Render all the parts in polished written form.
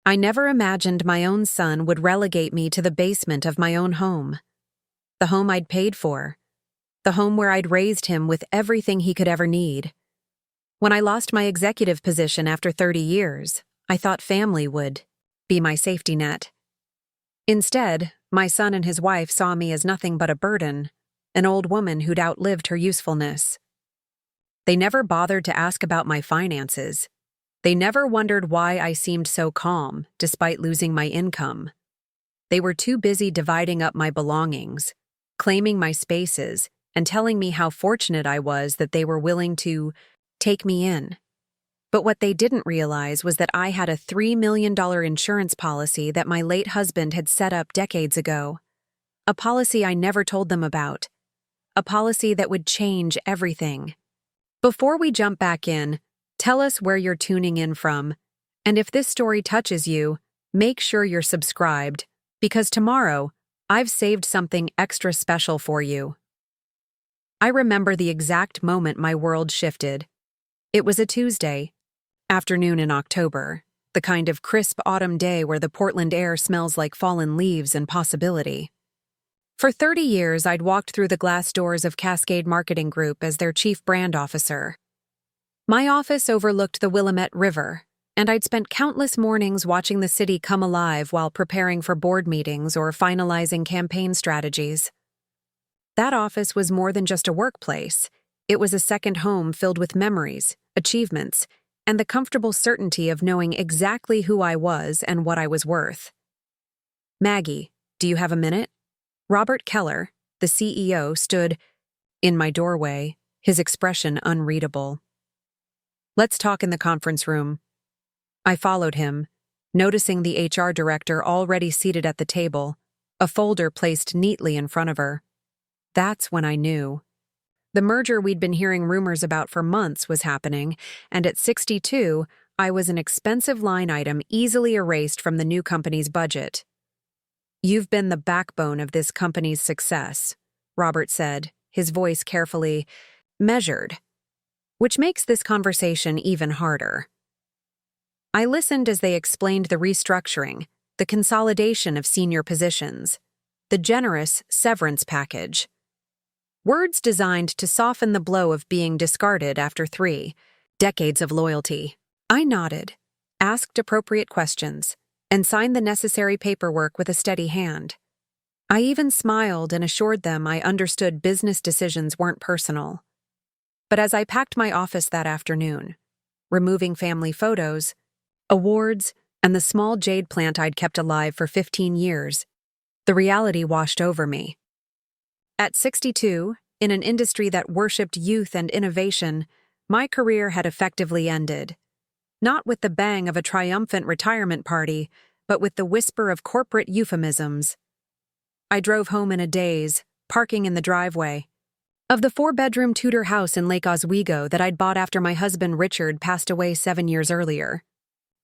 I never imagined my own son would relegate me to the basement of my own home. The home I'd paid for. The home where I'd raised him with everything he could ever need. When I lost my executive position after 30 years, I thought family would be my safety net. Instead, my son and his wife saw me as nothing but a burden, an old woman who'd outlived her usefulness. They never bothered to ask about my finances. They never wondered why I seemed so calm, despite losing my income. They were too busy dividing up my belongings, claiming my spaces, and telling me how fortunate I was that they were willing to take me in. But what they didn't realize was that I had a $3 million insurance policy that my late husband had set up decades ago. A policy I never told them about. A policy that would change everything. Before we jump back in, tell us where you're tuning in from, and if this story touches you, make sure you're subscribed, because tomorrow, I've saved something extra special for you. I remember the exact moment my world shifted. It was a Tuesday afternoon in October, the kind of crisp autumn day where the Portland air smells like fallen leaves and possibility. For 30 years, I'd walked through the glass doors of Cascade Marketing Group as their chief brand officer. My office overlooked the Willamette River, and I'd spent countless mornings watching the city come alive while preparing for board meetings or finalizing campaign strategies. That office was more than just a workplace. It was a second home filled with memories, achievements, and the comfortable certainty of knowing exactly who I was and what I was worth. Maggie, do you have a minute? Robert Keller, the CEO, stood in my doorway, his expression unreadable. Let's talk in the conference room. I followed him, noticing the HR director already seated at the table, a folder placed neatly in front of her. That's when I knew. The merger we'd been hearing rumors about for months was happening, and at 62, I was an expensive line item easily erased from the new company's budget. You've been the backbone of this company's success, Robert said, his voice carefully measured, which makes this conversation even harder. I listened as they explained the restructuring, the consolidation of senior positions, the generous severance package. Words designed to soften the blow of being discarded after 3 decades of loyalty. I nodded, asked appropriate questions, and signed the necessary paperwork with a steady hand. I even smiled and assured them I understood business decisions weren't personal. But as I packed my office that afternoon, removing family photos, awards, and the small jade plant I'd kept alive for 15 years, the reality washed over me. At 62, in an industry that worshipped youth and innovation, my career had effectively ended. Not with the bang of a triumphant retirement party, but with the whisper of corporate euphemisms. I drove home in a daze, parking in the driveway of the 4-bedroom Tudor house in Lake Oswego that I'd bought after my husband Richard passed away 7 years earlier.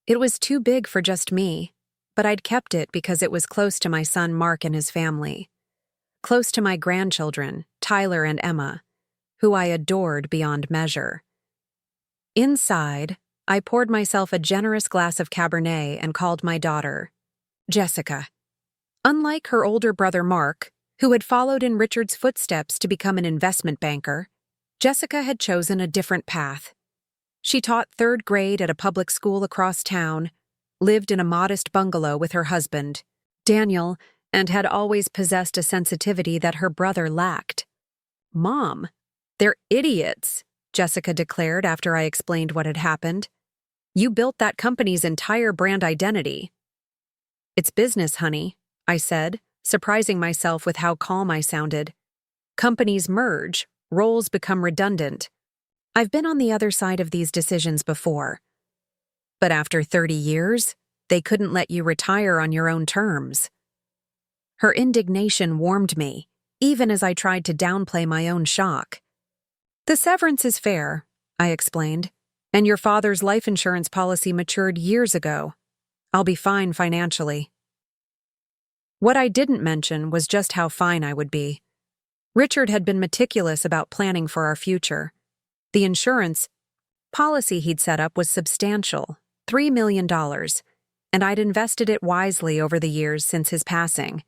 It was too big for just me, but I'd kept it because it was close to my son Mark and his family. Close to my grandchildren, Tyler and Emma, who I adored beyond measure. Inside, I poured myself a generous glass of Cabernet and called my daughter, Jessica. Unlike her older brother Mark, who had followed in Richard's footsteps to become an investment banker, Jessica had chosen a different path. She taught 3rd grade at a public school across town, lived in a modest bungalow with her husband, Daniel, and had always possessed a sensitivity that her brother lacked. "Mom, they're idiots," Jessica declared after I explained what had happened. "You built that company's entire brand identity." "It's business, honey," I said, surprising myself with how calm I sounded. "Companies merge, roles become redundant. I've been on the other side of these decisions before. But after 30 years, they couldn't let you retire on your own terms." Her indignation warmed me, even as I tried to downplay my own shock. "The severance is fair," I explained, "and your father's life insurance policy matured years ago. I'll be fine financially." What I didn't mention was just how fine I would be. Richard had been meticulous about planning for our future. The insurance policy he'd set up was substantial, $3 million, and I'd invested it wisely over the years since his passing.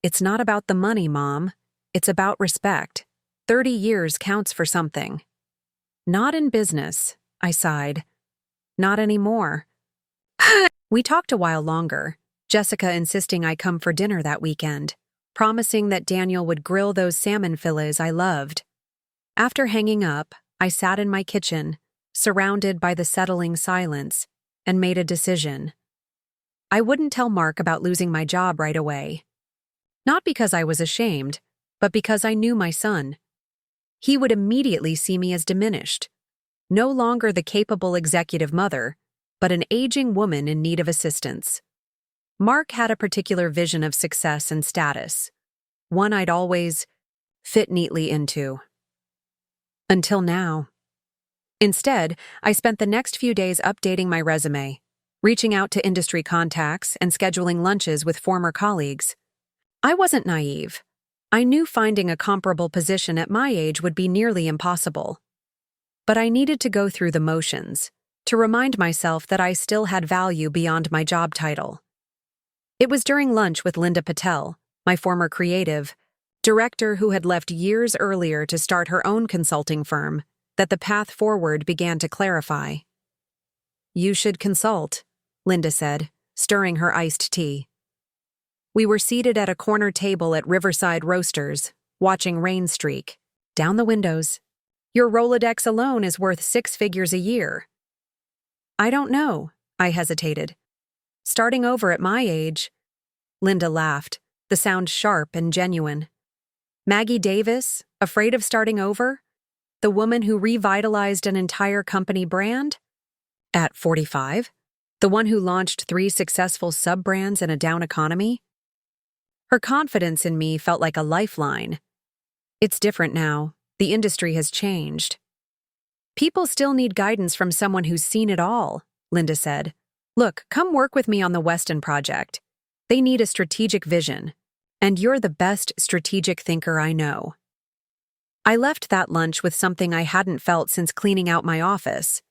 It's not about the money, Mom. It's about respect. 30 years counts for something. Not in business, I sighed. Not anymore. We talked a while longer, Jessica insisting I come for dinner that weekend, promising that Daniel would grill those salmon fillets I loved. After hanging up, I sat in my kitchen, surrounded by the settling silence, and made a decision. I wouldn't tell Mark about losing my job right away. Not because I was ashamed, but because I knew my son. He would immediately see me as diminished, no longer the capable executive mother, but an aging woman in need of assistance. Mark had a particular vision of success and status, one I'd always fit neatly into. Until now. Instead, I spent the next few days updating my resume, reaching out to industry contacts and scheduling lunches with former colleagues. I wasn't naive. I knew finding a comparable position at my age would be nearly impossible. But I needed to go through the motions, to remind myself that I still had value beyond my job title. It was during lunch with Linda Patel, my former creative director who had left years earlier to start her own consulting firm, that the path forward began to clarify. "You should consult," Linda said, stirring her iced tea. We were seated at a corner table at Riverside Roasters, watching rain streak down the windows. "Your Rolodex alone is worth 6 figures a year." "I don't know," I hesitated. "Starting over at my age." Linda laughed, the sound sharp and genuine. "Maggie Davis, afraid of starting over? The woman who revitalized an entire company brand? At 45? The one who launched 3 successful sub-brands in a down economy?" Her confidence in me felt like a lifeline. "It's different now. The industry has changed." "People still need guidance from someone who's seen it all," Linda said. "Look, come work with me on the Weston project. They need a strategic vision, and you're the best strategic thinker I know." I left that lunch with something I hadn't felt since cleaning out my office.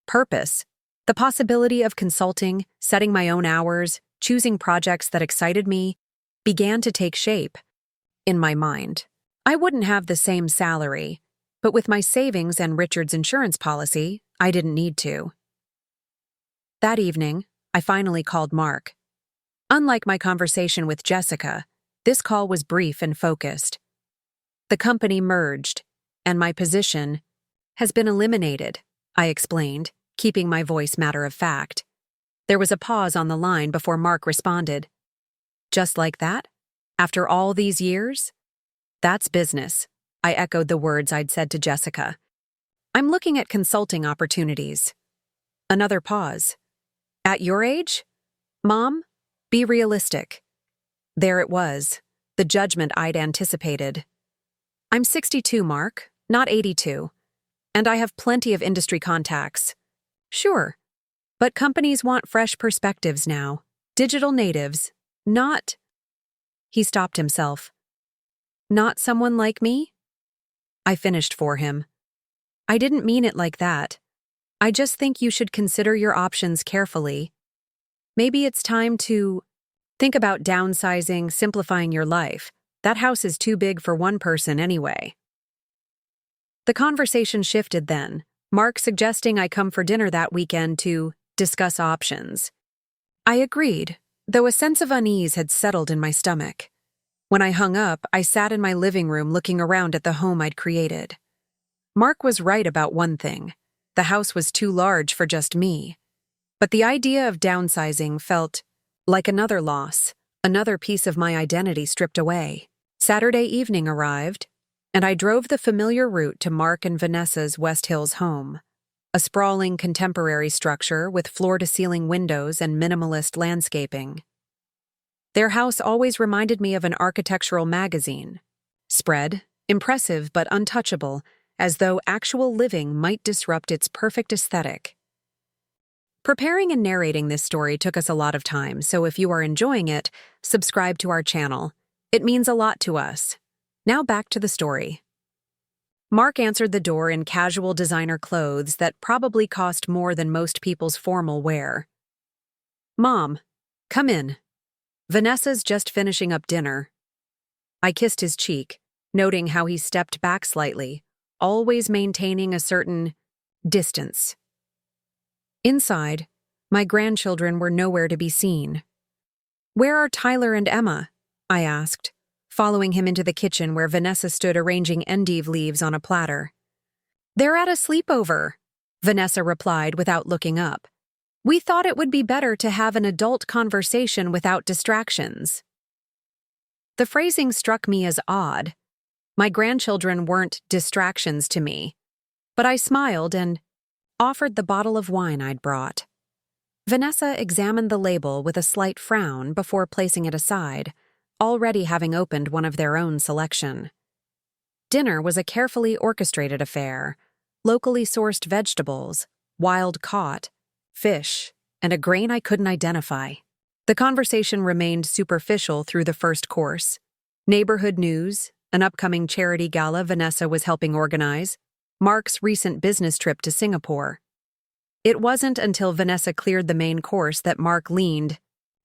Purpose. The possibility of consulting, setting my own hours, choosing projects that excited me, began to take shape in my mind. I wouldn't have the same salary, but with my savings and Richard's insurance policy, I didn't need to. That evening, I finally called Mark. Unlike my conversation with Jessica, this call was brief and focused. "The company merged, and my position has been eliminated," I explained, keeping my voice matter of fact. There was a pause on the line before Mark responded. "Just like that? After all these years?" "That's business," I echoed the words I'd said to Jessica. "I'm looking at consulting opportunities." Another pause. "At your age? Mom, be realistic." There it was, the judgment I'd anticipated. "I'm 62, Mark, not 82. And I have plenty of industry contacts." "Sure. But companies want fresh perspectives now. Digital natives. Not..." He stopped himself. "Not someone like me?" I finished for him. "I didn't mean it like that. I just think you should consider your options carefully. Maybe it's time to think about downsizing, simplifying your life. That house is too big for one person anyway." The conversation shifted then, Mark suggesting I come for dinner that weekend to discuss options. I agreed, though a sense of unease had settled in my stomach. When I hung up, I sat in my living room looking around at the home I'd created. Mark was right about one thing. The house was too large for just me. But the idea of downsizing felt like another loss, another piece of my identity stripped away. Saturday evening arrived, and I drove the familiar route to Mark and Vanessa's West Hills home, a sprawling contemporary structure with floor-to-ceiling windows and minimalist landscaping. Their house always reminded me of an architectural magazine. Spread, impressive but untouchable, as though actual living might disrupt its perfect aesthetic. Preparing and narrating this story took us a lot of time, so if you are enjoying it, subscribe to our channel. It means a lot to us. Now back to the story. Mark answered the door in casual designer clothes that probably cost more than most people's formal wear. Mom, come in. Vanessa's just finishing up dinner. I kissed his cheek, noting how he stepped back slightly, always maintaining a certain distance. Inside, my grandchildren were nowhere to be seen. Where are Tyler and Emma? I asked, following him into the kitchen where Vanessa stood arranging endive leaves on a platter. They're at a sleepover, Vanessa replied without looking up. We thought it would be better to have an adult conversation without distractions. The phrasing struck me as odd. My grandchildren weren't distractions to me, but I smiled and offered the bottle of wine I'd brought. Vanessa examined the label with a slight frown before placing it aside, already having opened one of their own selection. Dinner was a carefully orchestrated affair, locally sourced vegetables, wild caught, fish, and a grain I couldn't identify. The conversation remained superficial through the first course. Neighborhood news, an upcoming charity gala Vanessa was helping organize, Mark's recent business trip to Singapore. It wasn't until Vanessa cleared the main course that Mark leaned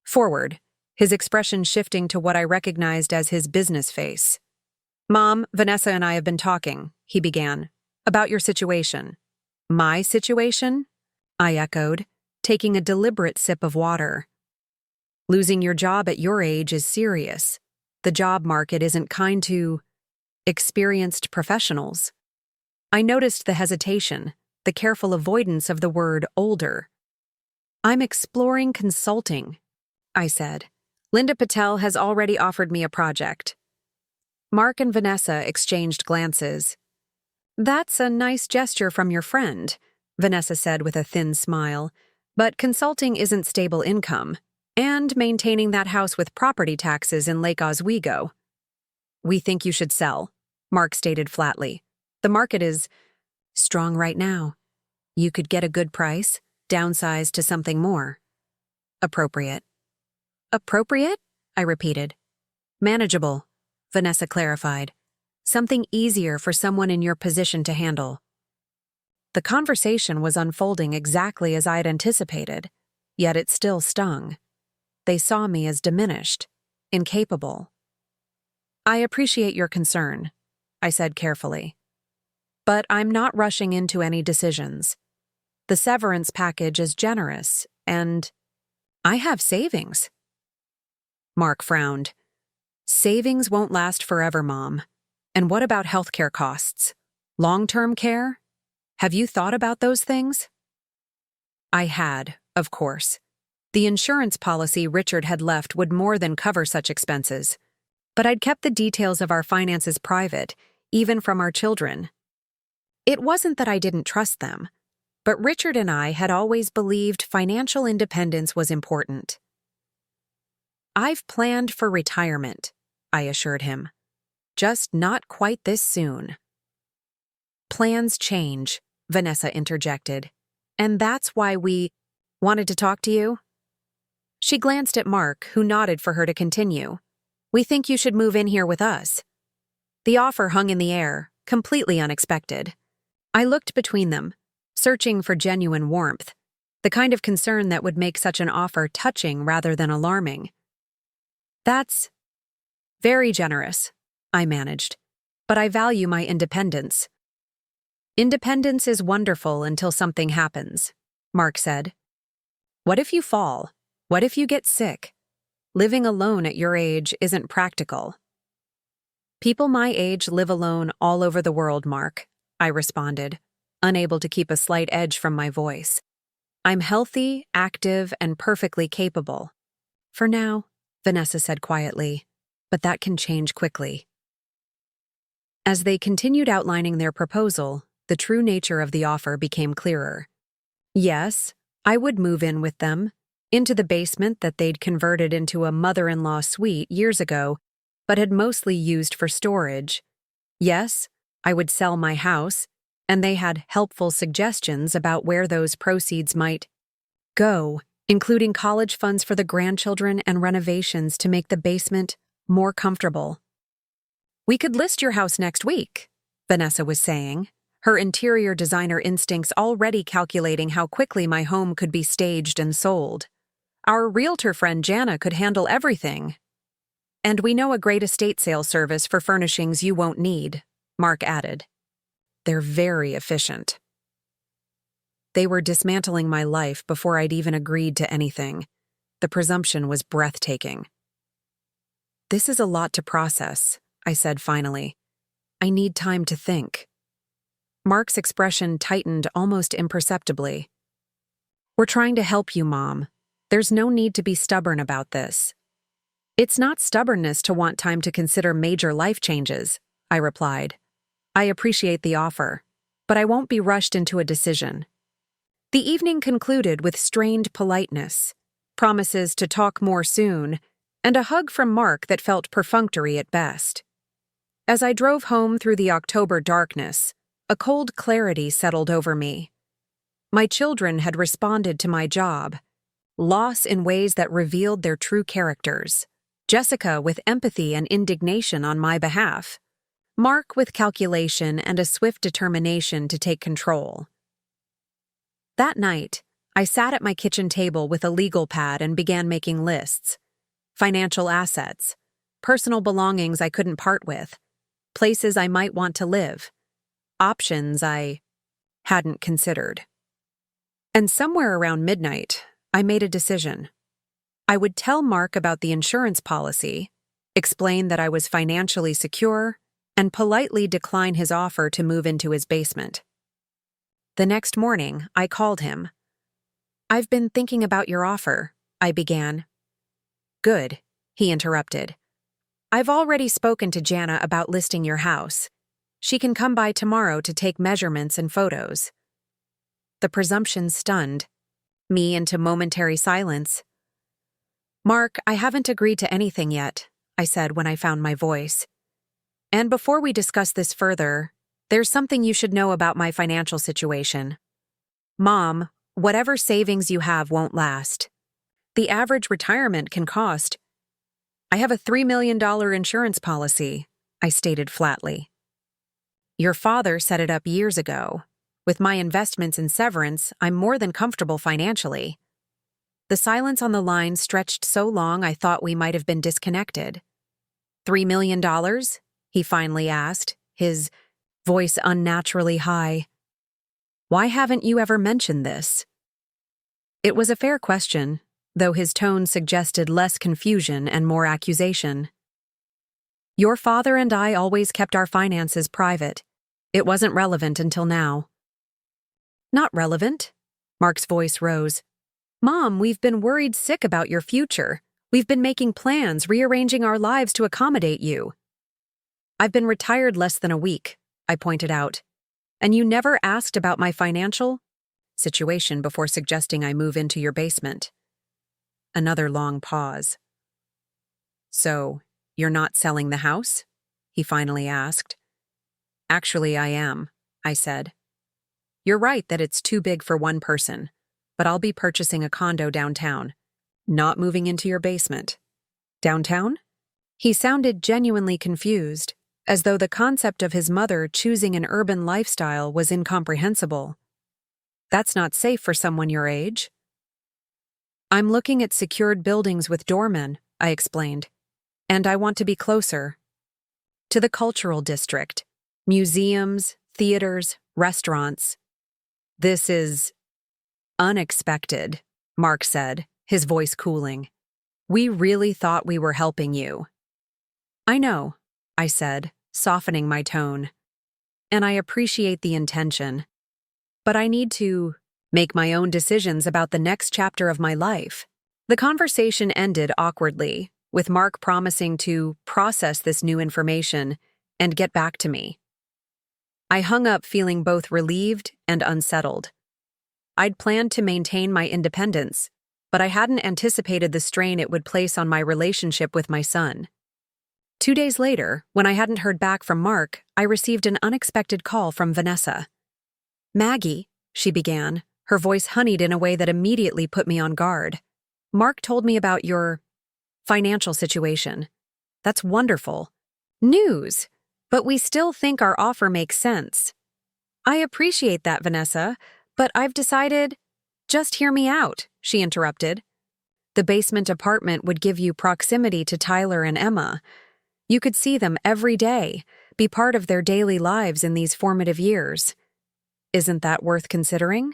forward, his expression shifting to what I recognized as his business face. Mom, Vanessa and I have been talking, he began, about your situation. My situation? I echoed, taking a deliberate sip of water. Losing your job at your age is serious. The job market isn't kind to experienced professionals. I noticed the hesitation, the careful avoidance of the word older. I'm exploring consulting, I said. Linda Patel has already offered me a project. Mark and Vanessa exchanged glances. That's a nice gesture from your friend, Vanessa said with a thin smile, but consulting isn't stable income, and maintaining that house with property taxes in Lake Oswego. We think you should sell, Mark stated flatly. The market is strong right now. You could get a good price, downsize to something more appropriate. Appropriate? I repeated. Manageable, Vanessa clarified. Something easier for someone in your position to handle. The conversation was unfolding exactly as I'd anticipated, yet it still stung. They saw me as diminished, incapable. I appreciate your concern, I said carefully. But I'm not rushing into any decisions. The severance package is generous, and I have savings. Mark frowned. Savings won't last forever, Mom. And what about healthcare costs? Long-term care? Have you thought about those things? I had, of course. The insurance policy Richard had left would more than cover such expenses. But I'd kept the details of our finances private, even from our children. It wasn't that I didn't trust them, but Richard and I had always believed financial independence was important. I've planned for retirement, I assured him. Just not quite this soon. Plans change, Vanessa interjected. And that's why we wanted to talk to you? She glanced at Mark, who nodded for her to continue. We think you should move in here with us. The offer hung in the air, completely unexpected. I looked between them, searching for genuine warmth, the kind of concern that would make such an offer touching rather than alarming. That's very generous, I managed, but I value my independence. Independence is wonderful until something happens, Mark said. What if you fall? What if you get sick? Living alone at your age isn't practical. People my age live alone all over the world, Mark, I responded, unable to keep a slight edge from my voice. I'm healthy, active, and perfectly capable. For now, Vanessa said quietly, but that can change quickly. As they continued outlining their proposal, the true nature of the offer became clearer. Yes, I would move in with them, into the basement that they'd converted into a mother-in-law suite years ago, but had mostly used for storage. Yes, I would sell my house, and they had helpful suggestions about where those proceeds might go, including college funds for the grandchildren and renovations to make the basement more comfortable. We could list your house next week, Vanessa was saying, her interior designer instincts already calculating how quickly my home could be staged and sold. Our realtor friend Jana could handle everything. And we know a great estate sale service for furnishings you won't need, Mark added. They're very efficient. They were dismantling my life before I'd even agreed to anything. The presumption was breathtaking. This is a lot to process, I said finally. I need time to think. Mark's expression tightened almost imperceptibly. We're trying to help you, Mom. There's no need to be stubborn about this. It's not stubbornness to want time to consider major life changes, I replied. I appreciate the offer, but I won't be rushed into a decision. The evening concluded with strained politeness, promises to talk more soon, and a hug from Mark that felt perfunctory at best. As I drove home through the October darkness, a cold clarity settled over me. My children had responded to my job, loss in ways that revealed their true characters. Jessica with empathy and indignation on my behalf. Mark with calculation and a swift determination to take control. That night, I sat at my kitchen table with a legal pad and began making lists. Financial assets, personal belongings I couldn't part with, places I might want to live, options I hadn't considered. And somewhere around midnight, I made a decision. I would tell Mark about the insurance policy, explain that I was financially secure, and politely decline his offer to move into his basement. The next morning, I called him. I've been thinking about your offer, I began. Good, he interrupted. I've already spoken to Jana about listing your house. She can come by tomorrow to take measurements and photos. The presumption stunned me into momentary silence. Mark, I haven't agreed to anything yet, I said when I found my voice. And before we discuss this further, there's something you should know about my financial situation. Mom, whatever savings you have won't last. The average retirement can cost. I have a $3 million insurance policy, I stated flatly. Your father set it up years ago. With my investments in severance, I'm more than comfortable financially. The silence on the line stretched so long I thought we might have been disconnected. $3 million? He finally asked, his voice unnaturally high. Why haven't you ever mentioned this? It was a fair question, though his tone suggested less confusion and more accusation. Your father and I always kept our finances private. It wasn't relevant until now. Not relevant? Mark's voice rose. Mom, we've been worried sick about your future. We've been making plans, rearranging our lives to accommodate you. I've been retired less than a week, I pointed out. And you never asked about my financial situation before suggesting I move into your basement. Another long pause. So, you're not selling the house? He finally asked. Actually, I am, I said. You're right that it's too big for one person, but I'll be purchasing a condo downtown, not moving into your basement. Downtown? He sounded genuinely confused, as though the concept of his mother choosing an urban lifestyle was incomprehensible. That's not safe for someone your age. I'm looking at secured buildings with doormen, I explained, and I want to be closer. To the cultural district, museums, theaters, restaurants. This is unexpected, Mark said, his voice cooling. We really thought we were helping you. I know, I said, softening my tone. And I appreciate the intention. But I need to make my own decisions about the next chapter of my life. The conversation ended awkwardly, with Mark promising to process this new information and get back to me. I hung up feeling both relieved and unsettled. I'd planned to maintain my independence, but I hadn't anticipated the strain it would place on my relationship with my son. 2 days later, when I hadn't heard back from Mark, I received an unexpected call from Vanessa. Maggie, she began, her voice honeyed in a way that immediately put me on guard. Mark told me about your financial situation. That's wonderful. News! But we still think our offer makes sense. I appreciate that, Vanessa, but I've decided— Just hear me out, she interrupted. The basement apartment would give you proximity to Tyler and Emma. You could see them every day, be part of their daily lives in these formative years. Isn't that worth considering?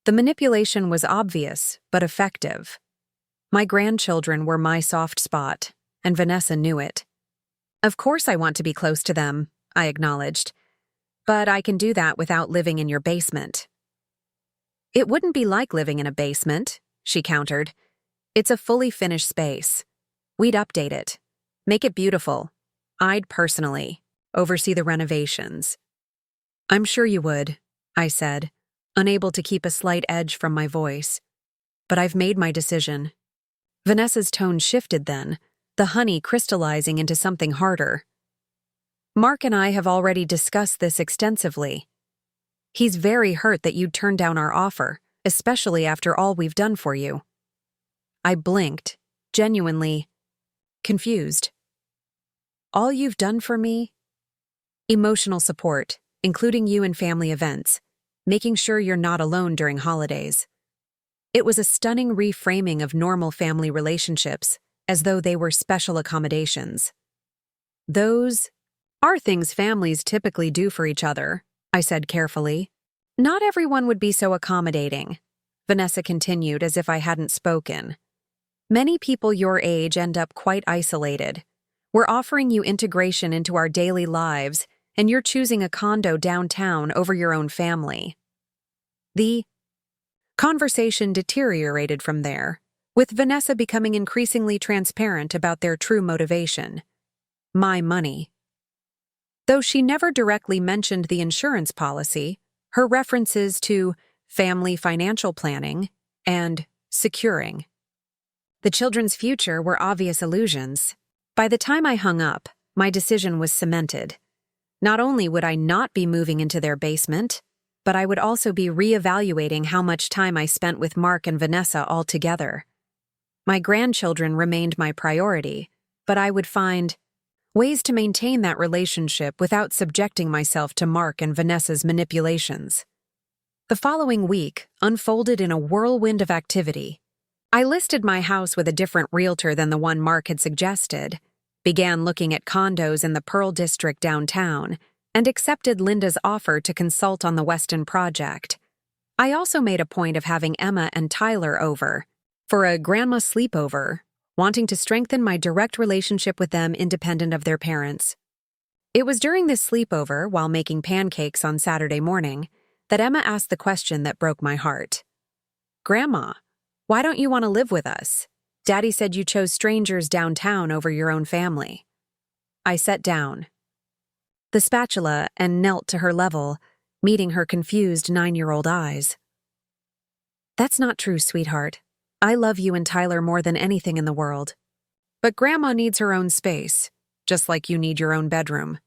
The manipulation was obvious, but effective. My grandchildren were my soft spot, and Vanessa knew it. Of course I want to be close to them, I acknowledged. But I can do that without living in your basement. It wouldn't be like living in a basement, she countered. It's a fully finished space. We'd update it, make it beautiful. I'd personally oversee the renovations. I'm sure you would, I said, unable to keep a slight edge from my voice. But I've made my decision. Vanessa's tone shifted then, the honey crystallizing into something harder. Mark and I have already discussed this extensively. He's very hurt that you'd turned down our offer, especially after all we've done for you. I blinked, genuinely confused. All you've done for me? Emotional support, including you in family events, making sure you're not alone during holidays. It was a stunning reframing of normal family relationships, as though they were special accommodations. Those are things families typically do for each other, I said carefully. Not everyone would be so accommodating, Vanessa continued as if I hadn't spoken. Many people your age end up quite isolated. We're offering you integration into our daily lives, and you're choosing a condo downtown over your own family. The conversation deteriorated from there, with Vanessa becoming increasingly transparent about their true motivation: my money. Though she never directly mentioned the insurance policy, her references to family financial planning and securing the children's future were obvious allusions. By the time I hung up, my decision was cemented. Not only would I not be moving into their basement, but I would also be reevaluating how much time I spent with Mark and Vanessa altogether. My grandchildren remained my priority, but I would find ways to maintain that relationship without subjecting myself to Mark and Vanessa's manipulations. The following week unfolded in a whirlwind of activity. I listed my house with a different realtor than the one Mark had suggested, began looking at condos in the Pearl District downtown, and accepted Linda's offer to consult on the Weston project. I also made a point of having Emma and Tyler over for a grandma sleepover, wanting to strengthen my direct relationship with them independent of their parents. It was during this sleepover, while making pancakes on Saturday morning, that Emma asked the question that broke my heart. Grandma, why don't you want to live with us? Daddy said you chose strangers downtown over your own family. I sat down the spatula and knelt to her level, meeting her confused 9-year-old eyes. That's not true, sweetheart. I love you and Tyler more than anything in the world. But Grandma needs her own space, just like you need your own bedroom.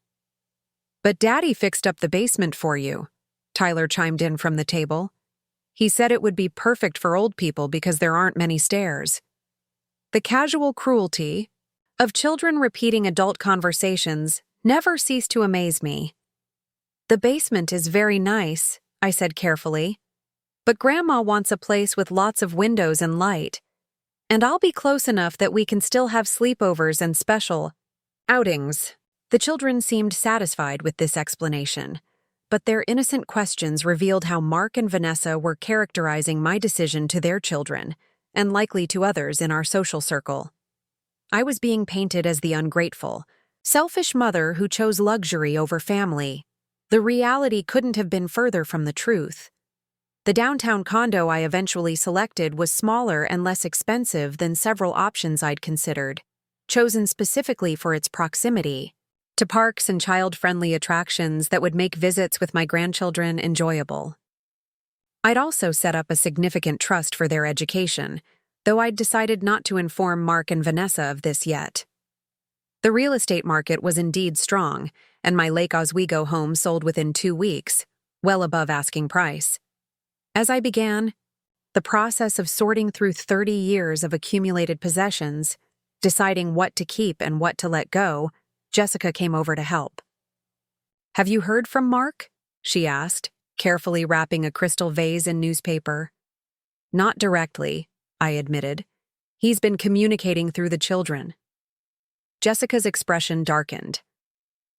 But Daddy fixed up the basement for you, Tyler chimed in from the table. He said it would be perfect for old people because there aren't many stairs. The casual cruelty of children repeating adult conversations never ceased to amaze me. The basement is very nice, I said carefully, but Grandma wants a place with lots of windows and light, and I'll be close enough that we can still have sleepovers and special outings. The children seemed satisfied with this explanation, but their innocent questions revealed how Mark and Vanessa were characterizing my decision to their children, and likely to others in our social circle. I was being painted as the ungrateful, selfish mother who chose luxury over family. The reality couldn't have been further from the truth. The downtown condo I eventually selected was smaller and less expensive than several options I'd considered, chosen specifically for its proximity to parks and child-friendly attractions that would make visits with my grandchildren enjoyable. I'd also set up a significant trust for their education, though I'd decided not to inform Mark and Vanessa of this yet. The real estate market was indeed strong, and my Lake Oswego home sold within 2 weeks, well above asking price. As I began the process of sorting through 30 years of accumulated possessions, deciding what to keep and what to let go, Jessica came over to help. "Have you heard from Mark?" she asked, carefully wrapping a crystal vase in newspaper. "Not directly," I admitted. He's been communicating through the children. Jessica's expression darkened.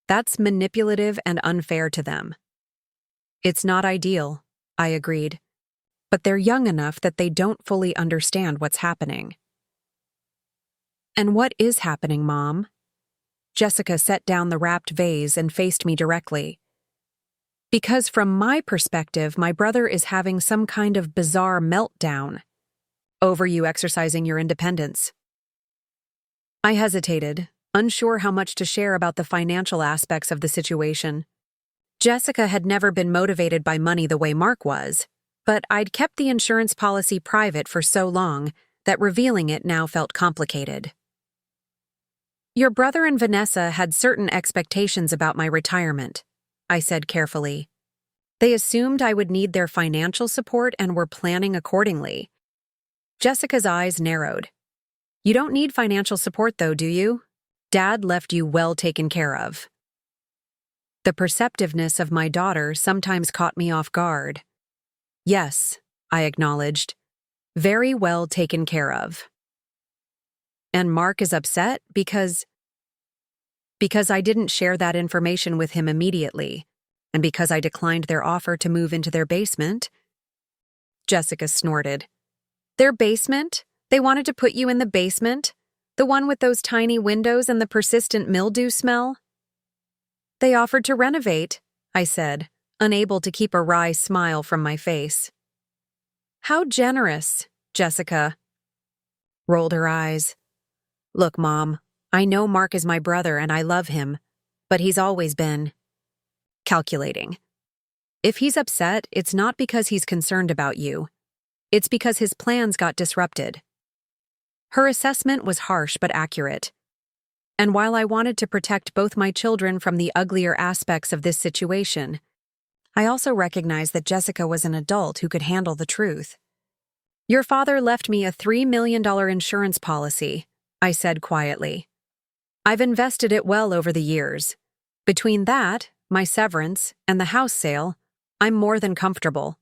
That's manipulative and unfair to them. It's not ideal, I agreed. But they're young enough that they don't fully understand what's happening. And what is happening, Mom? Jessica set down the wrapped vase and faced me directly. Because from my perspective, my brother is having some kind of bizarre meltdown over you exercising your independence. I hesitated, unsure how much to share about the financial aspects of the situation. Jessica had never been motivated by money the way Mark was, but I'd kept the insurance policy private for so long that revealing it now felt complicated. Your brother and Vanessa had certain expectations about my retirement, I said carefully. They assumed I would need their financial support and were planning accordingly. Jessica's eyes narrowed. You don't need financial support though, do you? Dad left you well taken care of. The perceptiveness of my daughter sometimes caught me off guard. Yes, I acknowledged. Very well taken care of. And Mark is upset because I didn't share that information with him immediately, and because I declined their offer to move into their basement. Jessica snorted. Their basement? They wanted to put you in the basement? The one with those tiny windows and the persistent mildew smell? They offered to renovate, I said, unable to keep a wry smile from my face. How generous, Jessica rolled her eyes. Look, Mom, I know Mark is my brother and I love him, but he's always been calculating. If he's upset, it's not because he's concerned about you. It's because his plans got disrupted. Her assessment was harsh but accurate. And while I wanted to protect both my children from the uglier aspects of this situation, I also recognized that Jessica was an adult who could handle the truth. Your father left me a $3 million insurance policy, I said quietly. I've invested it well over the years. Between that, my severance, and the house sale, I'm more than comfortable.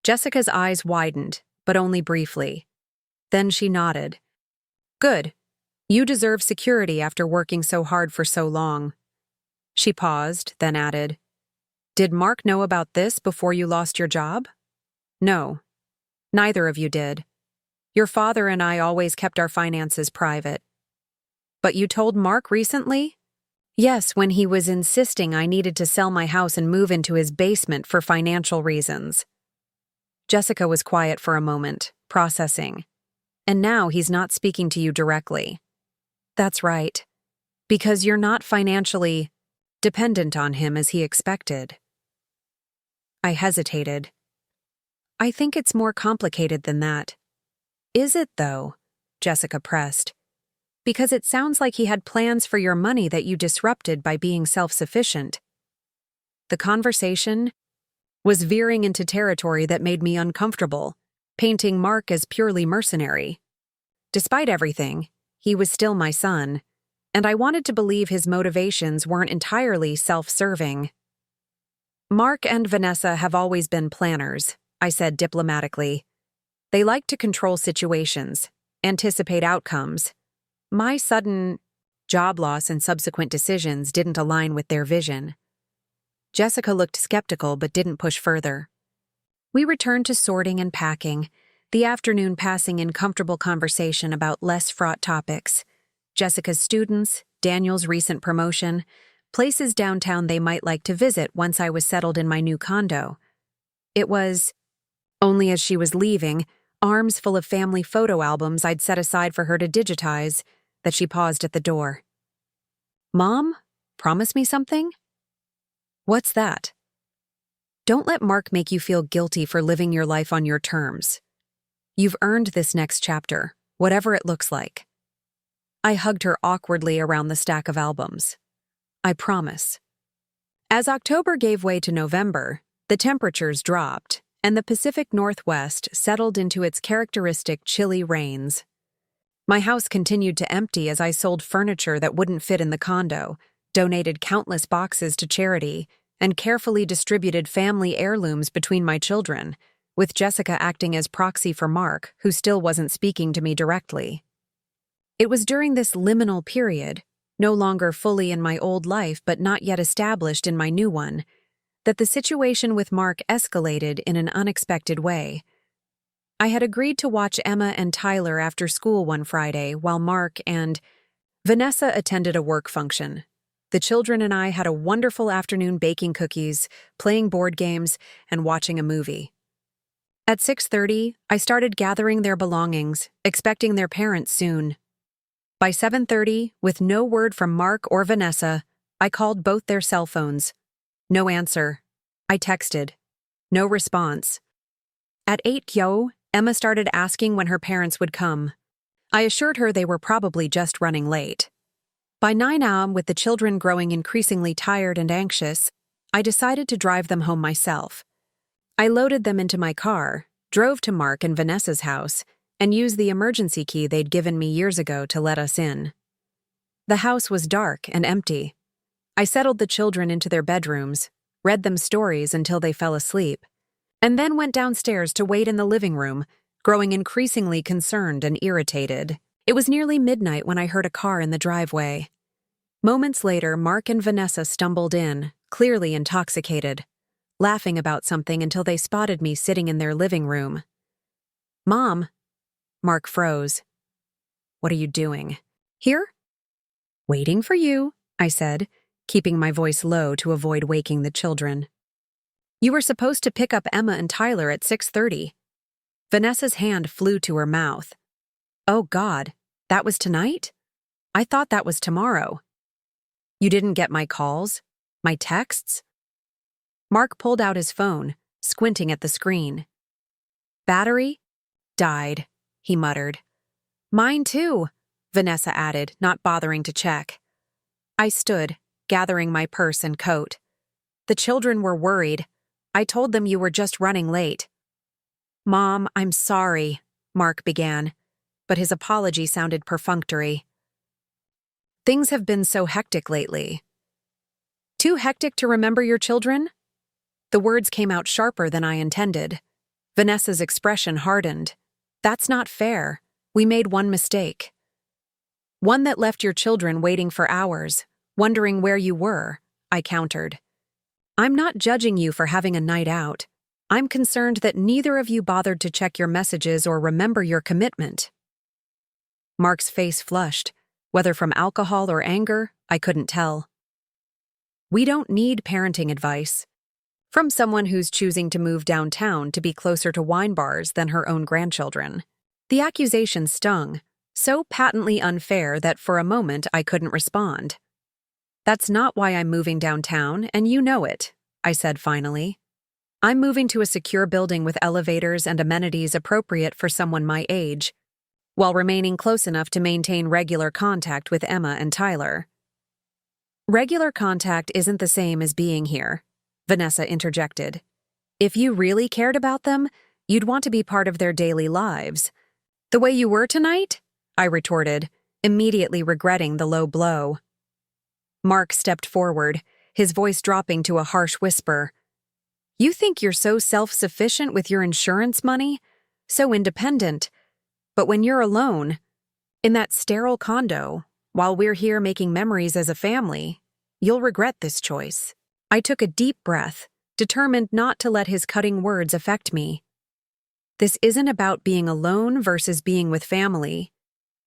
Jessica's eyes widened, but only briefly. Then she nodded. Good. You deserve security after working so hard for so long. She paused, then added, Did Mark know about this before you lost your job? No. Neither of you did. Your father and I always kept our finances private. But you told Mark recently? Yes, when he was insisting I needed to sell my house and move into his basement for financial reasons. Jessica was quiet for a moment, processing. And now he's not speaking to you directly. That's right. Because you're not financially dependent on him as he expected. I hesitated. I think it's more complicated than that. Is it, though? Jessica pressed. Because it sounds like he had plans for your money that you disrupted by being self-sufficient. The conversation was veering into territory that made me uncomfortable, painting Mark as purely mercenary. Despite everything, he was still my son, and I wanted to believe his motivations weren't entirely self-serving. Mark and Vanessa have always been planners, I said diplomatically. They like to control situations, anticipate outcomes. My sudden job loss and subsequent decisions didn't align with their vision. Jessica looked skeptical but didn't push further. We returned to sorting and packing, the afternoon passing in comfortable conversation about less fraught topics. Jessica's students, Daniel's recent promotion, places downtown they might like to visit once I was settled in my new condo. It was, only as she was leaving, arms full of family photo albums I'd set aside for her to digitize, that she paused at the door. Mom, promise me something? What's that? Don't let Mark make you feel guilty for living your life on your terms. You've earned this next chapter, whatever it looks like. I hugged her awkwardly around the stack of albums. I promise. As October gave way to November, the temperatures dropped, and the Pacific Northwest settled into its characteristic chilly rains. My house continued to empty as I sold furniture that wouldn't fit in the condo, donated countless boxes to charity, and carefully distributed family heirlooms between my children, with Jessica acting as proxy for Mark, who still wasn't speaking to me directly. It was during this liminal period, no longer fully in my old life but not yet established in my new one, that the situation with Mark escalated in an unexpected way. I had agreed to watch Emma and Tyler after school one Friday while Mark and Vanessa attended a work function. The children and I had a wonderful afternoon baking cookies, playing board games, and watching a movie. At 6:30, I started gathering their belongings, expecting their parents soon. By 7:30, with no word from Mark or Vanessa, I called both their cell phones. No answer. I texted. No response. At 8 Emma started asking when her parents would come. I assured her they were probably just running late. By 9 a.m., with the children growing increasingly tired and anxious, I decided to drive them home myself. I loaded them into my car, drove to Mark and Vanessa's house, and used the emergency key they'd given me years ago to let us in. The house was dark and empty. I settled the children into their bedrooms, read them stories until they fell asleep, and then went downstairs to wait in the living room, growing increasingly concerned and irritated. It was nearly midnight when I heard a car in the driveway. Moments later, Mark and Vanessa stumbled in, clearly intoxicated, laughing about something until they spotted me sitting in their living room. "Mom." Mark froze. "What are you doing?" "Here?" "Waiting for you," I said, keeping my voice low to avoid waking the children. "You were supposed to pick up Emma and Tyler at 6:30. Vanessa's hand flew to her mouth. "Oh God, that was tonight? I thought that was tomorrow." "You didn't get my calls? My texts?" Mark pulled out his phone, squinting at the screen. "Battery? Died," he muttered. "Mine too," Vanessa added, not bothering to check. I stood, gathering my purse and coat. The children were worried. I told them you were just running late. "Mom, I'm sorry," Mark began, but his apology sounded perfunctory. "Things have been so hectic lately." "Too hectic to remember your children?" The words came out sharper than I intended. Vanessa's expression hardened. "That's not fair. We made one mistake." "One that left your children waiting for hours, wondering where you were," I countered. "I'm not judging you for having a night out. I'm concerned that neither of you bothered to check your messages or remember your commitment." Mark's face flushed. Whether from alcohol or anger, I couldn't tell. "We don't need parenting advice. From someone who's choosing to move downtown to be closer to wine bars than her own grandchildren." The accusation stung, so patently unfair that for a moment I couldn't respond. "That's not why I'm moving downtown, and you know it," I said finally. "I'm moving to a secure building with elevators and amenities appropriate for someone my age, while remaining close enough to maintain regular contact with Emma and Tyler." "Regular contact isn't the same as being here," Vanessa interjected. "If you really cared about them, you'd want to be part of their daily lives." "The way you were tonight?" I retorted, immediately regretting the low blow. Mark stepped forward, his voice dropping to a harsh whisper. "You think you're so self-sufficient with your insurance money? So independent. But when you're alone, in that sterile condo, while we're here making memories as a family, you'll regret this choice." I took a deep breath, determined not to let his cutting words affect me. This isn't about being alone versus being with family.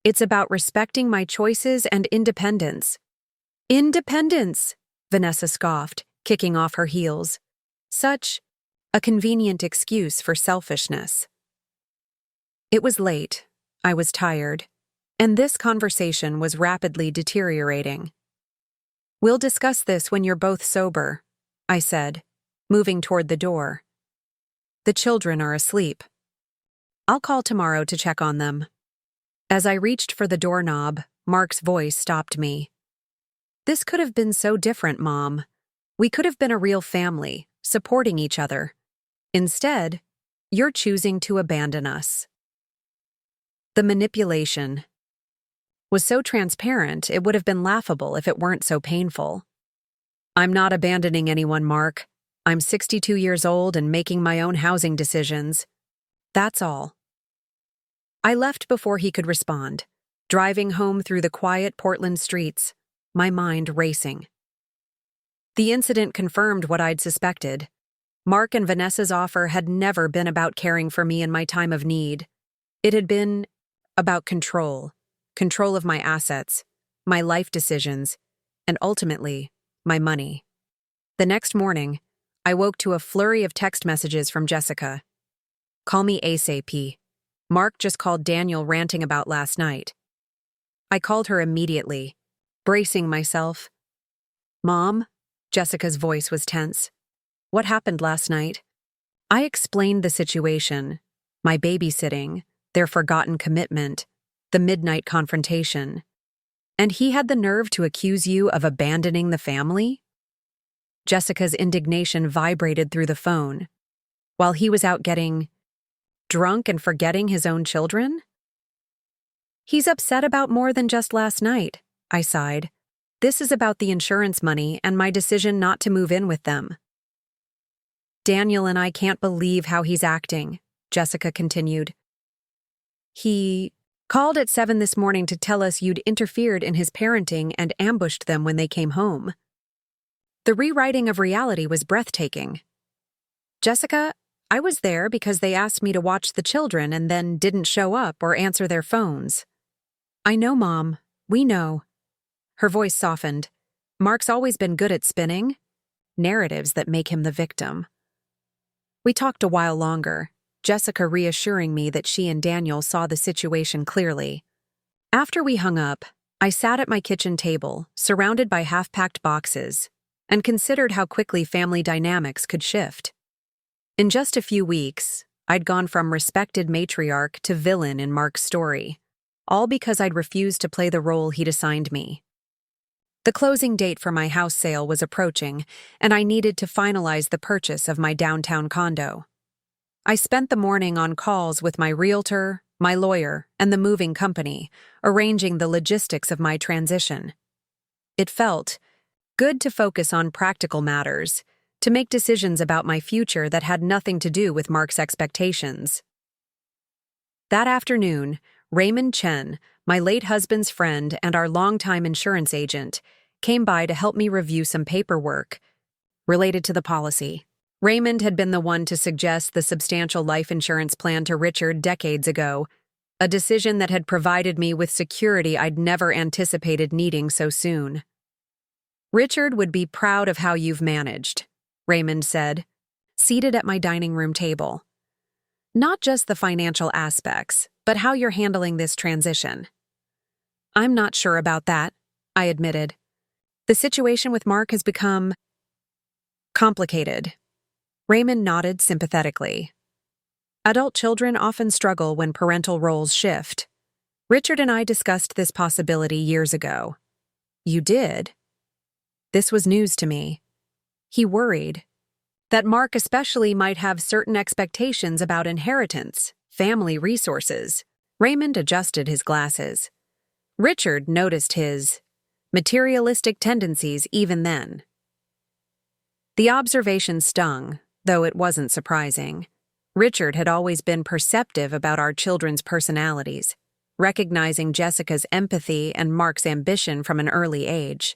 It's about respecting my choices and independence. "Independence," Vanessa scoffed, kicking off her heels. Such a convenient excuse for selfishness. It was late, I was tired, and this conversation was rapidly deteriorating. "We'll discuss this when you're both sober," I said, moving toward the door. "The children are asleep. I'll call tomorrow to check on them." As I reached for the doorknob, Mark's voice stopped me. "This could have been so different, Mom. We could have been a real family, supporting each other. Instead, you're choosing to abandon us." The manipulation was so transparent it would have been laughable if it weren't so painful. "I'm not abandoning anyone, Mark. I'm 62 years old and making my own housing decisions. That's all. I left before he could respond, driving home through the quiet Portland streets, my mind racing. The incident confirmed what I'd suspected. Mark and Vanessa's offer had never been about caring for me in my time of need. It had been about control of my assets, my life decisions, and ultimately, my money. The next morning, I woke to a flurry of text messages from Jessica. "Call me ASAP. Mark just called Daniel ranting about last night." I called her immediately, bracing myself. "Mom?" Jessica's voice was tense. "What happened last night?" I explained the situation, my babysitting, their forgotten commitment, the midnight confrontation. "And he had the nerve to accuse you of abandoning the family?" Jessica's indignation vibrated through the phone. While he was out getting drunk and forgetting his own children? "He's upset about more than just last night," I sighed. "This is about the insurance money and my decision not to move in with them." "Daniel and I can't believe how he's acting," Jessica continued. "He called at 7 this morning to tell us you'd interfered in his parenting and ambushed them when they came home." The rewriting of reality was breathtaking. "Jessica, I was there because they asked me to watch the children and then didn't show up or answer their phones." "I know, Mom. We know." Her voice softened. "Mark's always been good at spinning narratives that make him the victim." We talked a while longer, Jessica reassuring me that she and Daniel saw the situation clearly. After we hung up, I sat at my kitchen table, surrounded by half-packed boxes, and considered how quickly family dynamics could shift. In just a few weeks, I'd gone from respected matriarch to villain in Mark's story, all because I'd refused to play the role he'd assigned me. The closing date for my house sale was approaching, and I needed to finalize the purchase of my downtown condo. I spent the morning on calls with my realtor, my lawyer, and the moving company, arranging the logistics of my transition. It felt good to focus on practical matters, to make decisions about my future that had nothing to do with Mark's expectations. That afternoon, Raymond Chen, my late husband's friend and our longtime insurance agent, came by to help me review some paperwork related to the policy. Raymond had been the one to suggest the substantial life insurance plan to Richard decades ago, a decision that had provided me with security I'd never anticipated needing so soon. "Richard would be proud of how you've managed," Raymond said, seated at my dining room table. "Not just the financial aspects, but how you're handling this transition." "I'm not sure about that," I admitted. "The situation with Mark has become complicated." Raymond nodded sympathetically. "Adult children often struggle when parental roles shift. Richard and I discussed this possibility years ago." "You did?" This was news to me. He worried that Mark especially might have certain expectations about inheritance, family resources. Raymond adjusted his glasses. Richard noticed his materialistic tendencies even then. The observation stung, though it wasn't surprising. Richard had always been perceptive about our children's personalities, recognizing Jessica's empathy and Mark's ambition from an early age.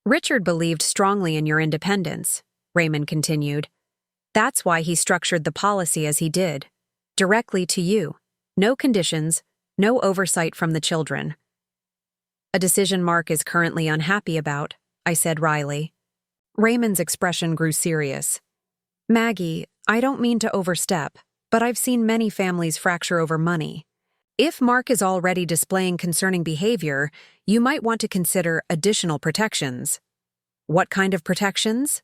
"Richard believed strongly in your independence," Raymond continued. "That's why he structured the policy as he did, directly to you. No conditions, no oversight from the children." "A decision Mark is currently unhappy about," I said wryly. Raymond's expression grew serious. "Maggie, I don't mean to overstep, but I've seen many families fracture over money. If Mark is already displaying concerning behavior, you might want to consider additional protections." "What kind of protections?"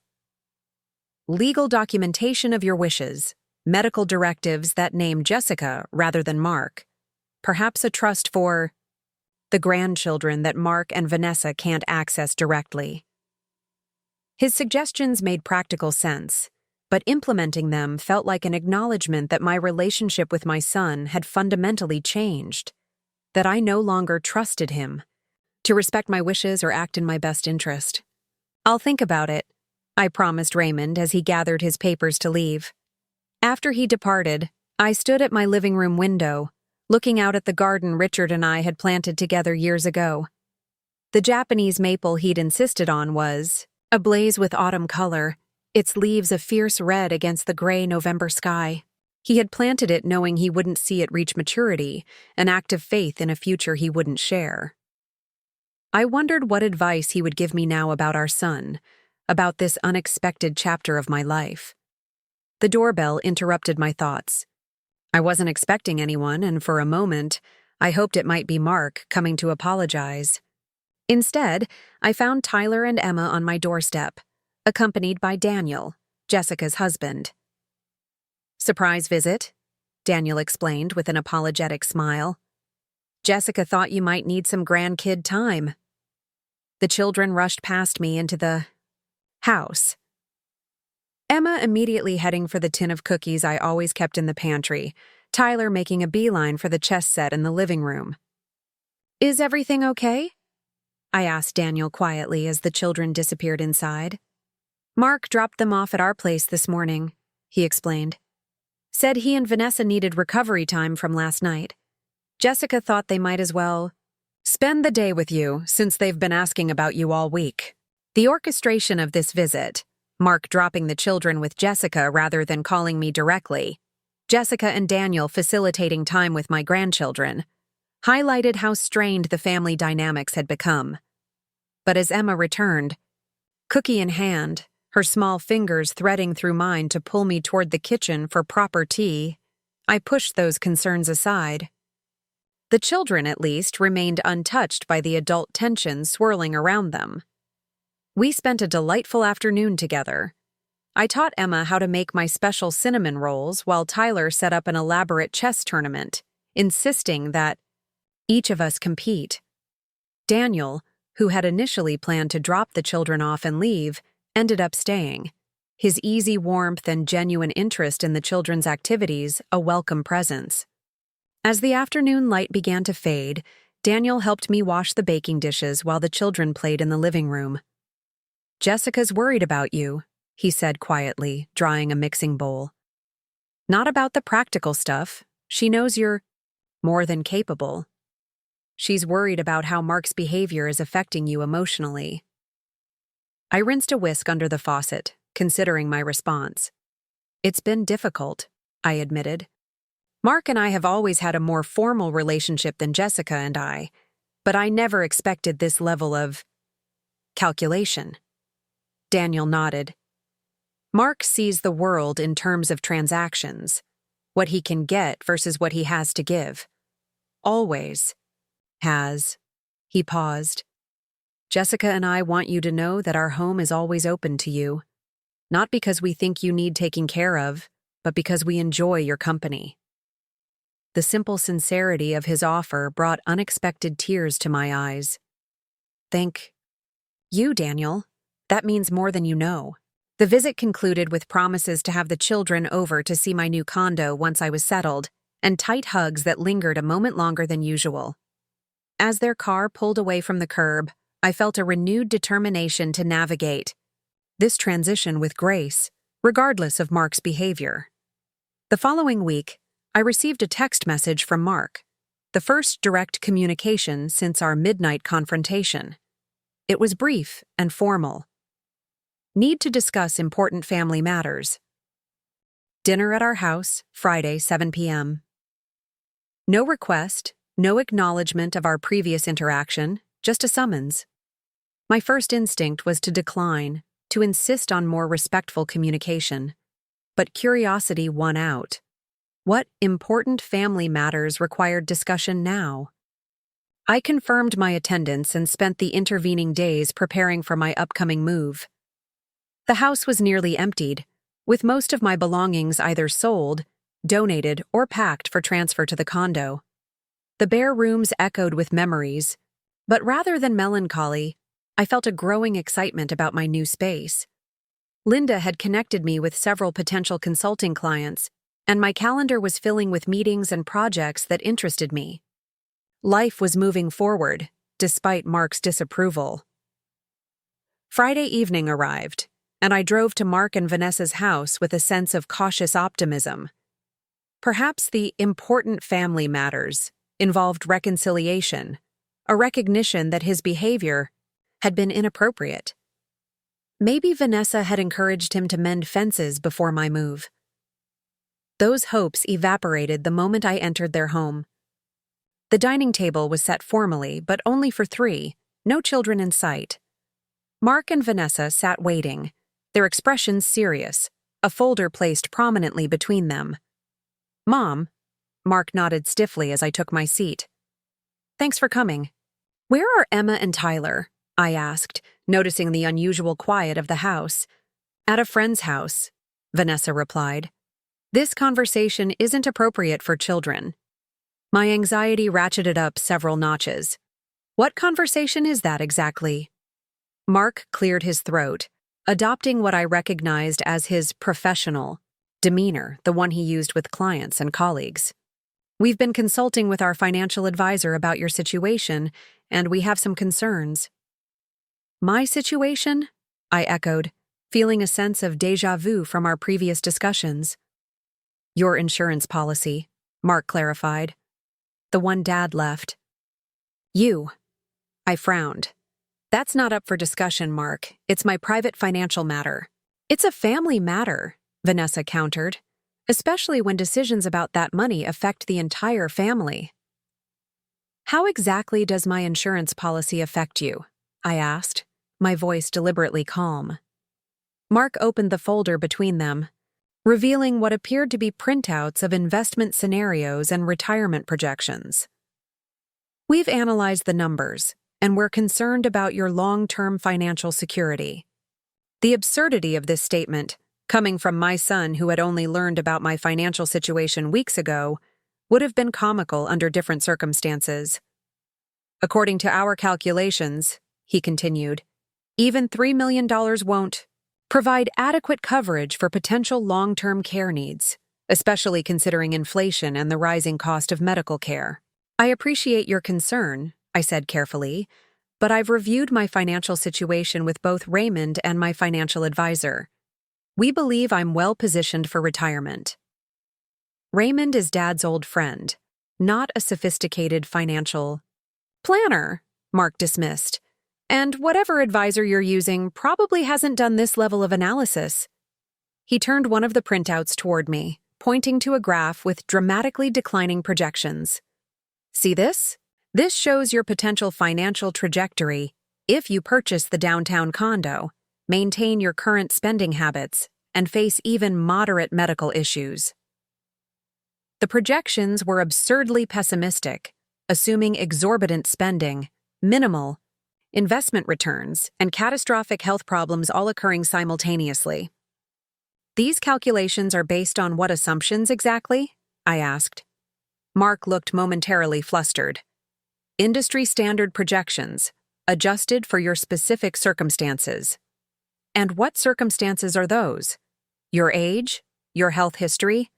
"Legal documentation of your wishes, medical directives that name Jessica rather than Mark. Perhaps a trust for the grandchildren that Mark and Vanessa can't access directly." His suggestions made practical sense, but implementing them felt like an acknowledgement that my relationship with my son had fundamentally changed, that I no longer trusted him to respect my wishes or act in my best interest. "I'll think about it," I promised Raymond as he gathered his papers to leave. After he departed, I stood at my living room window, looking out at the garden Richard and I had planted together years ago. The Japanese maple he'd insisted on was ablaze with autumn color, its leaves a fierce red against the gray November sky. He had planted it knowing he wouldn't see it reach maturity, an act of faith in a future he wouldn't share. I wondered what advice he would give me now about our son, about this unexpected chapter of my life. The doorbell interrupted my thoughts. I wasn't expecting anyone, and for a moment, I hoped it might be Mark coming to apologize. Instead, I found Tyler and Emma on my doorstep, accompanied by Daniel, Jessica's husband. "Surprise visit," Daniel explained with an apologetic smile. "Jessica thought you might need some grandkid time." The children rushed past me into the house. Emma immediately heading for the tin of cookies I always kept in the pantry, Tyler making a beeline for the chess set in the living room. "Is everything okay?" I asked Daniel quietly as the children disappeared inside. "Mark dropped them off at our place this morning," he explained. "Said he and Vanessa needed recovery time from last night. Jessica thought they might as well spend the day with you since they've been asking about you all week." The orchestration of this visit, Mark dropping the children with Jessica rather than calling me directly, Jessica and Daniel facilitating time with my grandchildren, highlighted how strained the family dynamics had become. But as Emma returned, cookie in hand, her small fingers threading through mine to pull me toward the kitchen for proper tea, I pushed those concerns aside. The children, at least, remained untouched by the adult tension swirling around them. We spent a delightful afternoon together. I taught Emma how to make my special cinnamon rolls while Tyler set up an elaborate chess tournament, insisting that each of us compete. Daniel, who had initially planned to drop the children off and leave, ended up staying, his easy warmth and genuine interest in the children's activities a welcome presence. As the afternoon light began to fade, Daniel helped me wash the baking dishes while the children played in the living room. "Jessica's worried about you," he said quietly, drying a mixing bowl. "Not about the practical stuff. She knows you're more than capable. She's worried about how Mark's behavior is affecting you emotionally." I rinsed a whisk under the faucet, considering my response. "It's been difficult," I admitted. "Mark and I have always had a more formal relationship than Jessica and I, but I never expected this level of calculation." Daniel nodded. "Mark sees the world in terms of transactions, what he can get versus what he has to give. Always has." He paused. "Jessica and I want you to know that our home is always open to you, not because we think you need taking care of, but because we enjoy your company." The simple sincerity of his offer brought unexpected tears to my eyes. "Thank you, Daniel. That means more than you know." The visit concluded with promises to have the children over to see my new condo once I was settled, and tight hugs that lingered a moment longer than usual. As their car pulled away from the curb, I felt a renewed determination to navigate this transition with grace, regardless of Mark's behavior. The following week, I received a text message from Mark, the first direct communication since our midnight confrontation. It was brief and formal. "Need to discuss important family matters. Dinner at our house, Friday, 7 p.m. No request, no acknowledgement of our previous interaction, just a summons. My first instinct was to decline, to insist on more respectful communication. But curiosity won out. What important family matters required discussion now? I confirmed my attendance and spent the intervening days preparing for my upcoming move. The house was nearly emptied, with most of my belongings either sold, donated, or packed for transfer to the condo. The bare rooms echoed with memories, but rather than melancholy, I felt a growing excitement about my new space. Linda had connected me with several potential consulting clients, and my calendar was filling with meetings and projects that interested me. Life was moving forward, despite Mark's disapproval. Friday evening arrived, and I drove to Mark and Vanessa's house with a sense of cautious optimism. Perhaps the important family matters involved reconciliation, a recognition that his behavior had been inappropriate. Maybe Vanessa had encouraged him to mend fences before my move. Those hopes evaporated the moment I entered their home. The dining table was set formally, but only for 3, no children in sight. Mark and Vanessa sat waiting, their expressions serious, a folder placed prominently between them. "Mom," Mark nodded stiffly as I took my seat. "Thanks for coming." "Where are Emma and Tyler?" I asked, noticing the unusual quiet of the house. "At a friend's house," Vanessa replied. "This conversation isn't appropriate for children." My anxiety ratcheted up several notches. "What conversation is that exactly?" Mark cleared his throat, adopting what I recognized as his professional demeanor, the one he used with clients and colleagues. "We've been consulting with our financial advisor about your situation, and we have some concerns." "My situation?" I echoed, feeling a sense of déjà vu from our previous discussions. "Your insurance policy," Mark clarified. "The one Dad left." "You." I frowned. "That's not up for discussion, Mark. It's my private financial matter." "It's a family matter," Vanessa countered, "especially when decisions about that money affect the entire family." "How exactly does my insurance policy affect you?" I asked, my voice deliberately calm. Mark opened the folder between them, revealing what appeared to be printouts of investment scenarios and retirement projections. "We've analyzed the numbers, and we're concerned about your long-term financial security." The absurdity of this statement, coming from my son who had only learned about my financial situation weeks ago, would have been comical under different circumstances. "According to our calculations," he continued, "even $3 million won't provide adequate coverage for potential long-term care needs, especially considering inflation and the rising cost of medical care." "I appreciate your concern," I said carefully, "but I've reviewed my financial situation with both Raymond and my financial advisor. We believe I'm well positioned for retirement." Raymond is Dad's old friend, not a sophisticated financial planner, Mark dismissed. "And whatever advisor you're using probably hasn't done this level of analysis." He turned one of the printouts toward me, pointing to a graph with dramatically declining projections. "See this? This shows your potential financial trajectory if you purchase the downtown condo, maintain your current spending habits, and face even moderate medical issues." The projections were absurdly pessimistic, assuming exorbitant spending, minimal investment returns, and catastrophic health problems all occurring simultaneously. "These calculations are based on what assumptions exactly?" I asked. Mark looked momentarily flustered. "Industry standard projections, adjusted for your specific circumstances." "And what circumstances are those? Your age? Your health history?"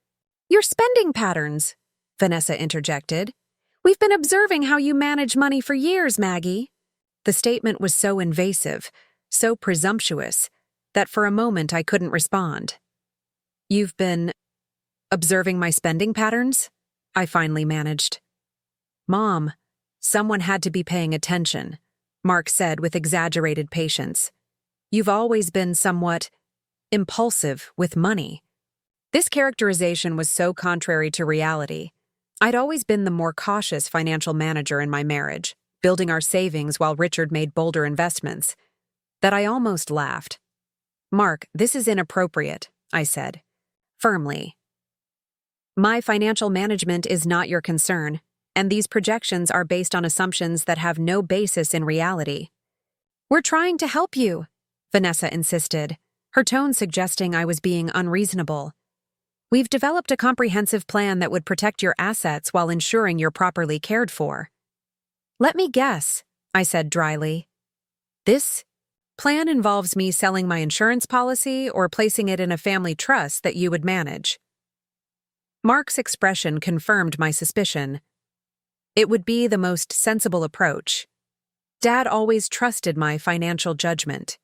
"Your spending patterns," Vanessa interjected. "We've been observing how you manage money for years, Maggie." The statement was so invasive, so presumptuous, that for a moment I couldn't respond. "You've been observing my spending patterns?" I finally managed. "Mom, someone had to be paying attention," Mark said with exaggerated patience. "You've always been somewhat impulsive with money." This characterization was so contrary to reality. I'd always been the more cautious financial manager in my marriage, building our savings while Richard made bolder investments, that I almost laughed. "Mark, this is inappropriate," I said, firmly. "My financial management is not your concern, and these projections are based on assumptions that have no basis in reality." "We're trying to help you," Vanessa insisted, her tone suggesting I was being unreasonable. "We've developed a comprehensive plan that would protect your assets while ensuring you're properly cared for." "Let me guess," I said dryly. "This plan involves me selling my insurance policy or placing it in a family trust that you would manage." Mark's expression confirmed my suspicion. "It would be the most sensible approach. Dad always trusted my financial judgment.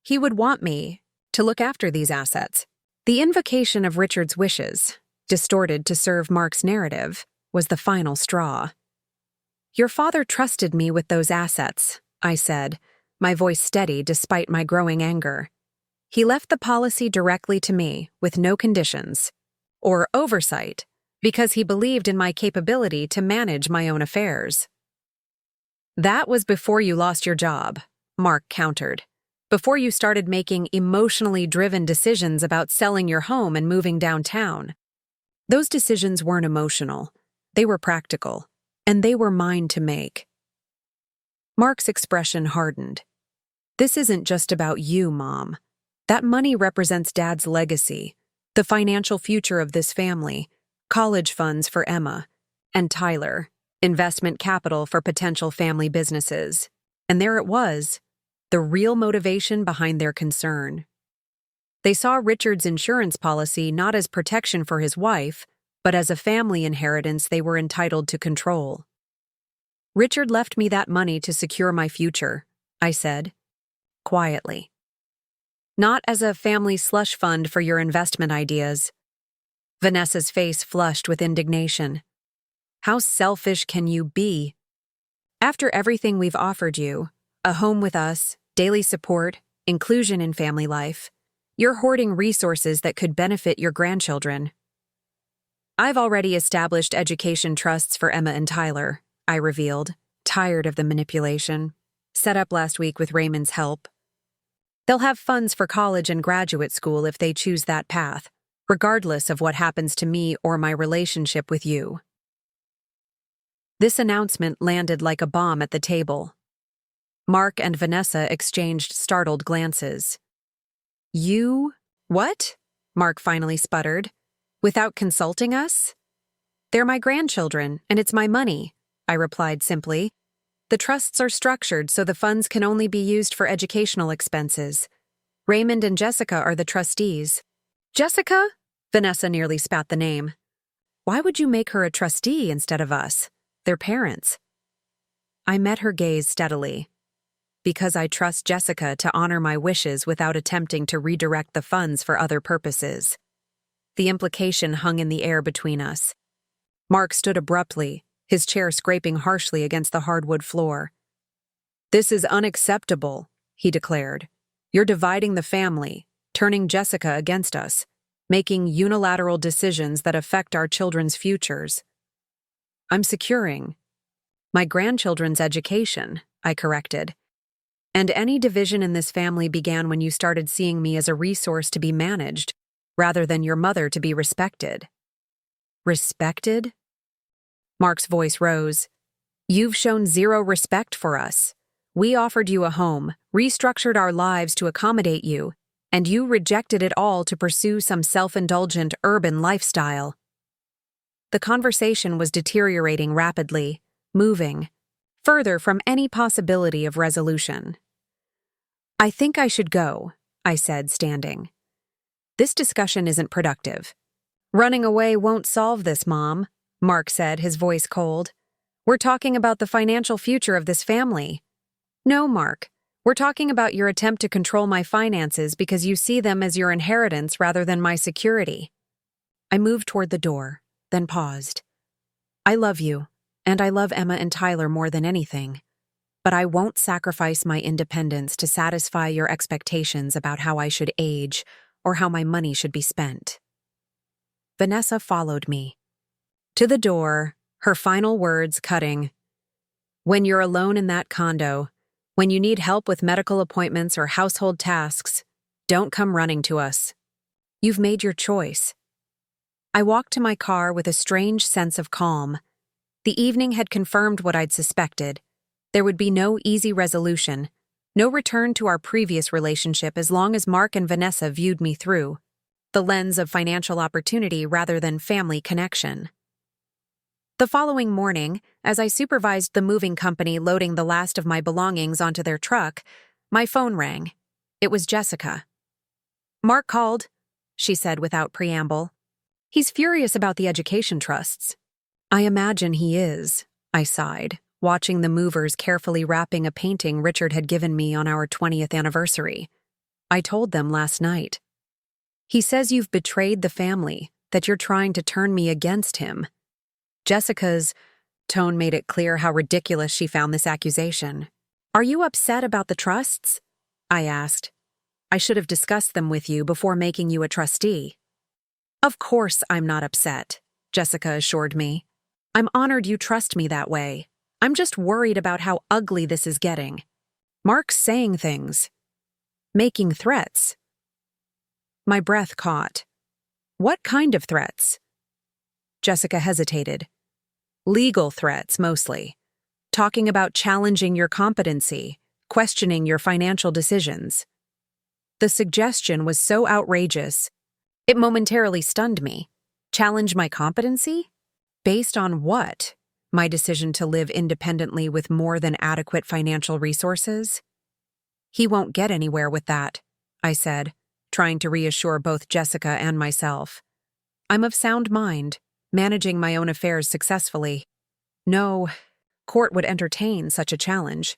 He would want me, to look after these assets. The invocation of Richard's wishes, distorted to serve Mark's narrative, was the final straw. "Your father trusted me with those assets," I said, my voice steady despite my growing anger. "He left the policy directly to me, with no conditions or oversight, because he believed in my capability to manage my own affairs." "That was before you lost your job," Mark countered. "Before you started making emotionally driven decisions about selling your home and moving downtown." "Those decisions weren't emotional. They were practical, and they were mine to make." Mark's expression hardened. "This isn't just about you, Mom. That money represents Dad's legacy, the financial future of this family, college funds for Emma and Tyler, investment capital for potential family businesses." And there it was, the real motivation behind their concern. They saw Richard's insurance policy not as protection for his wife, but as a family inheritance they were entitled to control. "Richard left me that money to secure my future," I said, quietly. "Not as a family slush fund for your investment ideas." Vanessa's face flushed with indignation. "How selfish can you be? After everything we've offered you, a home with us, daily support, inclusion in family life, you're hoarding resources that could benefit your grandchildren." "I've already established education trusts for Emma and Tyler," I revealed, tired of the manipulation. "Set up last week with Raymond's help. They'll have funds for college and graduate school if they choose that path, regardless of what happens to me or my relationship with you." This announcement landed like a bomb at the table. Mark and Vanessa exchanged startled glances. "You? What?" Mark finally sputtered. "Without consulting us?" "They're my grandchildren, and it's my money," I replied simply. "The trusts are structured so the funds can only be used for educational expenses. Raymond and Jessica are the trustees." "Jessica?" Vanessa nearly spat the name. "Why would you make her a trustee instead of us, their parents?" I met her gaze steadily. "Because I trust Jessica to honor my wishes without attempting to redirect the funds for other purposes." The implication hung in the air between us. Mark stood abruptly, his chair scraping harshly against the hardwood floor. "This is unacceptable," he declared. "You're dividing the family, turning Jessica against us, making unilateral decisions that affect our children's futures." "I'm securing my grandchildren's education," I corrected. "And any division in this family began when you started seeing me as a resource to be managed, rather than your mother to be respected." "Respected?" Mark's voice rose. "You've shown zero respect for us. We offered you a home, restructured our lives to accommodate you, and you rejected it all to pursue some self-indulgent urban lifestyle." The conversation was deteriorating rapidly, moving further from any possibility of resolution. "I think I should go," I said, standing. "This discussion isn't productive." "Running away won't solve this, Mom," Mark said, his voice cold. "We're talking about the financial future of this family." "No, Mark. We're talking about your attempt to control my finances because you see them as your inheritance rather than my security." I moved toward the door, then paused. "I love you, and I love Emma and Tyler more than anything. But I won't sacrifice my independence to satisfy your expectations about how I should age or how my money should be spent." Vanessa followed me to the door, her final words cutting. "When you're alone in that condo, when you need help with medical appointments or household tasks, don't come running to us. You've made your choice." I walked to my car with a strange sense of calm. The evening had confirmed what I'd suspected. There would be no easy resolution, no return to our previous relationship as long as Mark and Vanessa viewed me through the lens of financial opportunity rather than family connection. The following morning, as I supervised the moving company loading the last of my belongings onto their truck, my phone rang. It was Jessica. "Mark called," she said without preamble. "He's furious about the education trusts." "I imagine he is," I sighed, watching the movers carefully wrapping a painting Richard had given me on our 20th anniversary. I told them last night. He says you've betrayed the family, that you're trying to turn me against him. Jessica's tone made it clear how ridiculous she found this accusation. Are you upset about the trusts? I asked. I should have discussed them with you before making you a trustee. Of course I'm not upset, Jessica assured me. I'm honored you trust me that way. I'm just worried about how ugly this is getting. Mark's saying things. Making threats. My breath caught. What kind of threats? Jessica hesitated. Legal threats, mostly. Talking about challenging your competency, questioning your financial decisions. The suggestion was so outrageous, it momentarily stunned me. Challenge my competency? Based on what? My decision to live independently with more than adequate financial resources? He won't get anywhere with that, I said, trying to reassure both Jessica and myself. I'm of sound mind, managing my own affairs successfully. No, court would entertain such a challenge.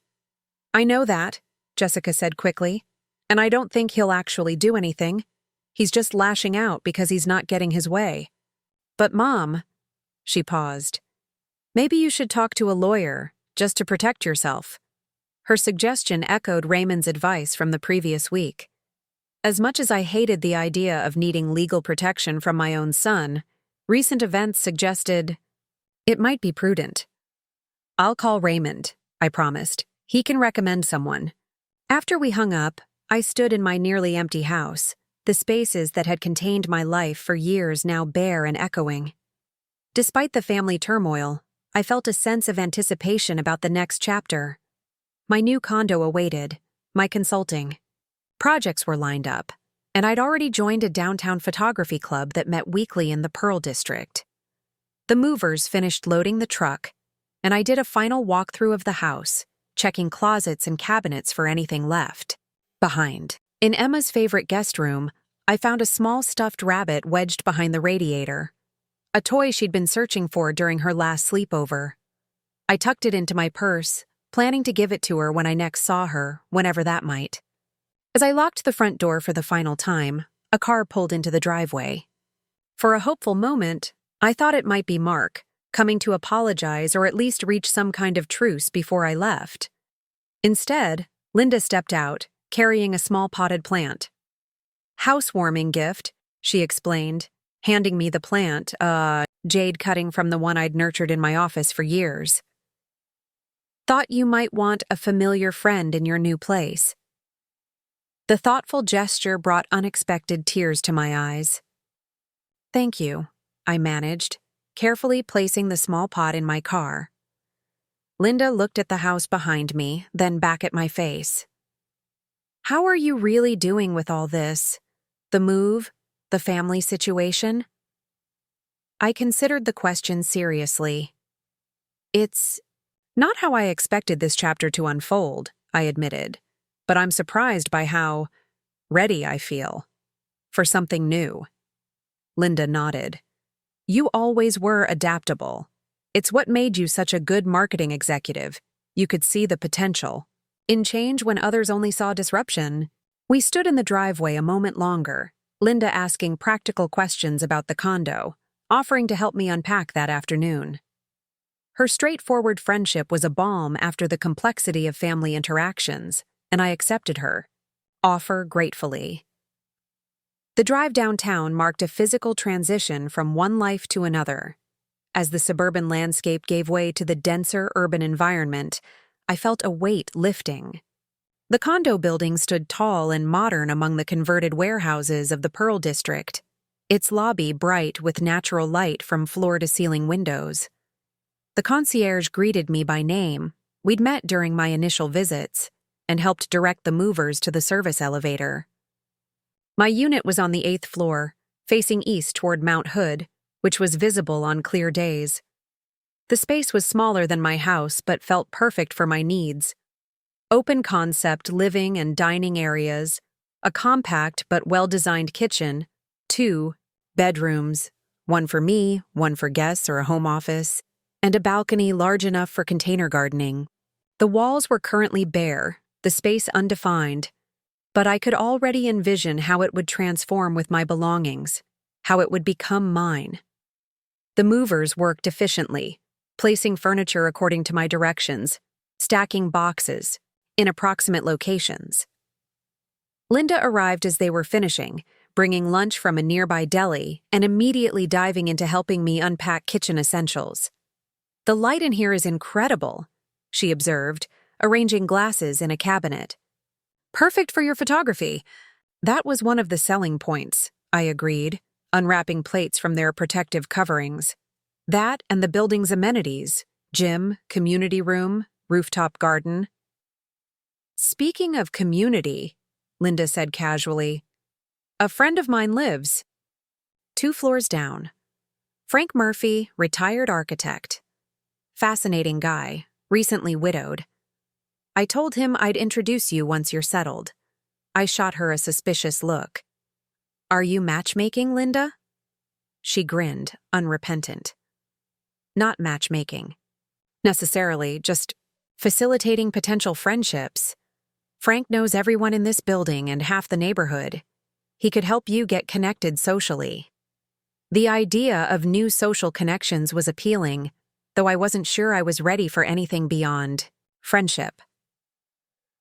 I know that, Jessica said quickly, and I don't think he'll actually do anything. He's just lashing out because he's not getting his way. But Mom, she paused. Maybe you should talk to a lawyer, just to protect yourself. Her suggestion echoed Raymond's advice from the previous week. As much as I hated the idea of needing legal protection from my own son, recent events suggested it might be prudent. I'll call Raymond, I promised. He can recommend someone. After we hung up, I stood in my nearly empty house, the spaces that had contained my life for years now bare and echoing. Despite the family turmoil, I felt a sense of anticipation about the next chapter. My new condo awaited, my consulting. Projects were lined up, and I'd already joined a downtown photography club that met weekly in the Pearl District. The movers finished loading the truck, and I did a final walkthrough of the house, checking closets and cabinets for anything left behind. In Emma's favorite guest room, I found a small stuffed rabbit wedged behind the radiator, a toy she'd been searching for during her last sleepover. I tucked it into my purse, planning to give it to her when I next saw her, whenever that might. As I locked the front door for the final time, a car pulled into the driveway. For a hopeful moment, I thought it might be Mark, coming to apologize or at least reach some kind of truce before I left. Instead, Linda stepped out, carrying a small potted plant. Housewarming gift, she explained, handing me the plant, jade cutting from the one I'd nurtured in my office for years. Thought you might want a familiar friend in your new place. The thoughtful gesture brought unexpected tears to my eyes. Thank you, I managed, carefully placing the small pot in my car. Linda looked at the house behind me, then back at my face. How are you really doing with all this? The move? The family situation? I considered the question seriously. It's not how I expected this chapter to unfold, I admitted, but I'm surprised by how ready I feel for something new. Linda nodded. You always were adaptable. It's what made you such a good marketing executive. You could see the potential in change when others only saw disruption. We stood in the driveway a moment longer, Linda asking practical questions about the condo, offering to help me unpack that afternoon. Her straightforward friendship was a balm after the complexity of family interactions, and I accepted her offer gratefully. The drive downtown marked a physical transition from one life to another. As the suburban landscape gave way to the denser urban environment, I felt a weight lifting. The condo building stood tall and modern among the converted warehouses of the Pearl District, its lobby bright with natural light from floor-to-ceiling windows. The concierge greeted me by name. We'd met during my initial visits, and helped direct the movers to the service elevator. My unit was on the 8th floor, facing east toward Mount Hood, which was visible on clear days. The space was smaller than my house but felt perfect for my needs. Open-concept living and dining areas, a compact but well-designed kitchen, 2 bedrooms, one for me, one for guests or a home office, and a balcony large enough for container gardening. The walls were currently bare, the space undefined. but I could already envision how it would transform with my belongings, how it would become mine. The movers worked efficiently, placing furniture according to my directions, stacking boxes in approximate locations. Linda arrived as they were finishing, bringing lunch from a nearby deli and immediately diving into helping me unpack kitchen essentials. "The light in here is incredible," she observed, arranging glasses in a cabinet. "Perfect for your photography." That was one of the selling points, I agreed, unwrapping plates from their protective coverings. That and the building's amenities: gym, community room, rooftop garden. "Speaking of community," Linda said casually, "a friend of mine lives 2 floors down. Frank Murphy, retired architect. Fascinating guy, recently widowed. I told him I'd introduce you once you're settled." I shot her a suspicious look. "Are you matchmaking, Linda?" She grinned, unrepentant. "Not matchmaking, necessarily, just facilitating potential friendships. Frank knows everyone in this building and half the neighborhood. He could help you get connected socially." The idea of new social connections was appealing, though I wasn't sure I was ready for anything beyond friendship.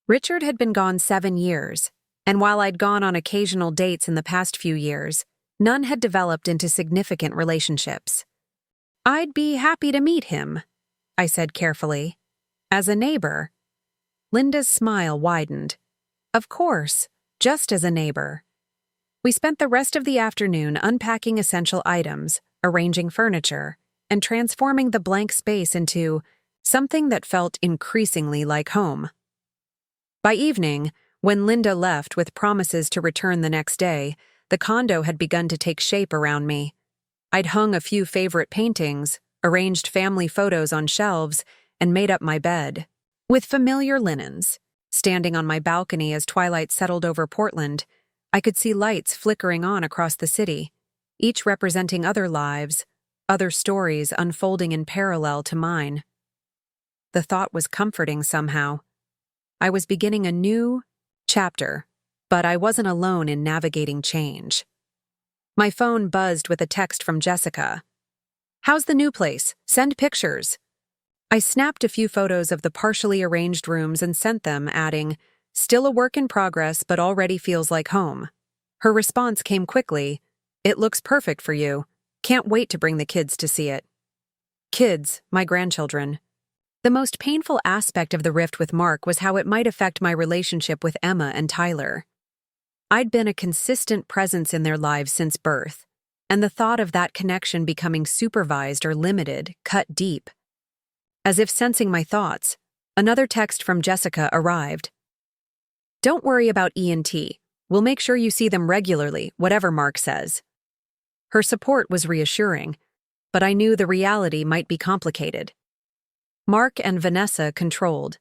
Richard had been gone 7 years, and while I'd gone on occasional dates in the past few years, none had developed into significant relationships. "I'd be happy to meet him," I said carefully. "As a neighbor." Linda's smile widened. "Of course, just as a neighbor." We spent the rest of the afternoon unpacking essential items, arranging furniture, and transforming the blank space into something that felt increasingly like home. By evening, when Linda left with promises to return the next day, the condo had begun to take shape around me. I'd hung a few favorite paintings, arranged family photos on shelves, and made up my bed with familiar linens. Standing on my balcony as twilight settled over Portland, I could see lights flickering on across the city, each representing other lives, other stories unfolding in parallel to mine. The thought was comforting somehow. I was beginning a new chapter, but I wasn't alone in navigating change. My phone buzzed with a text from Jessica. "How's the new place? Send pictures." I snapped a few photos of the partially arranged rooms and sent them, adding, "Still a work in progress, but already feels like home." Her response came quickly. "It looks perfect for you. Can't wait to bring the kids to see it." Kids, my grandchildren. The most painful aspect of the rift with Mark was how it might affect my relationship with Emma and Tyler. I'd been a consistent presence in their lives since birth, and the thought of that connection becoming supervised or limited cut deep. As if sensing my thoughts, another text from Jessica arrived. "Don't worry about E&T. We'll make sure you see them regularly, whatever Mark says." Her support was reassuring, but I knew the reality might be complicated. Mark and Vanessa controlled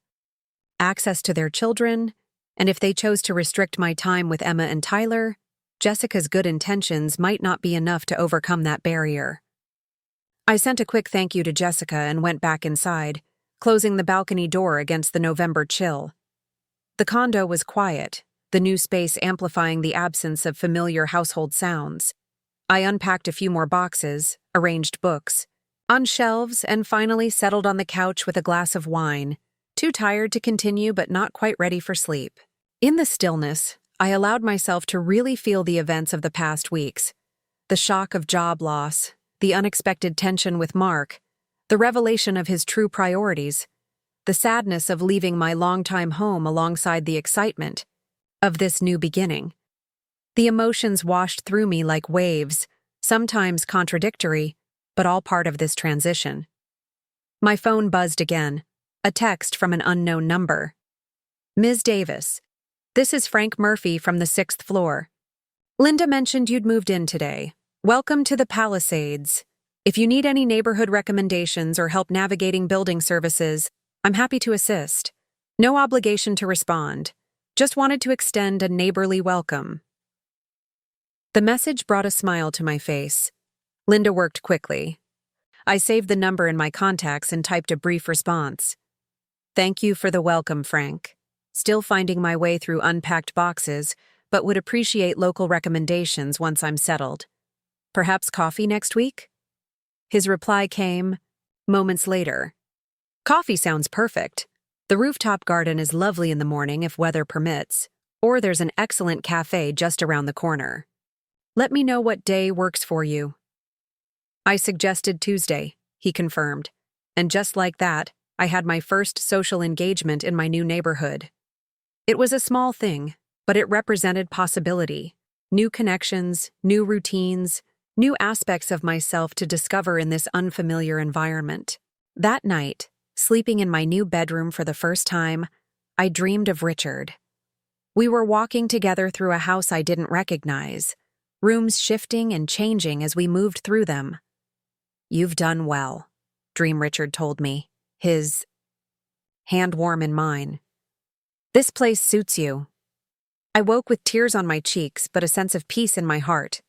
access to their children, and if they chose to restrict my time with Emma and Tyler, Jessica's good intentions might not be enough to overcome that barrier. I sent a quick thank you to Jessica and went back inside, closing the balcony door against the November chill. The condo was quiet, the new space amplifying the absence of familiar household sounds. I unpacked a few more boxes, arranged books on shelves, and finally settled on the couch with a glass of wine, too tired to continue but not quite ready for sleep. In the stillness, I allowed myself to really feel the events of the past weeks. The shock of job loss, the unexpected tension with Mark, the revelation of his true priorities, the sadness of leaving my longtime home alongside the excitement of this new beginning. The emotions washed through me like waves, sometimes contradictory, but all part of this transition. My phone buzzed again, a text from an unknown number. "Ms. Davis, this is Frank Murphy from the 6th floor. Linda mentioned you'd moved in today. Welcome to the Palisades. If you need any neighborhood recommendations or help navigating building services, I'm happy to assist. No obligation to respond. Just wanted to extend a neighborly welcome." The message brought a smile to my face. Linda worked quickly. I saved the number in my contacts and typed a brief response. "Thank you for the welcome, Frank. still finding my way through unpacked boxes, but would appreciate local recommendations once I'm settled. Perhaps coffee next week? His reply came moments later. Coffee sounds perfect. The rooftop garden is lovely in the morning if weather permits, or there's an excellent cafe just around the corner. Let me know what day works for you. I suggested Tuesday, he confirmed, and just like that, I had my first social engagement in my new neighborhood. It was a small thing, but it represented possibility, new connections, new routines, new aspects of myself to discover in this unfamiliar environment. That night, sleeping in my new bedroom for the first time, I dreamed of Richard. We were walking together through a house I didn't recognize, rooms shifting and changing as we moved through them. "You've done well," Dream Richard told me, his hand warm in mine. "This place suits you." I woke with tears on my cheeks, but a sense of peace in my heart.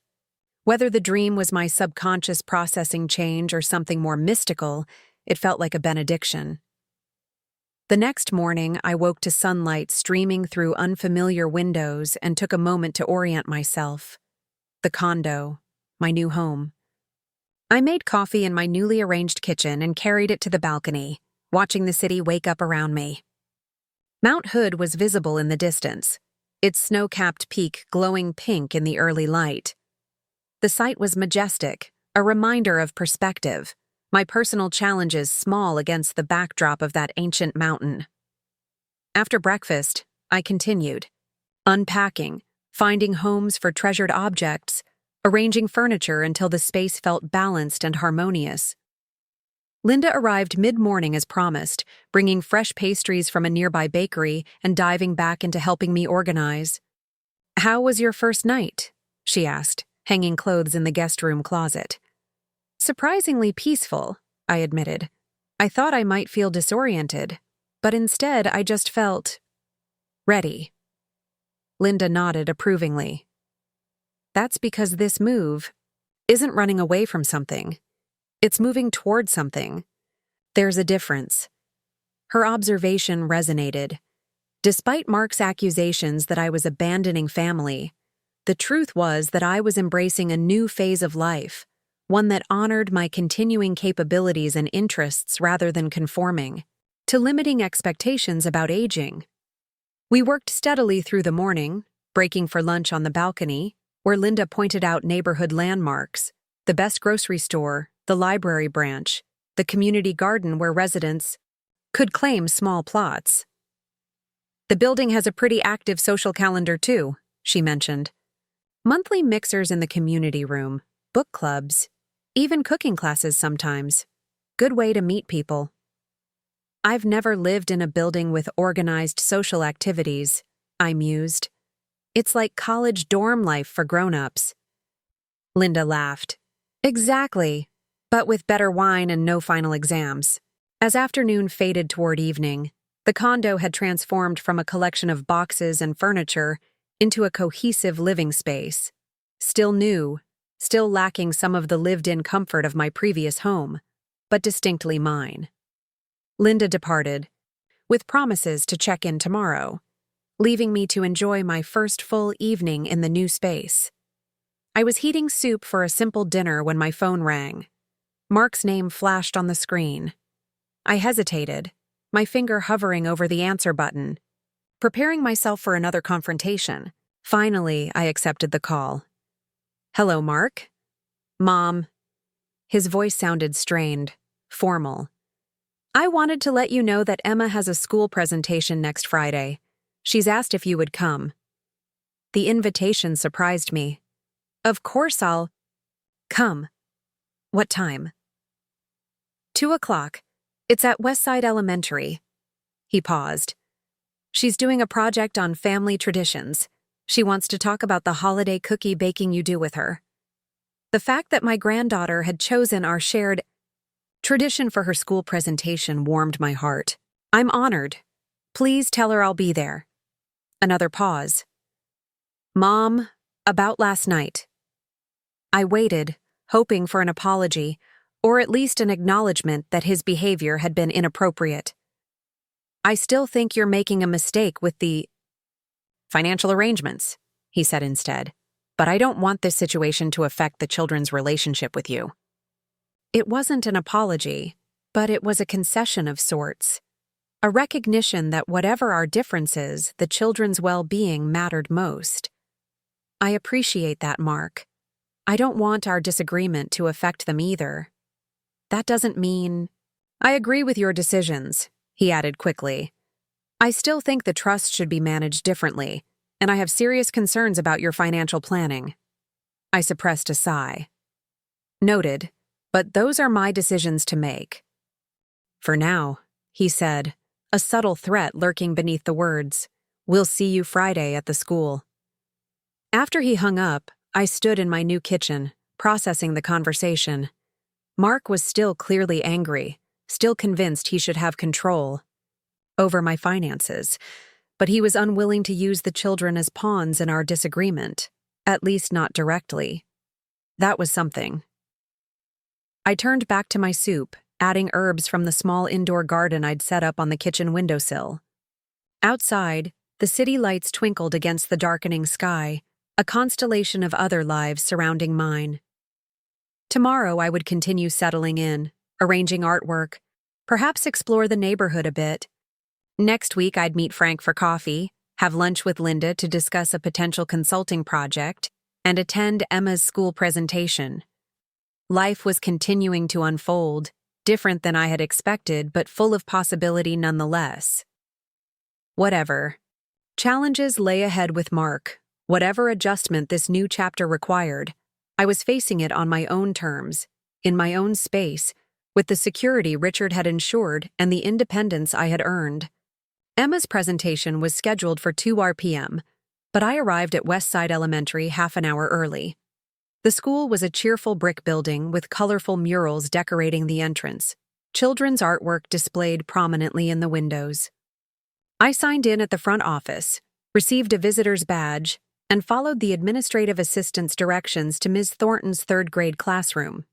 Whether the dream was my subconscious processing change or something more mystical, it felt like a benediction. The next morning, I woke to sunlight streaming through unfamiliar windows and took a moment to orient myself. The condo, my new home. I made coffee in my newly arranged kitchen and carried it to the balcony, watching the city wake up around me. Mount Hood was visible in the distance, its snow-capped peak glowing pink in the early light. The sight was majestic, a reminder of perspective, my personal challenges small against the backdrop of that ancient mountain. After breakfast, I continued, unpacking, finding homes for treasured objects, arranging furniture until the space felt balanced and harmonious. Linda arrived mid-morning as promised, bringing fresh pastries from a nearby bakery and diving back into helping me organize. "How was your first night?" she asked, hanging clothes in the guest room closet. "Surprisingly peaceful," I admitted. "I thought I might feel disoriented, but instead I just felt ready." Linda nodded approvingly. "That's because this move isn't running away from something. It's moving toward something. There's a difference." Her observation resonated. Despite Mark's accusations that I was abandoning family, the truth was that I was embracing a new phase of life, one that honored my continuing capabilities and interests rather than conforming to limiting expectations about aging. We worked steadily through the morning, breaking for lunch on the balcony, where Linda pointed out neighborhood landmarks, the best grocery store, the library branch, the community garden where residents could claim small plots. "The building has a pretty active social calendar too," she mentioned. "Monthly mixers in the community room, book clubs, even cooking classes sometimes. Good way to meet people." "I've never lived in a building with organized social activities," I mused. "It's like college dorm life for grown-ups." Linda laughed. "Exactly, but with better wine and no final exams." As afternoon faded toward evening, the condo had transformed from a collection of boxes and furniture into a cohesive living space. Still new, still lacking some of the lived-in comfort of my previous home, but distinctly mine. Linda departed, with promises to check in tomorrow, leaving me to enjoy my first full evening in the new space. I was heating soup for a simple dinner when my phone rang. Mark's name flashed on the screen. I hesitated, my finger hovering over the answer button, preparing myself for another confrontation. Finally, I accepted the call. "Hello, Mark?" "Mom." His voice sounded strained, formal. "I wanted to let you know that Emma has a school presentation next Friday. She's asked if you would come." The invitation surprised me. "Of course I'll come." "What time?" 2:00. It's at Westside Elementary." He paused. "She's doing a project on family traditions. She wants to talk about the holiday cookie baking you do with her." The fact that my granddaughter had chosen our shared tradition for her school presentation warmed my heart. "I'm honored. Please tell her I'll be there." Another pause. "Mom, about last night." I waited, hoping for an apology, or at least an acknowledgement that his behavior had been inappropriate. I still think you're making a mistake with the financial arrangements, he said instead. But I don't want this situation to affect the children's relationship with you. It wasn't an apology, but it was a concession of sorts. A recognition that whatever our differences, the children's well-being mattered most. I appreciate that, Mark. I don't want our disagreement to affect them either. That doesn't mean... I agree with your decisions, he added quickly. I still think the trust should be managed differently, and I have serious concerns about your financial planning. I suppressed a sigh. Noted, but those are my decisions to make. For now, he said, a subtle threat lurking beneath the words. We'll see you Friday at the school. After he hung up, I stood in my new kitchen, processing the conversation. Mark was still clearly angry, still convinced he should have control over my finances, but he was unwilling to use the children as pawns in our disagreement, at least not directly. That was something. I turned back to my soup, adding herbs from the small indoor garden I'd set up on the kitchen windowsill. Outside, the city lights twinkled against the darkening sky, a constellation of other lives surrounding mine. Tomorrow I would continue settling in, arranging artwork, perhaps explore the neighborhood a bit. Next week I'd meet Frank for coffee, have lunch with Linda to discuss a potential consulting project, and attend Emma's school presentation. Life was continuing to unfold, different than I had expected, but full of possibility nonetheless. Whatever. Challenges lay ahead with Mark. Whatever adjustment this new chapter required, I was facing it on my own terms, in my own space, with the security Richard had ensured and the independence I had earned. Emma's presentation was scheduled for 2 p.m., but I arrived at Westside Elementary half an hour early. The school was a cheerful brick building with colorful murals decorating the entrance, children's artwork displayed prominently in the windows. I signed in at the front office, received a visitor's badge, and followed the administrative assistant's directions to Ms. Thornton's third-grade classroom.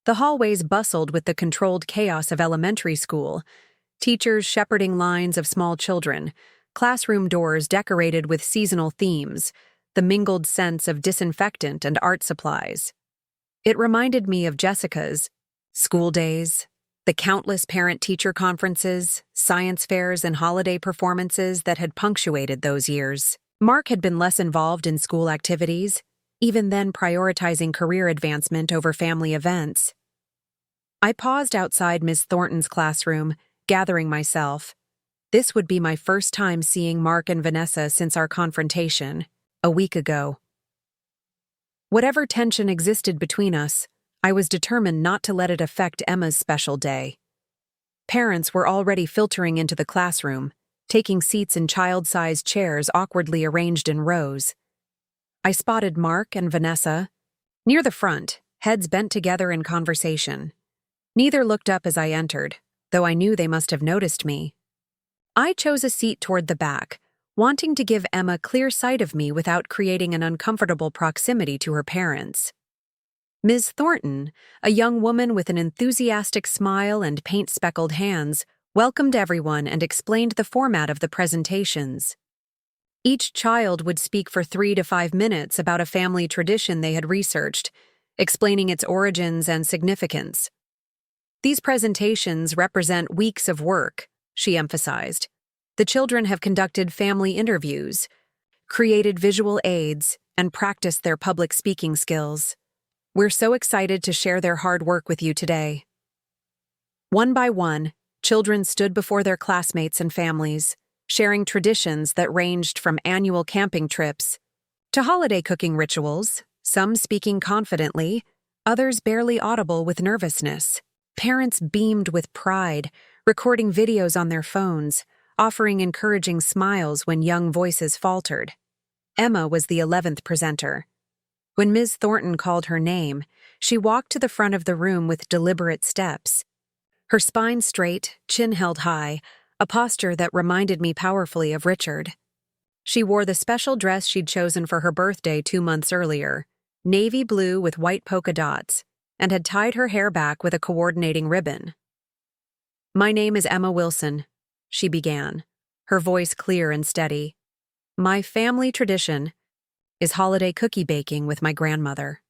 The hallways bustled with the controlled chaos of elementary school, teachers shepherding lines of small children, classroom doors decorated with seasonal themes, the mingled scents of disinfectant and art supplies. It reminded me of Jessica's school days, the countless parent-teacher conferences, science fairs, and holiday performances that had punctuated those years. Mark had been less involved in school activities, even then prioritizing career advancement over family events. I paused outside Miss Thornton's classroom, gathering myself. This would be my first time seeing Mark and Vanessa since our confrontation, a week ago. Whatever tension existed between us, I was determined not to let it affect Emma's special day. Parents were already filtering into the classroom, taking seats in child-sized chairs awkwardly arranged in rows. I spotted Mark and Vanessa near the front, heads bent together in conversation. Neither looked up as I entered, though I knew they must have noticed me. I chose a seat toward the back, wanting to give Emma clear sight of me without creating an uncomfortable proximity to her parents. Ms. Thornton, a young woman with an enthusiastic smile and paint-speckled hands, welcomed everyone and explained the format of the presentations. Each child would speak for 3 to 5 minutes about a family tradition they had researched, explaining its origins and significance. These presentations represent weeks of work, she emphasized. The children have conducted family interviews, created visual aids, and practiced their public speaking skills. We're so excited to share their hard work with you today. One by one, children stood before their classmates and families, sharing traditions that ranged from annual camping trips to holiday cooking rituals, some speaking confidently, others barely audible with nervousness. Parents beamed with pride, recording videos on their phones, offering encouraging smiles when young voices faltered. Emma was the 11th presenter. When Ms. Thornton called her name, she walked to the front of the room with deliberate steps. Her spine straight, chin held high, a posture that reminded me powerfully of Richard. She wore the special dress she'd chosen for her birthday 2 months earlier, navy blue with white polka dots, and had tied her hair back with a coordinating ribbon. "My name is Emma Wilson," she began, her voice clear and steady. My family tradition is holiday cookie baking with my grandmother.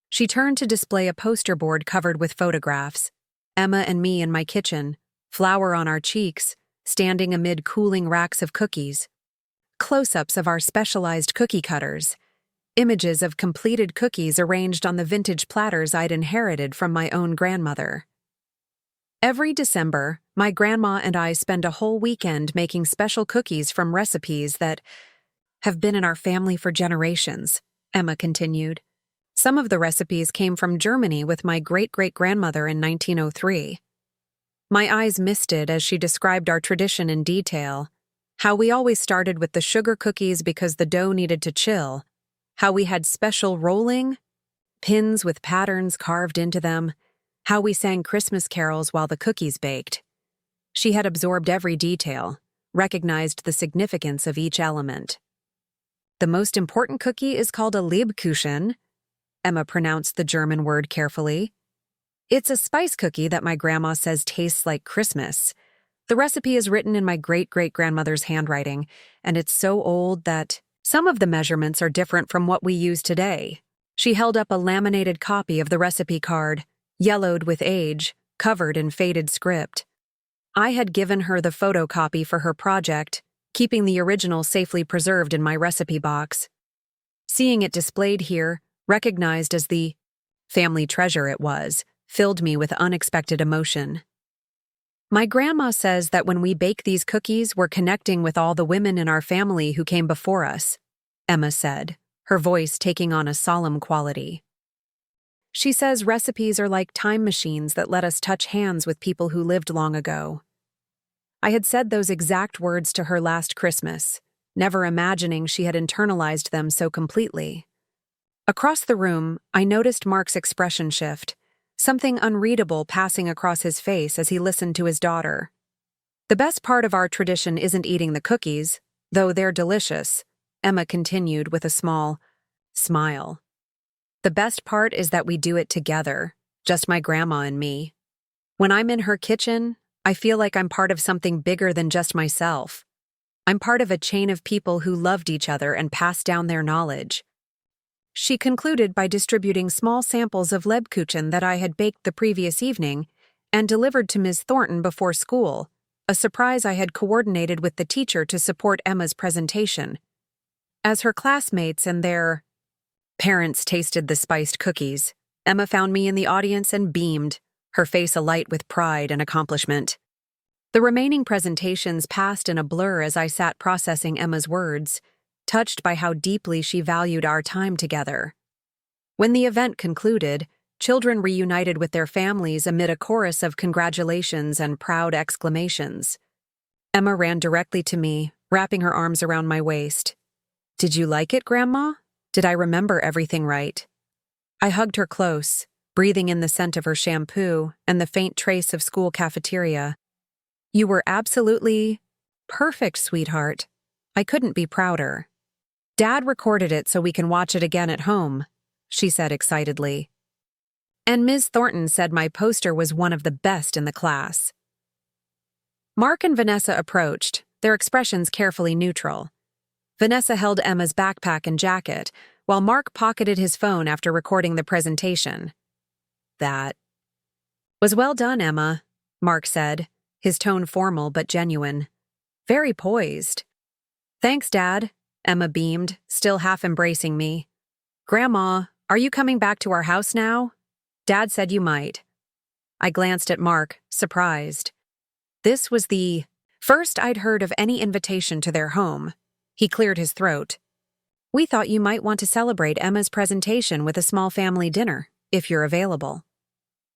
She turned to display a poster board covered with photographs. Emma and me in my kitchen, flour on our cheeks, standing amid cooling racks of cookies. Close-ups of our specialized cookie cutters. Images of completed cookies arranged on the vintage platters I'd inherited from my own grandmother. Every December, my grandma and I spend a whole weekend making special cookies from recipes that have been in our family for generations, Emma continued. Some of the recipes came from Germany with my great-great-grandmother in 1903. My eyes misted as she described our tradition in detail, how we always started with the sugar cookies because the dough needed to chill, how we had special rolling pins with patterns carved into them, how we sang Christmas carols while the cookies baked. She had absorbed every detail, recognized the significance of each element. The most important cookie is called a Lebkuchen. Emma pronounced the German word carefully. It's a spice cookie that my grandma says tastes like Christmas. The recipe is written in my great-great-grandmother's handwriting, and it's so old that some of the measurements are different from what we use today. She held up a laminated copy of the recipe card, yellowed with age, covered in faded script. I had given her the photocopy for her project, keeping the original safely preserved in my recipe box. Seeing it displayed here, recognized as the family treasure it was, filled me with unexpected emotion. My grandma says that when we bake these cookies, we're connecting with all the women in our family who came before us, Emma said, her voice taking on a solemn quality. She says recipes are like time machines that let us touch hands with people who lived long ago. I had said those exact words to her last Christmas, never imagining she had internalized them so completely. Across the room, I noticed Mark's expression shift, something unreadable passing across his face as he listened to his daughter. The best part of our tradition isn't eating the cookies, though they're delicious, Emma continued with a small smile. The best part is that we do it together, just my grandma and me. When I'm in her kitchen, I feel like I'm part of something bigger than just myself. I'm part of a chain of people who loved each other and passed down their knowledge. She concluded by distributing small samples of Lebkuchen that I had baked the previous evening and delivered to Ms. Thornton before school, a surprise I had coordinated with the teacher to support Emma's presentation. As her classmates and their parents tasted the spiced cookies, Emma found me in the audience and beamed, her face alight with pride and accomplishment. The remaining presentations passed in a blur as I sat processing Emma's words, touched by how deeply she valued our time together. When the event concluded, children reunited with their families amid a chorus of congratulations and proud exclamations. Emma ran directly to me, wrapping her arms around my waist. "Did you like it, Grandma? Did I remember everything right?" I hugged her close, breathing in the scent of her shampoo and the faint trace of school cafeteria. "You were absolutely perfect, sweetheart. I couldn't be prouder. Dad recorded it so we can watch it again at home," she said excitedly. "And Ms. Thornton said my poster was one of the best in the class." Mark and Vanessa approached, their expressions carefully neutral. Vanessa held Emma's backpack and jacket, while Mark pocketed his phone after recording the presentation. "That was well done, Emma," Mark said, his tone formal but genuine. "Very poised." "Thanks, Dad," Emma beamed, still half embracing me. "Grandma, are you coming back to our house now? Dad said you might." I glanced at Mark, surprised. This was the first I'd heard of any invitation to their home. He cleared his throat. "We thought you might want to celebrate Emma's presentation with a small family dinner, if you're available."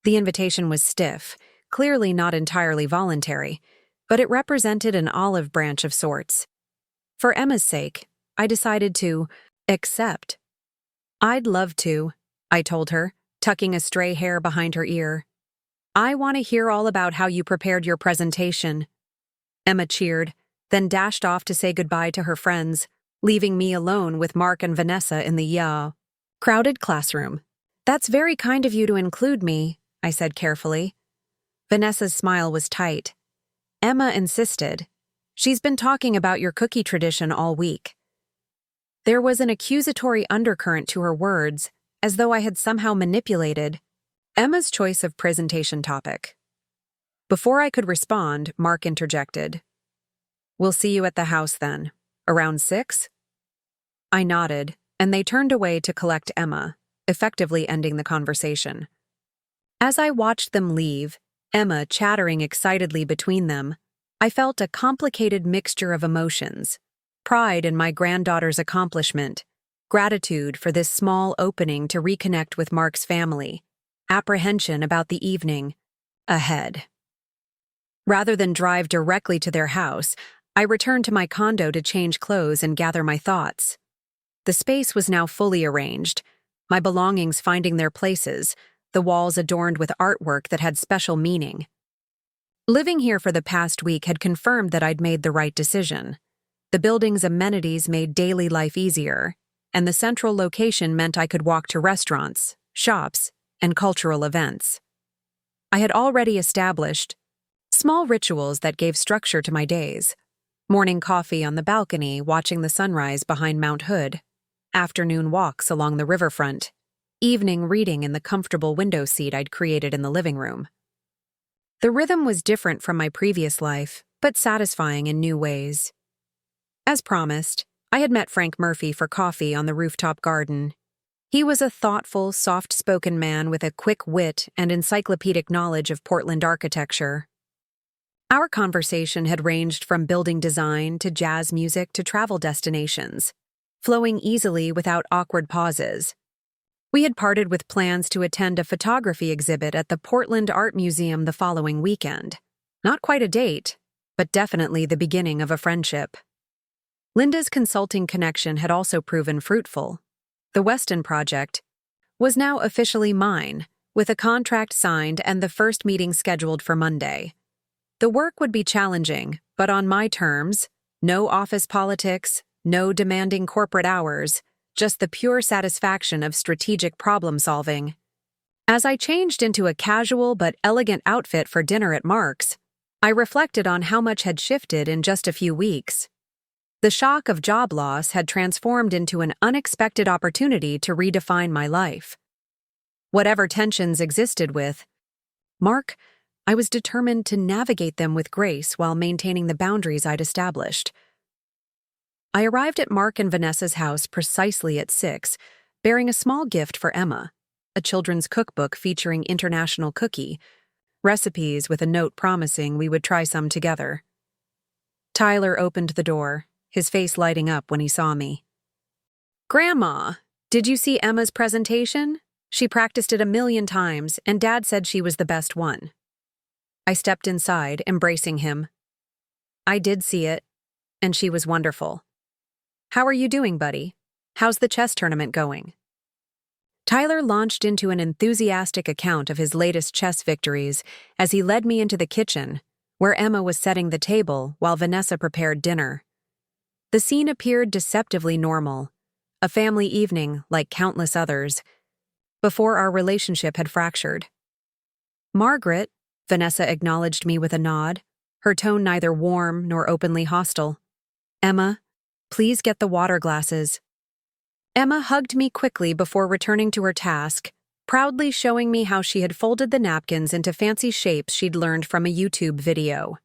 The invitation was stiff, clearly not entirely voluntary, but it represented an olive branch of sorts. For Emma's sake, I decided to accept. "I'd love to," I told her, tucking a stray hair behind her ear. "I want to hear all about how you prepared your presentation." Emma cheered, then dashed off to say goodbye to her friends, leaving me alone with Mark and Vanessa in the crowded classroom. "That's very kind of you to include me," I said carefully. Vanessa's smile was tight. Emma insisted. "She's been talking about your cookie tradition all week." There was an accusatory undercurrent to her words, as though I had somehow manipulated Emma's choice of presentation topic. Before I could respond, Mark interjected. "We'll see you at the house then. Around 6?" I nodded, and they turned away to collect Emma, effectively ending the conversation. As I watched them leave, Emma chattering excitedly between them, I felt a complicated mixture of emotions: pride in my granddaughter's accomplishment, gratitude for this small opening to reconnect with Mark's family, apprehension about the evening ahead. Rather than drive directly to their house, I returned to my condo to change clothes and gather my thoughts. The space was now fully arranged, my belongings finding their places, the walls adorned with artwork that had special meaning. Living here for the past week had confirmed that I'd made the right decision. The building's amenities made daily life easier, and the central location meant I could walk to restaurants, shops, and cultural events. I had already established small rituals that gave structure to my days: morning coffee on the balcony watching the sunrise behind Mount Hood, afternoon walks along the riverfront, evening reading in the comfortable window seat I'd created in the living room. The rhythm was different from my previous life, but satisfying in new ways. As promised, I had met Frank Murphy for coffee on the rooftop garden. He was a thoughtful, soft-spoken man with a quick wit and encyclopedic knowledge of Portland architecture. Our conversation had ranged from building design to jazz music to travel destinations, flowing easily without awkward pauses. We had parted with plans to attend a photography exhibit at the Portland Art Museum the following weekend. Not quite a date, but definitely the beginning of a friendship. Linda's consulting connection had also proven fruitful. The Weston project was now officially mine, with a contract signed and the first meeting scheduled for Monday. The work would be challenging, but on my terms: no office politics, no demanding corporate hours, just the pure satisfaction of strategic problem-solving. As I changed into a casual but elegant outfit for dinner at Mark's, I reflected on how much had shifted in just a few weeks. The shock of job loss had transformed into an unexpected opportunity to redefine my life. Whatever tensions existed with Mark, I was determined to navigate them with grace while maintaining the boundaries I'd established. I arrived at Mark and Vanessa's house precisely at 6, bearing a small gift for Emma, a children's cookbook featuring international cookie recipes with a note promising we would try some together. Tyler opened the door, his face lighting up when he saw me. "Grandma, did you see Emma's presentation? She practiced it 1,000,000 times, and Dad said she was the best one." I stepped inside, embracing him. "I did see it, and she was wonderful. How are you doing, buddy? How's the chess tournament going?" Tyler launched into an enthusiastic account of his latest chess victories as he led me into the kitchen, where Emma was setting the table while Vanessa prepared dinner. The scene appeared deceptively normal, a family evening like countless others, before our relationship had fractured. "Margaret," Vanessa acknowledged me with a nod, her tone neither warm nor openly hostile. "Emma, please get the water glasses." Emma hugged me quickly before returning to her task, proudly showing me how she had folded the napkins into fancy shapes she'd learned from a YouTube video.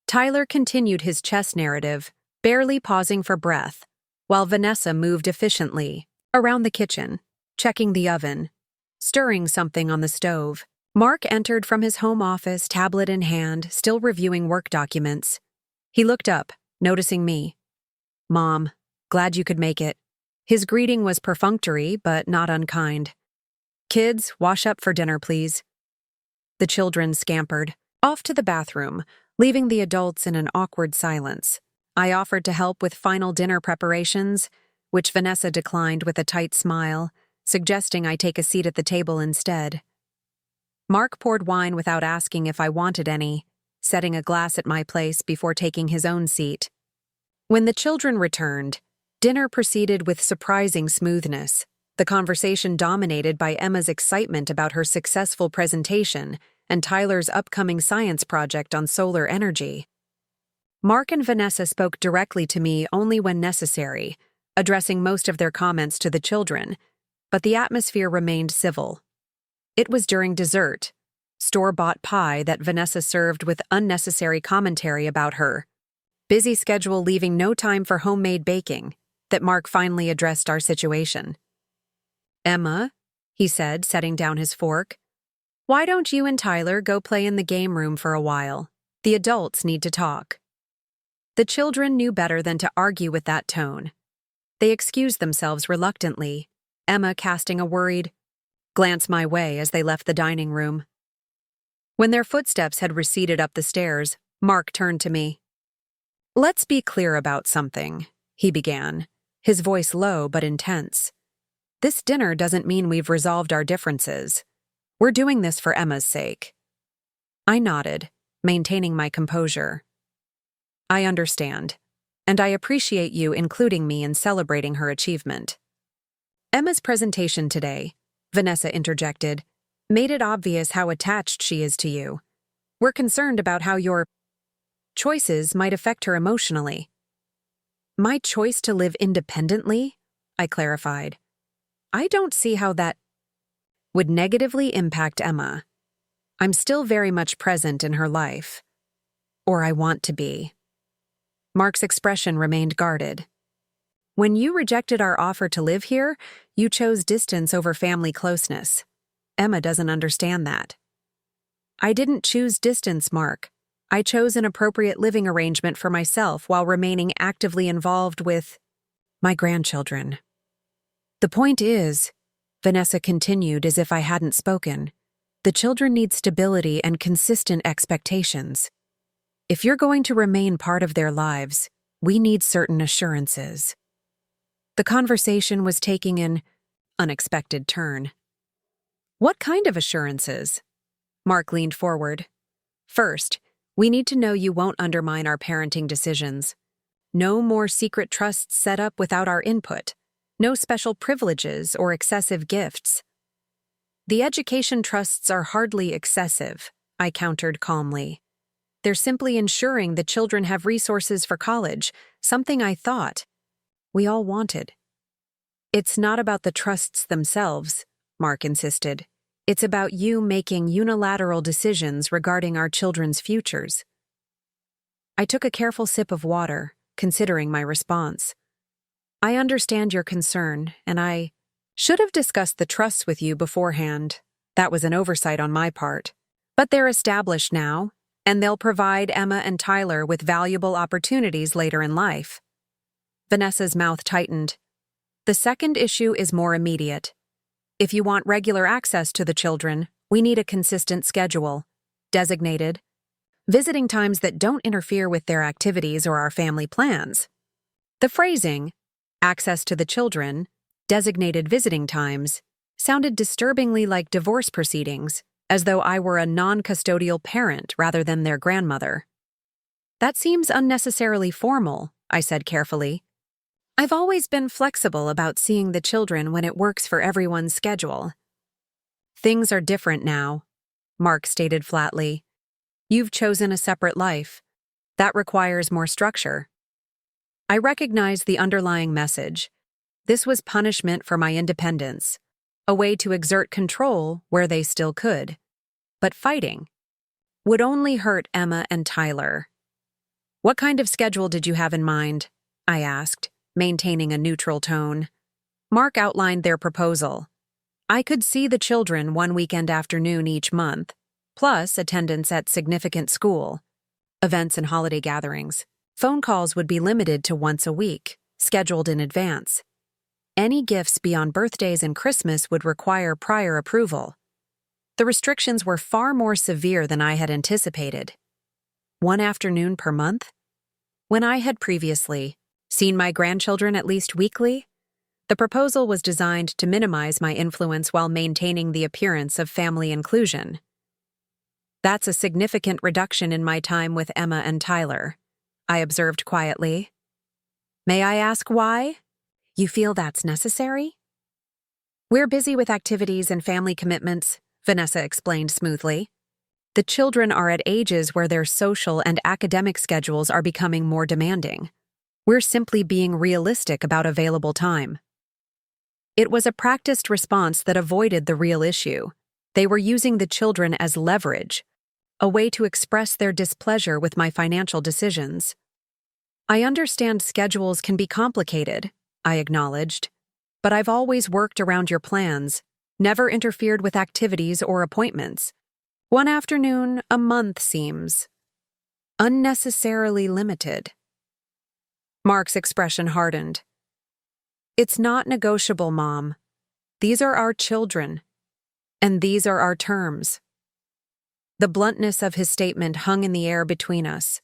Tyler continued his chess narrative, barely pausing for breath, while Vanessa moved efficiently around the kitchen, checking the oven, stirring something on the stove. Mark entered from his home office, tablet in hand, still reviewing work documents. He looked up, noticing me. "Mom, glad you could make it." His greeting was perfunctory, but not unkind. "Kids, wash up for dinner, please." The children scampered off to the bathroom, leaving the adults in an awkward silence. I offered to help with final dinner preparations, which Vanessa declined with a tight smile, suggesting I take a seat at the table instead. Mark poured wine without asking if I wanted any, setting a glass at my place before taking his own seat. When the children returned, dinner proceeded with surprising smoothness, the conversation dominated by Emma's excitement about her successful presentation and Tyler's upcoming science project on solar energy. Mark and Vanessa spoke directly to me only when necessary, addressing most of their comments to the children, but the atmosphere remained civil. It was during dessert, store-bought pie that Vanessa served with unnecessary commentary about her busy schedule leaving no time for homemade baking, that Mark finally addressed our situation. "Emma," he said, setting down his fork, "why don't you and Tyler go play in the game room for a while? The adults need to talk." The children knew better than to argue with that tone. They excused themselves reluctantly, Emma casting a worried glance my way as they left the dining room. When their footsteps had receded up the stairs, Mark turned to me. "Let's be clear about something," he began, his voice low but intense. "This dinner doesn't mean we've resolved our differences. We're doing this for Emma's sake." I nodded, maintaining my composure. "I understand, and I appreciate you including me in celebrating her achievement." "Emma's presentation today," Vanessa interjected, "made it obvious how attached she is to you. We're concerned about how your choices might affect her emotionally." "My choice to live independently?" I clarified. "I don't see how that would negatively impact Emma. I'm still very much present in her life. Or I want to be." Mark's expression remained guarded. "When you rejected our offer to live here, you chose distance over family closeness. Emma doesn't understand that." "I didn't choose distance, Mark. I chose an appropriate living arrangement for myself while remaining actively involved with my grandchildren." "The point is," Vanessa continued as if I hadn't spoken, "the children need stability and consistent expectations. If you're going to remain part of their lives, we need certain assurances." The conversation was taking an unexpected turn. "What kind of assurances?" Mark leaned forward. "First, we need to know you won't undermine our parenting decisions. No more secret trusts set up without our input. No special privileges or excessive gifts." "The education trusts are hardly excessive," I countered calmly. "They're simply ensuring the children have resources for college, something I thought we all wanted." "It's not about the trusts themselves," Mark insisted. "It's about you making unilateral decisions regarding our children's futures." I took a careful sip of water, considering my response. "I understand your concern, and I should have discussed the trusts with you beforehand. That was an oversight on my part. But they're established now, and they'll provide Emma and Tyler with valuable opportunities later in life." Vanessa's mouth tightened. "The second issue is more immediate. If you want regular access to the children, we need a consistent schedule. Designated visiting times that don't interfere with their activities or our family plans." The phrasing, "access to the children, designated visiting times," sounded disturbingly like divorce proceedings, as though I were a non-custodial parent rather than their grandmother. "That seems unnecessarily formal," I said carefully. "I've always been flexible about seeing the children when it works for everyone's schedule." "Things are different now," Mark stated flatly. "You've chosen a separate life. That requires more structure." I recognized the underlying message. This was punishment for my independence, a way to exert control where they still could. But fighting would only hurt Emma and Tyler. "What kind of schedule did you have in mind?" I asked, maintaining a neutral tone. Mark outlined their proposal. I could see the children one weekend afternoon each month, plus attendance at significant school events and holiday gatherings. Phone calls would be limited to once a week, scheduled in advance. Any gifts beyond birthdays and Christmas would require prior approval. The restrictions were far more severe than I had anticipated. One afternoon per month? When I had previously seen my grandchildren at least weekly, the proposal was designed to minimize my influence while maintaining the appearance of family inclusion. "That's a significant reduction in my time with Emma and Tyler," I observed quietly. "May I ask why? You feel that's necessary?" "We're busy with activities and family commitments," Vanessa explained smoothly. The children are at ages where their social and academic schedules are becoming more demanding. We're simply being realistic about available time. It was a practiced response that avoided the real issue. They were using the children as leverage, a way to express their displeasure with my financial decisions. I understand schedules can be complicated, I acknowledged, but I've always worked around your plans, never interfered with activities or appointments. One afternoon a month seems unnecessarily limited. Mark's expression hardened. It's not negotiable, Mom. These are our children, and these are our terms. The bluntness of his statement hung in the air between us.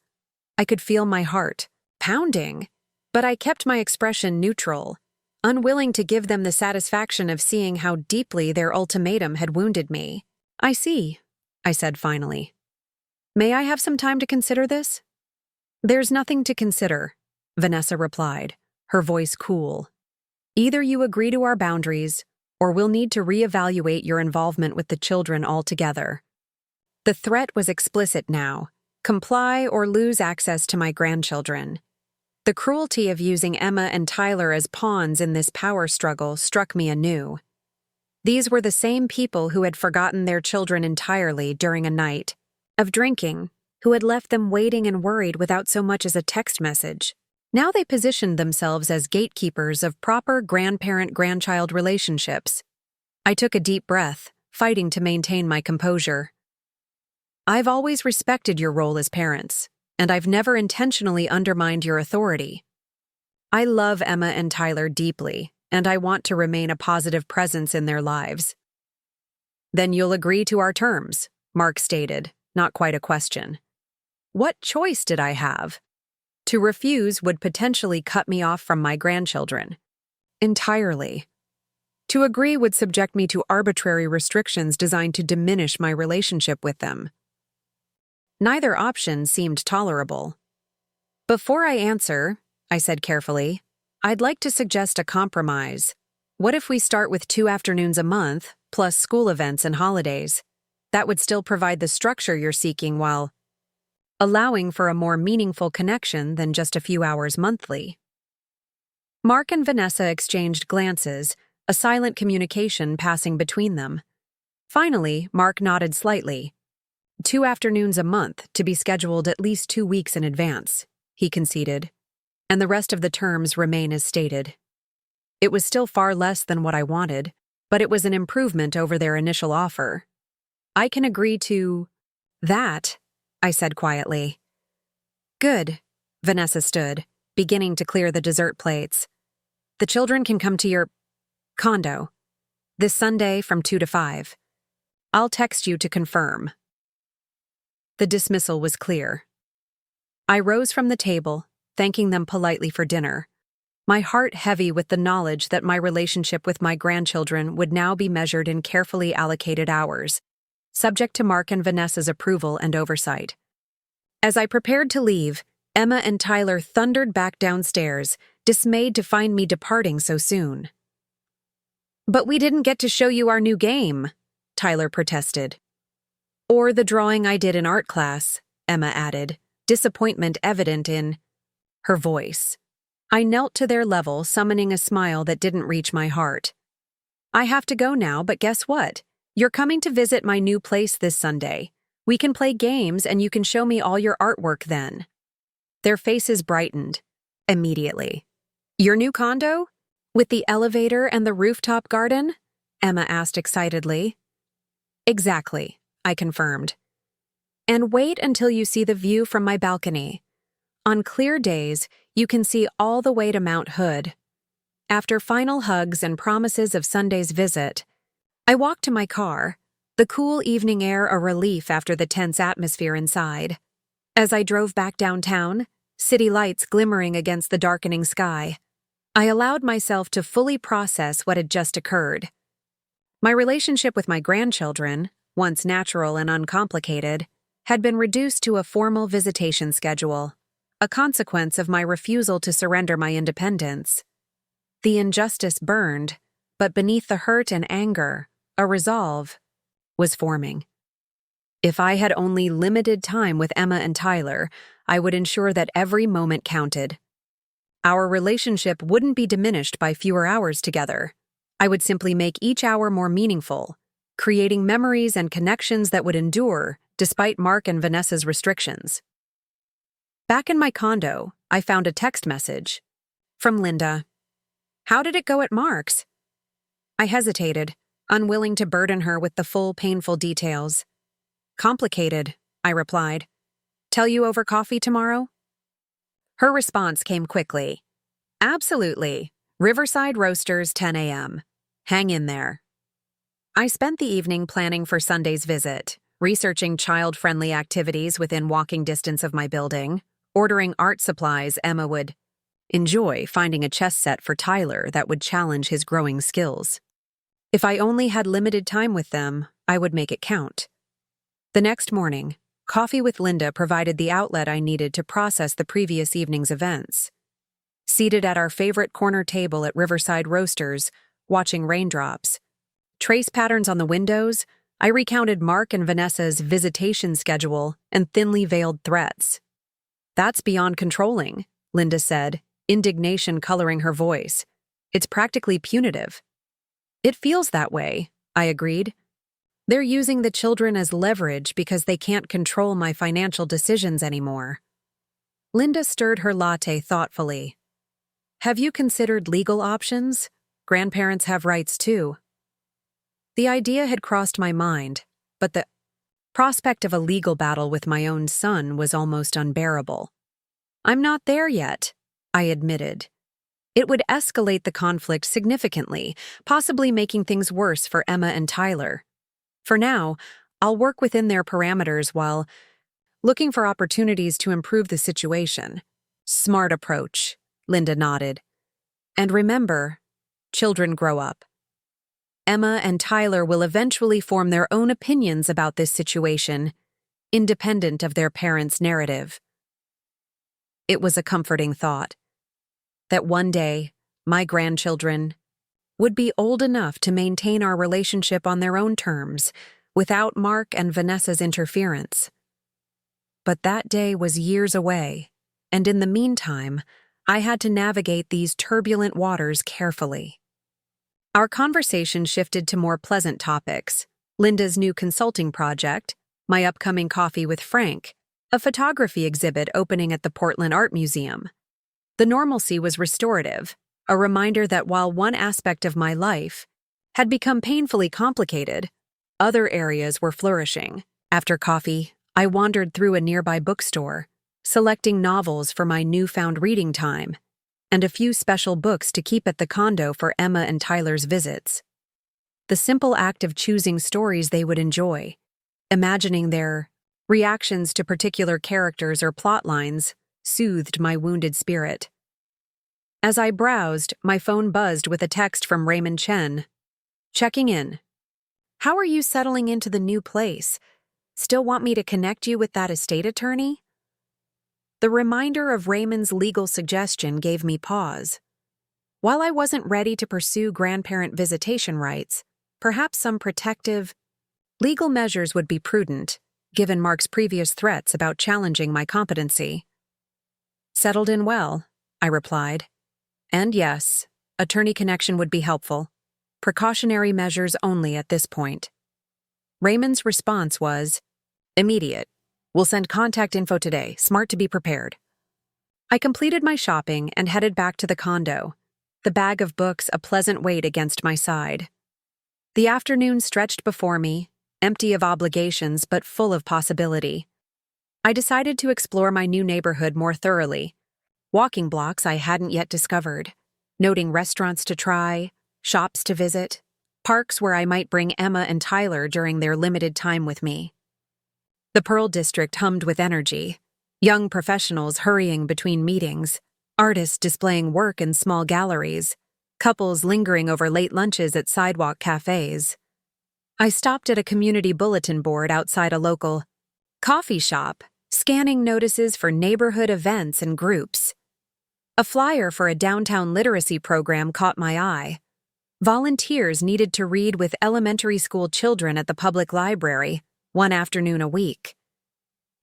I could feel my heart pounding, but I kept my expression neutral, unwilling to give them the satisfaction of seeing how deeply their ultimatum had wounded me. I see, I said finally. May I have some time to consider this? There's nothing to consider, Vanessa replied, her voice cool. Either you agree to our boundaries, or we'll need to reevaluate your involvement with the children altogether. The threat was explicit now. Comply or lose access to my grandchildren. The cruelty of using Emma and Tyler as pawns in this power struggle struck me anew. These were the same people who had forgotten their children entirely during a night of drinking, who had left them waiting and worried without so much as a text message. Now they positioned themselves as gatekeepers of proper grandparent-grandchild relationships. I took a deep breath, fighting to maintain my composure. I've always respected your role as parents, and I've never intentionally undermined your authority. I love Emma and Tyler deeply, and I want to remain a positive presence in their lives. Then you'll agree to our terms, Mark stated, not quite a question. What choice did I have? To refuse would potentially cut me off from my grandchildren. Entirely. To agree would subject me to arbitrary restrictions designed to diminish my relationship with them. Neither option seemed tolerable. Before I answer, I said carefully, I'd like to suggest a compromise. What if we start with 2 afternoons a month, plus school events and holidays? That would still provide the structure you're seeking while allowing for a more meaningful connection than just a few hours monthly. Mark and Vanessa exchanged glances, a silent communication passing between them. Finally, Mark nodded slightly. 2 afternoons a month, to be scheduled at least 2 weeks in advance, he conceded, and the rest of the terms remain as stated. It was still far less than what I wanted, but it was an improvement over their initial offer. I can agree to that, I said quietly. Good, Vanessa stood, beginning to clear the dessert plates. The children can come to your condo this Sunday from 2 to 5. I'll text you to confirm. The dismissal was clear. I rose from the table, thanking them politely for dinner, my heart heavy with the knowledge that my relationship with my grandchildren would now be measured in carefully allocated hours, subject to Mark and Vanessa's approval and oversight. As I prepared to leave, Emma and Tyler thundered back downstairs, dismayed to find me departing so soon. But we didn't get to show you our new game, Tyler protested. Or the drawing I did in art class, Emma added, disappointment evident in her voice. I knelt to their level, summoning a smile that didn't reach my heart. I have to go now, but guess what? You're coming to visit my new place this Sunday. We can play games and you can show me all your artwork then. Their faces brightened. Immediately. Your new condo? With the elevator and the rooftop garden? Emma asked excitedly. Exactly, I confirmed. And wait until you see the view from my balcony. On clear days, you can see all the way to Mount Hood. After final hugs and promises of Sunday's visit, I walked to my car, the cool evening air a relief after the tense atmosphere inside. As I drove back downtown, city lights glimmering against the darkening sky, I allowed myself to fully process what had just occurred. My relationship with my grandchildren, once natural and uncomplicated, had been reduced to a formal visitation schedule, a consequence of my refusal to surrender my independence. The injustice burned, but beneath the hurt and anger, a resolve was forming. If I had only limited time with Emma and Tyler, I would ensure that every moment counted. Our relationship wouldn't be diminished by fewer hours together. I would simply make each hour more meaningful, creating memories and connections that would endure despite Mark and Vanessa's restrictions. Back in my condo, I found a text message from Linda. "How did it go at Mark's?" I hesitated, unwilling to burden her with the full, painful details. "Complicated," I replied. "Tell you over coffee tomorrow?" Her response came quickly. "Absolutely. Riverside Roasters, 10 a.m. Hang in there." I spent the evening planning for Sunday's visit, researching child-friendly activities within walking distance of my building, ordering art supplies Emma would enjoy, finding a chess set for Tyler that would challenge his growing skills. If I only had limited time with them, I would make it count. The next morning, coffee with Linda provided the outlet I needed to process the previous evening's events. Seated at our favorite corner table at Riverside Roasters, watching raindrops, trace patterns on the windows, I recounted Mark and Vanessa's visitation schedule and thinly veiled threats. "That's beyond controlling," Linda said, indignation coloring her voice. "It's practically punitive." "It feels that way," I agreed. "They're using the children as leverage because they can't control my financial decisions anymore." Linda stirred her latte thoughtfully. "Have you considered legal options? Grandparents have rights too." The idea had crossed my mind, but the prospect of a legal battle with my own son was almost unbearable. "I'm not there yet," I admitted. It would escalate the conflict significantly, possibly making things worse for Emma and Tyler. For now, I'll work within their parameters while looking for opportunities to improve the situation. "Smart approach," Linda nodded. "And remember, children grow up. Emma and Tyler will eventually form their own opinions about this situation, independent of their parents' narrative." It was a comforting thought that one day, my grandchildren would be old enough to maintain our relationship on their own terms, without Mark and Vanessa's interference. But that day was years away, and in the meantime, I had to navigate these turbulent waters carefully. Our conversation shifted to more pleasant topics: Linda's new consulting project, my upcoming coffee with Frank, a photography exhibit opening at the Portland Art Museum. The normalcy was restorative, a reminder that while one aspect of my life had become painfully complicated, other areas were flourishing. After coffee, I wandered through a nearby bookstore, selecting novels for my newfound reading time, and a few special books to keep at the condo for Emma and Tyler's visits. The simple act of choosing stories they would enjoy, imagining their reactions to particular characters or plot lines, soothed my wounded spirit. As I browsed, my phone buzzed with a text from Raymond Chen. "Checking in. How are you settling into the new place? Still want me to connect you with that estate attorney?" The reminder of Raymond's legal suggestion gave me pause. While I wasn't ready to pursue grandparent visitation rights, perhaps some protective, legal measures would be prudent, given Mark's previous threats about challenging my competency. "Settled in well," I replied. "And yes, attorney connection would be helpful. Precautionary measures only at this point." Raymond's response was, "Immediate. We'll send contact info today. Smart to be prepared." I completed my shopping and headed back to the condo, the bag of books a pleasant weight against my side. The afternoon stretched before me, empty of obligations but full of possibility. I decided to explore my new neighborhood more thoroughly, walking blocks I hadn't yet discovered, noting restaurants to try, shops to visit, parks where I might bring Emma and Tyler during their limited time with me. The Pearl District hummed with energy, young professionals hurrying between meetings, artists displaying work in small galleries, couples lingering over late lunches at sidewalk cafes. I stopped at a community bulletin board outside a local coffee shop, scanning notices for neighborhood events and groups. A flyer for a downtown literacy program caught my eye. Volunteers needed to read with elementary school children at the public library, one afternoon a week.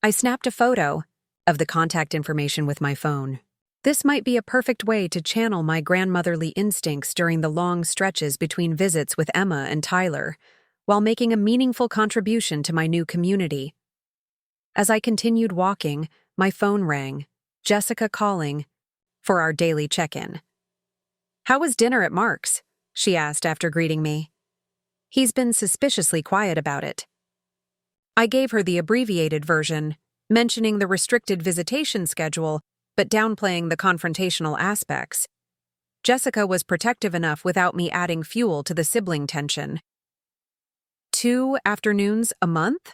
I snapped a photo of the contact information with my phone. This might be a perfect way to channel my grandmotherly instincts during the long stretches between visits with Emma and Tyler, while making a meaningful contribution to my new community. As I continued walking, my phone rang, Jessica calling for our daily check-in. "How was dinner at Mark's?" she asked after greeting me. "He's been suspiciously quiet about it." I gave her the abbreviated version, mentioning the restricted visitation schedule, but downplaying the confrontational aspects. Jessica was protective enough without me adding fuel to the sibling tension. 2 afternoons a month?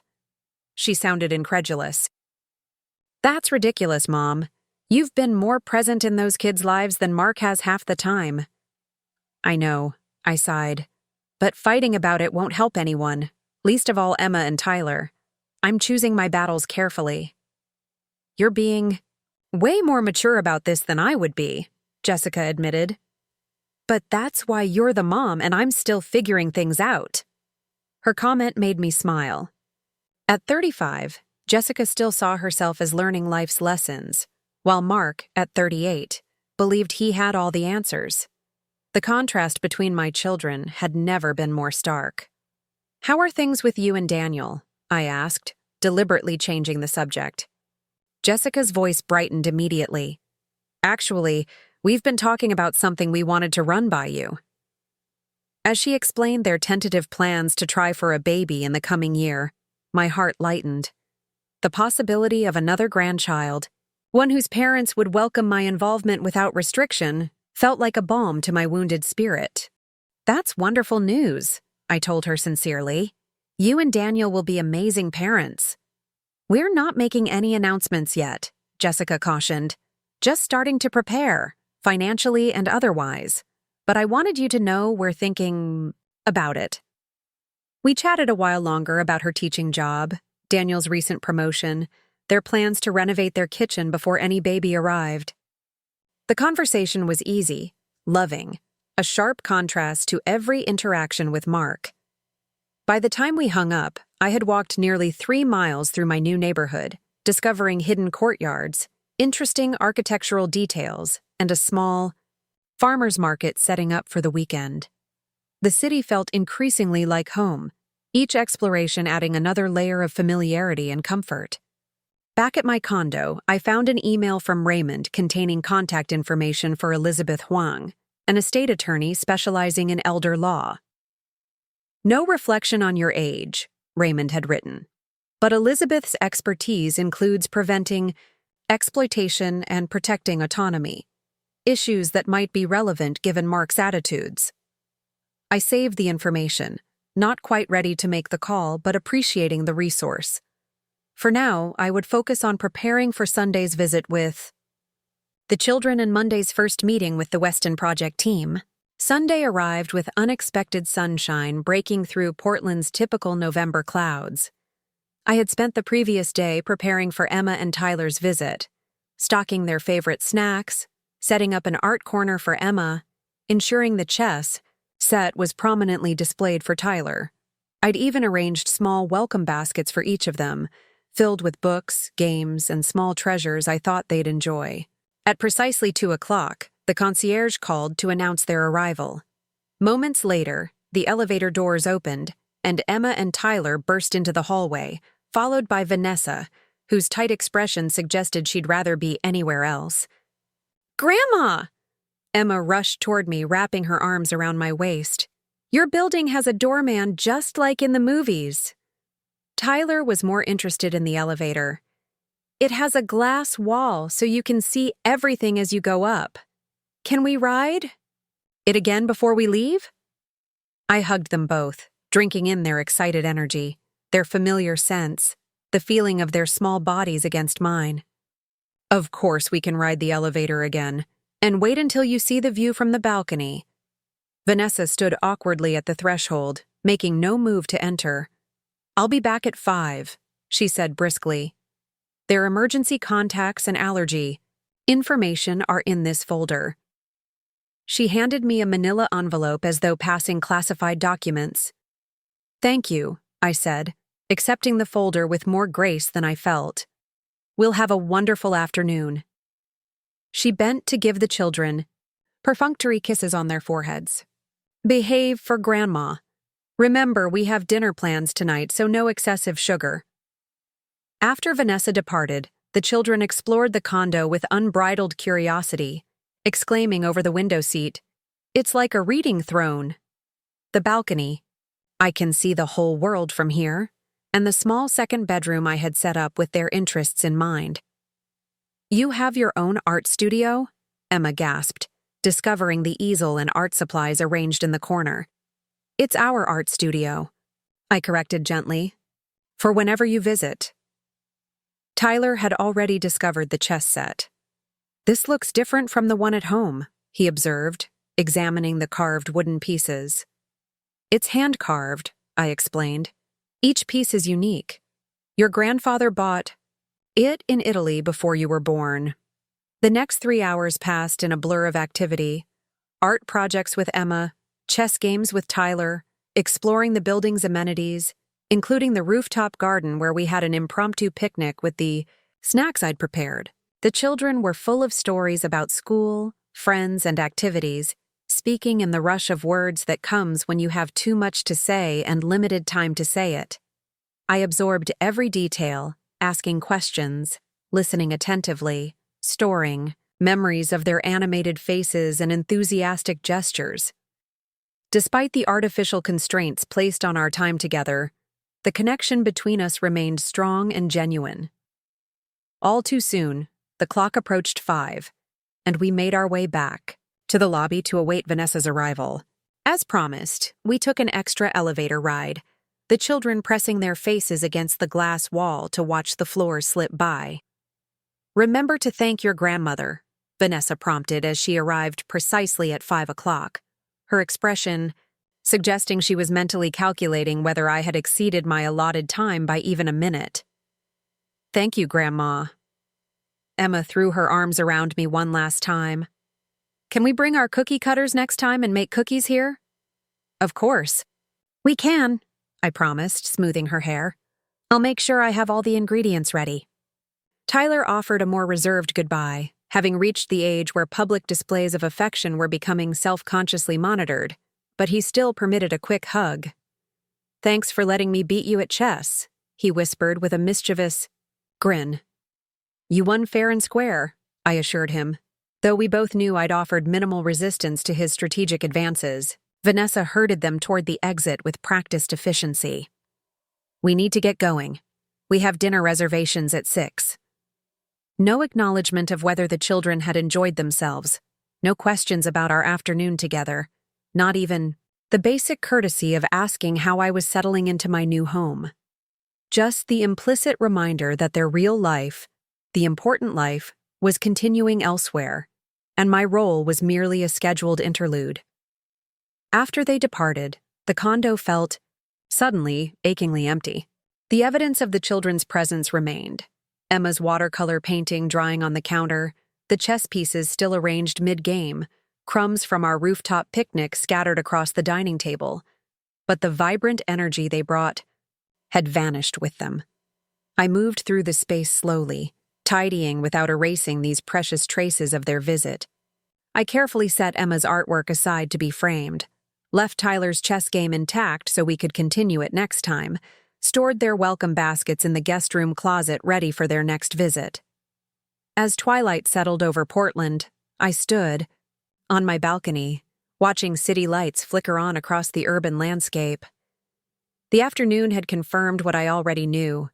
She sounded incredulous. "That's ridiculous, Mom. You've been more present in those kids' lives than Mark has half the time." "I know," I sighed. "But fighting about it won't help anyone, least of all Emma and Tyler. I'm choosing my battles carefully." "You're being way more mature about this than I would be," Jessica admitted. "But that's why you're the mom and I'm still figuring things out." Her comment made me smile. At 35, Jessica still saw herself as learning life's lessons, while Mark, at 38, believed he had all the answers. The contrast between my children had never been more stark. "How are things with you and Daniel?" I asked, deliberately changing the subject. Jessica's voice brightened immediately. "Actually, we've been talking about something we wanted to run by you." As she explained their tentative plans to try for a baby in the coming year, my heart lightened. The possibility of another grandchild, one whose parents would welcome my involvement without restriction, felt like a balm to my wounded spirit. "That's wonderful news," I told her sincerely. "You and Daniel will be amazing parents." "We're not making any announcements yet," Jessica cautioned. "Just starting to prepare, financially and otherwise. But I wanted you to know we're thinking about it." We chatted a while longer about her teaching job, Daniel's recent promotion, their plans to renovate their kitchen before any baby arrived. The conversation was easy, loving, a sharp contrast to every interaction with Mark. By the time we hung up, I had walked nearly 3 miles through my new neighborhood, discovering hidden courtyards, interesting architectural details, and a small farmer's market setting up for the weekend. The city felt increasingly like home, each exploration adding another layer of familiarity and comfort. Back at my condo, I found an email from Raymond containing contact information for Elizabeth Huang, an estate attorney specializing in elder law. "No reflection on your age," Raymond had written, "but Elizabeth's expertise includes preventing exploitation and protecting autonomy, issues that might be relevant given Mark's attitudes." I saved the information, not quite ready to make the call but appreciating the resource. For now, I would focus on preparing for Sunday's visit with the children and Monday's first meeting with the Weston Project team. Sunday arrived with unexpected sunshine breaking through Portland's typical November clouds. I had spent the previous day preparing for Emma and Tyler's visit, stocking their favorite snacks, setting up an art corner for Emma, ensuring the chess set was prominently displayed for Tyler. I'd even arranged small welcome baskets for each of them, filled with books, games, and small treasures I thought they'd enjoy. At precisely 2 o'clock, the concierge called to announce their arrival. Moments later, the elevator doors opened, and Emma and Tyler burst into the hallway, followed by Vanessa, whose tight expression suggested she'd rather be anywhere else. "Grandma!" Emma rushed toward me, wrapping her arms around my waist. "Your building has a doorman just like in the movies." Tyler was more interested in the elevator. "It has a glass wall so you can see everything as you go up. Can we ride it again before we leave?" I hugged them both, drinking in their excited energy, their familiar scents, the feeling of their small bodies against mine. "Of course we can ride the elevator again, and wait until you see the view from the balcony." Vanessa stood awkwardly at the threshold, making no move to enter. "I'll be back at 5, she said briskly. "Their emergency contacts and allergy information are in this folder." She handed me a manila envelope as though passing classified documents. "Thank you," I said, accepting the folder with more grace than I felt. "We'll have a wonderful afternoon." She bent to give the children perfunctory kisses on their foreheads. "Behave for Grandma. Remember, we have dinner plans tonight, so no excessive sugar." After Vanessa departed, the children explored the condo with unbridled curiosity, exclaiming over the window seat, "It's like a reading throne." The balcony, "I can see the whole world from here," and the small second bedroom I had set up with their interests in mind. "You have your own art studio?" Emma gasped, discovering the easel and art supplies arranged in the corner. "It's our art studio," I corrected gently, "for whenever you visit." Tyler had already discovered the chess set. "This looks different from the one at home," he observed, examining the carved wooden pieces. "It's hand-carved," I explained. "Each piece is unique. Your grandfather bought it in Italy before you were born." The next 3 hours passed in a blur of activity: art projects with Emma, chess games with Tyler, exploring the building's amenities, including the rooftop garden where we had an impromptu picnic with the snacks I'd prepared. The children were full of stories about school, friends, and activities, speaking in the rush of words that comes when you have too much to say and limited time to say it. I absorbed every detail, asking questions, listening attentively, storing memories of their animated faces and enthusiastic gestures. Despite the artificial constraints placed on our time together, the connection between us remained strong and genuine. All too soon, the clock approached 5, and we made our way back to the lobby to await Vanessa's arrival. As promised, we took an extra elevator ride, the children pressing their faces against the glass wall to watch the floor slip by. "Remember to thank your grandmother," Vanessa prompted as she arrived precisely at 5 o'clock, her expression suggesting she was mentally calculating whether I had exceeded my allotted time by even a minute. "Thank you, Grandma." Emma threw her arms around me one last time. "Can we bring our cookie cutters next time and make cookies here?" "Of course." "We can," I promised, smoothing her hair. "I'll make sure I have all the ingredients ready." Tyler offered a more reserved goodbye, having reached the age where public displays of affection were becoming self-consciously monitored, but he still permitted a quick hug. "Thanks for letting me beat you at chess," he whispered with a mischievous grin. "You won fair and square," I assured him. Though we both knew I'd offered minimal resistance to his strategic advances, Vanessa herded them toward the exit with practiced efficiency. "We need to get going. We have dinner reservations at 6. No acknowledgement of whether the children had enjoyed themselves, no questions about our afternoon together, not even the basic courtesy of asking how I was settling into my new home. Just the implicit reminder that their real life, the important life, was continuing elsewhere, and my role was merely a scheduled interlude. After they departed, the condo felt, suddenly, achingly empty. The evidence of the children's presence remained: Emma's watercolor painting drying on the counter, the chess pieces still arranged mid-game, crumbs from our rooftop picnic scattered across the dining table. But the vibrant energy they brought had vanished with them. I moved through the space slowly, tidying without erasing these precious traces of their visit. I carefully set Emma's artwork aside to be framed, left Tyler's chess game intact so we could continue it next time, stored their welcome baskets in the guest room closet ready for their next visit. As twilight settled over Portland, I stood on my balcony, watching city lights flicker on across the urban landscape. The afternoon had confirmed what I already knew.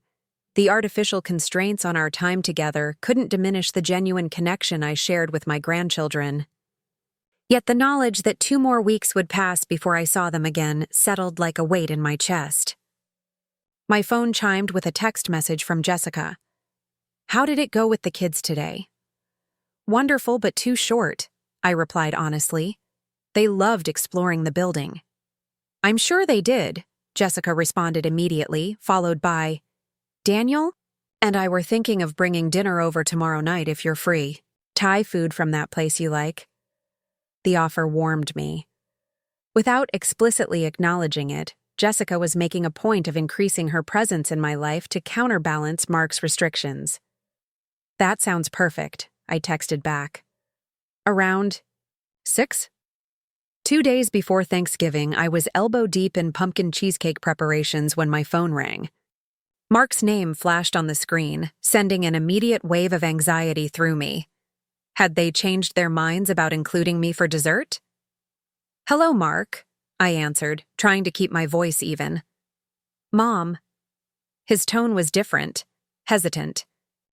The artificial constraints on our time together couldn't diminish the genuine connection I shared with my grandchildren. Yet the knowledge that 2 more weeks would pass before I saw them again settled like a weight in my chest. My phone chimed with a text message from Jessica. "How did it go with the kids today?" "Wonderful, but too short," I replied honestly. "They loved exploring the building." "I'm sure they did," Jessica responded immediately, followed by, "Daniel and I were thinking of bringing dinner over tomorrow night if you're free. Thai food from that place you like." The offer warmed me. Without explicitly acknowledging it, Jessica was making a point of increasing her presence in my life to counterbalance Mark's restrictions. "That sounds perfect," I texted back. "Around 6?" 2 days before Thanksgiving, I was elbow-deep in pumpkin cheesecake preparations when my phone rang. Mark's name flashed on the screen, sending an immediate wave of anxiety through me. Had they changed their minds about including me for dessert? "Hello, Mark," I answered, trying to keep my voice even. "Mom." His tone was different, hesitant,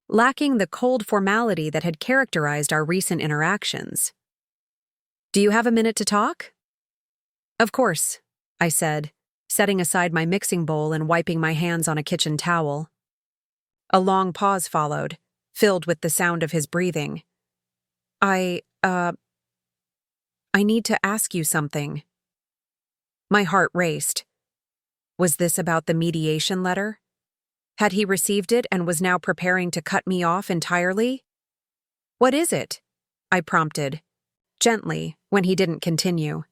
lacking the cold formality that had characterized our recent interactions. "Do you have a minute to talk?" "Of course," I said, setting aside my mixing bowl and wiping my hands on a kitchen towel. A long pause followed, filled with the sound of his breathing. I need to ask you something." My heart raced. Was this about the mediation letter? Had he received it and was now preparing to cut me off entirely? "What is it?" I prompted, gently, when he didn't continue.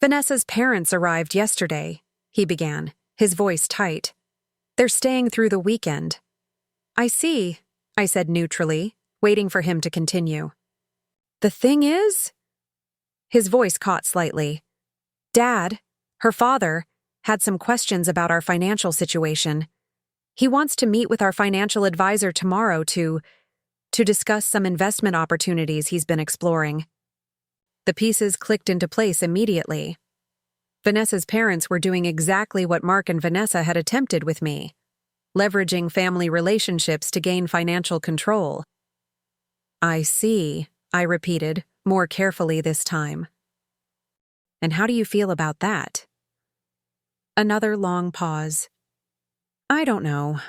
"Vanessa's parents arrived yesterday," he began, his voice tight. "They're staying through the weekend." "I see," I said neutrally, waiting for him to continue. "The thing is?" His voice caught slightly. "Dad, her father, had some questions about our financial situation. He wants to meet with our financial advisor tomorrow to discuss some investment opportunities he's been exploring." The pieces clicked into place immediately. Vanessa's parents were doing exactly what Mark and Vanessa had attempted with me, leveraging family relationships to gain financial control. "I see," I repeated, more carefully this time. "And how do you feel about that?" Another long pause. "I don't know.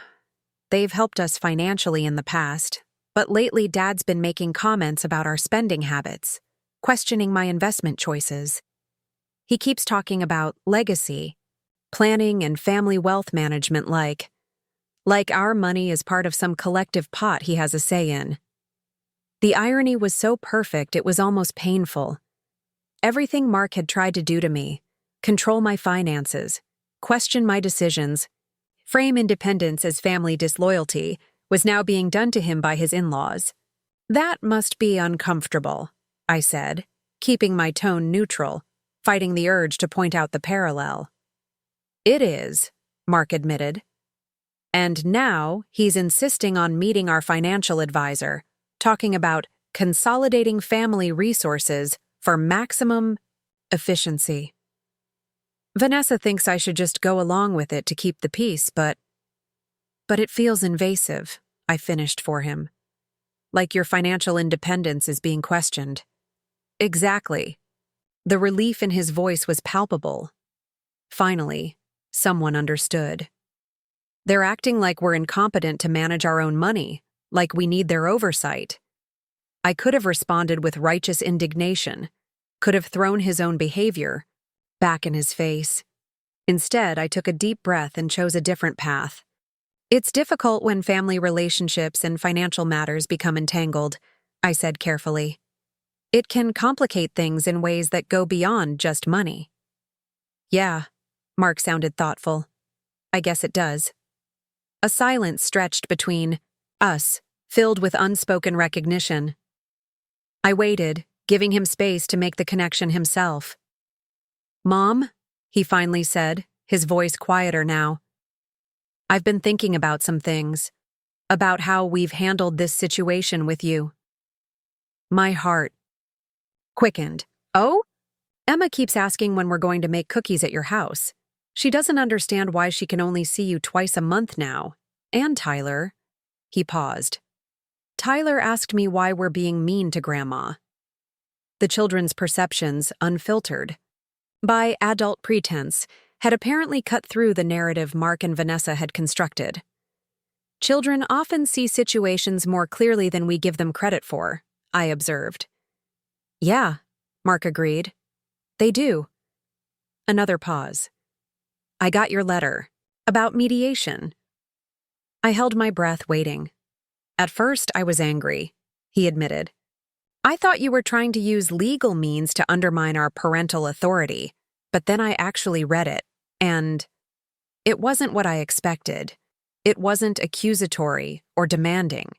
They've helped us financially in the past, but lately Dad's been making comments about our spending habits, questioning my investment choices. He keeps talking about legacy, planning, and family wealth management like our money is part of some collective pot he has a say in." The irony was so perfect it was almost painful. Everything Mark had tried to do to me, control my finances, question my decisions, frame independence as family disloyalty, was now being done to him by his in-laws. "That must be uncomfortable," I said, keeping my tone neutral, fighting the urge to point out the parallel. "It is," Mark admitted. "And now he's insisting on meeting our financial advisor, talking about consolidating family resources for maximum efficiency. Vanessa thinks I should just go along with it to keep the peace, but it feels invasive," I finished for him. "Like your financial independence is being questioned." "Exactly." The relief in his voice was palpable. Finally, someone understood. "They're acting like we're incompetent to manage our own money, like we need their oversight." I could have responded with righteous indignation, could have thrown his own behavior back in his face. Instead, I took a deep breath and chose a different path. "It's difficult when family relationships and financial matters become entangled," I said carefully. "It can complicate things in ways that go beyond just money." "Yeah," Mark sounded thoughtful. "I guess it does." A silence stretched between us, filled with unspoken recognition. I waited, giving him space to make the connection himself. "Mom," he finally said, his voice quieter now. "I've been thinking about some things, about how we've handled this situation with you." My heart quickened. "Oh? Emma keeps asking when we're going to make cookies at your house. She doesn't understand why she can only see you twice a month now. And Tyler." He paused. "Tyler asked me why we're being mean to Grandma." The children's perceptions, unfiltered by adult pretense, had apparently cut through the narrative Mark and Vanessa had constructed. Children often see situations more clearly than we give them credit for, I observed. "Yeah," Mark agreed. "They do." Another pause. "I got your letter. About mediation." I held my breath, waiting. "At first, I was angry," he admitted. "I thought you were trying to use legal means to undermine our parental authority, but then I actually read it, And it wasn't what I expected. It wasn't accusatory or demanding.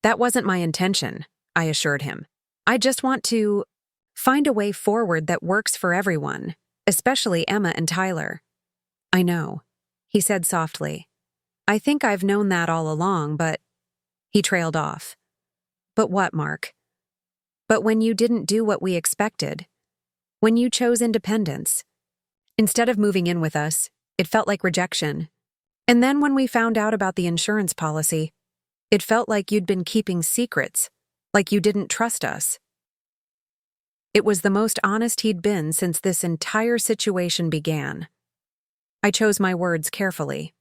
That wasn't my intention, I assured him. I just want to find a way forward that works for everyone, especially Emma and Tyler. I know, he said softly. I think I've known that all along, but… He trailed off. But what, Mark? But when you didn't do what we expected, when you chose independence, instead of moving in with us, it felt like rejection. And then when we found out about the insurance policy, it felt like you'd been keeping secrets, like you didn't trust us. It was the most honest he'd been since this entire situation began. I chose my words carefully.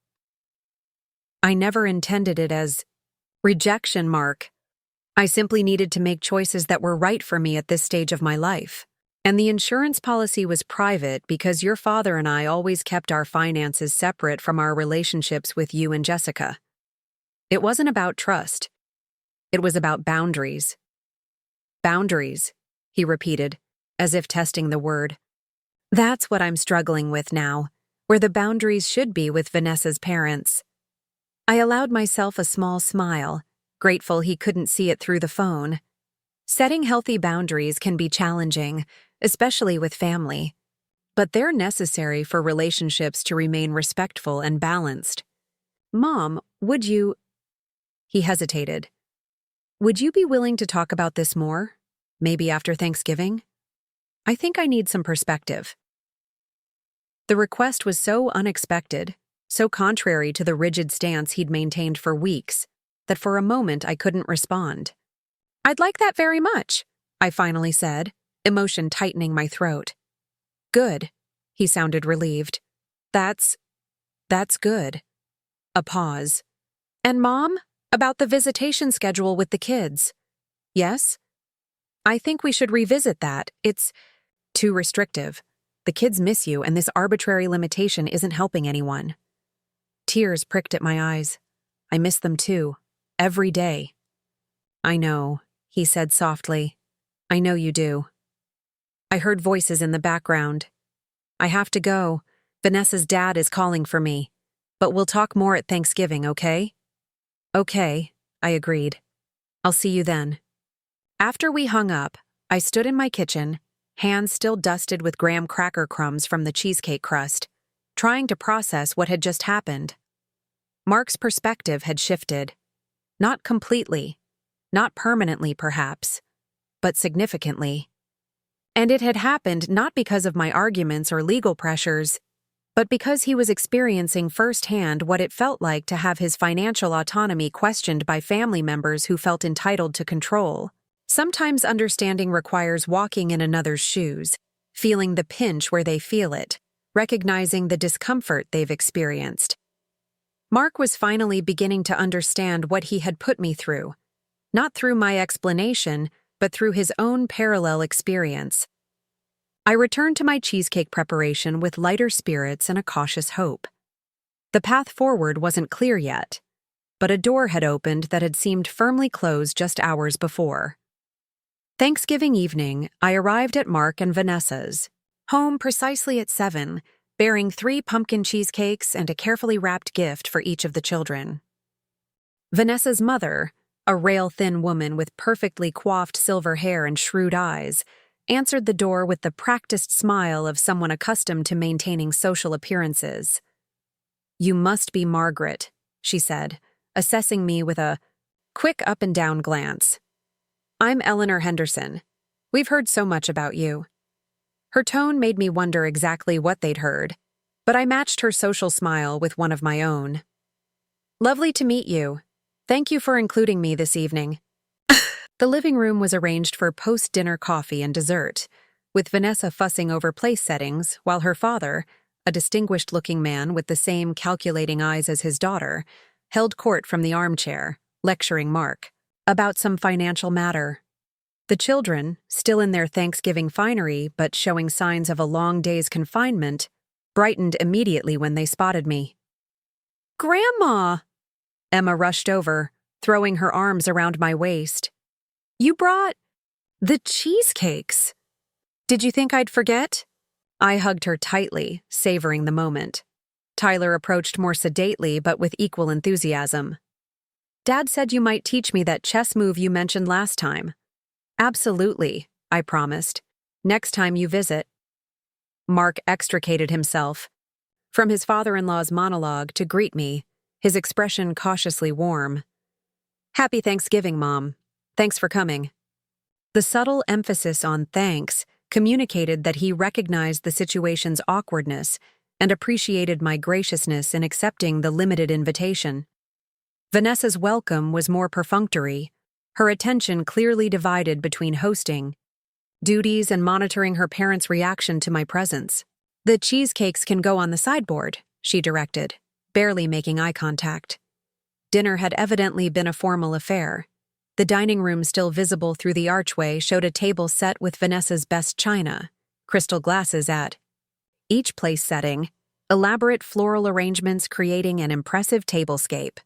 I never intended it as rejection, Mark. I simply needed to make choices that were right for me at this stage of my life. And the insurance policy was private because your father and I always kept our finances separate from our relationships with you and Jessica. It wasn't about trust. It was about boundaries. Boundaries, he repeated, as if testing the word. That's what I'm struggling with now, where the boundaries should be with Vanessa's parents. I allowed myself a small smile, grateful he couldn't see it through the phone. Setting healthy boundaries can be challenging, especially with family. But they're necessary for relationships to remain respectful and balanced. Mom, would you… He hesitated. Would you be willing to talk about this more? Maybe after Thanksgiving? I think I need some perspective. The request was so unexpected, so contrary to the rigid stance he'd maintained for weeks, that for a moment I couldn't respond. I'd like that very much, I finally said, emotion tightening my throat. Good, he sounded relieved. That's good. A pause. And Mom, about the visitation schedule with the kids. Yes? I think we should revisit that. It's too restrictive. The kids miss you, and this arbitrary limitation isn't helping anyone. Tears pricked at my eyes. I miss them too. Every day. I know, he said softly. I know you do. I heard voices in the background. I have to go. Vanessa's dad is calling for me. But we'll talk more at Thanksgiving, okay? Okay, I agreed. I'll see you then. After we hung up, I stood in my kitchen, hands still dusted with graham cracker crumbs from the cheesecake crust, trying to process what had just happened. Mark's perspective had shifted. Not completely, not permanently perhaps, but significantly. And it had happened not because of my arguments or legal pressures, but because he was experiencing firsthand what it felt like to have his financial autonomy questioned by family members who felt entitled to control. Sometimes understanding requires walking in another's shoes, feeling the pinch where they feel it, recognizing the discomfort they've experienced. Mark was finally beginning to understand what he had put me through, not through my explanation, but through his own parallel experience. I returned to my cheesecake preparation with lighter spirits and a cautious hope. The path forward wasn't clear yet, but a door had opened that had seemed firmly closed just hours before. Thanksgiving evening, I arrived at Mark and Vanessa's, home precisely at 7, bearing 3 pumpkin cheesecakes and a carefully wrapped gift for each of the children. Vanessa's mother, a rail-thin woman with perfectly coiffed silver hair and shrewd eyes, answered the door with the practiced smile of someone accustomed to maintaining social appearances. "You must be Margaret," she said, assessing me with a quick up-and-down glance. "I'm Eleanor Henderson. We've heard so much about you." Her tone made me wonder exactly what they'd heard, but I matched her social smile with one of my own. "Lovely to meet you. Thank you for including me this evening." The living room was arranged for post-dinner coffee and dessert, with Vanessa fussing over place settings while her father, a distinguished-looking man with the same calculating eyes as his daughter, held court from the armchair, lecturing Mark about some financial matter. The children, still in their Thanksgiving finery but showing signs of a long day's confinement, brightened immediately when they spotted me. "Grandma!" Emma rushed over, throwing her arms around my waist. "You brought the cheesecakes. Did you think I'd forget?" I hugged her tightly, savoring the moment. Tyler approached more sedately but with equal enthusiasm. Dad said you might teach me that chess move you mentioned last time. Absolutely, I promised. Next time you visit. Mark extricated himself from his father-in-law's monologue to greet me, his expression cautiously warm. Happy Thanksgiving, Mom. Thanks for coming. The subtle emphasis on thanks communicated that he recognized the situation's awkwardness and appreciated my graciousness in accepting the limited invitation. Vanessa's welcome was more perfunctory, her attention clearly divided between hosting duties and monitoring her parents' reaction to my presence. The cheesecakes can go on the sideboard, she directed, barely making eye contact. Dinner had evidently been a formal affair. The dining room still visible through the archway showed a table set with Vanessa's best china, crystal glasses at each place setting, elaborate floral arrangements creating an impressive tablescape.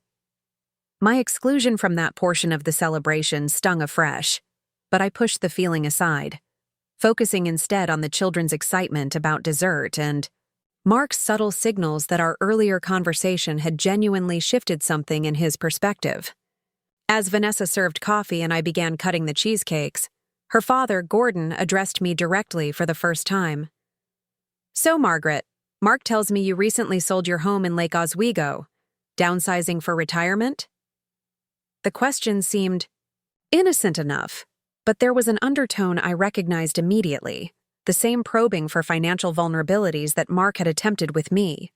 My exclusion from that portion of the celebration stung afresh, but I pushed the feeling aside, focusing instead on the children's excitement about dessert and Mark's subtle signals that our earlier conversation had genuinely shifted something in his perspective. As Vanessa served coffee and I began cutting the cheesecakes, her father, Gordon, addressed me directly for the first time. So, Margaret, Mark tells me you recently sold your home in Lake Oswego. Downsizing for retirement? The question seemed innocent enough, but there was an undertone I recognized immediately, the same probing for financial vulnerabilities that Mark had attempted with me.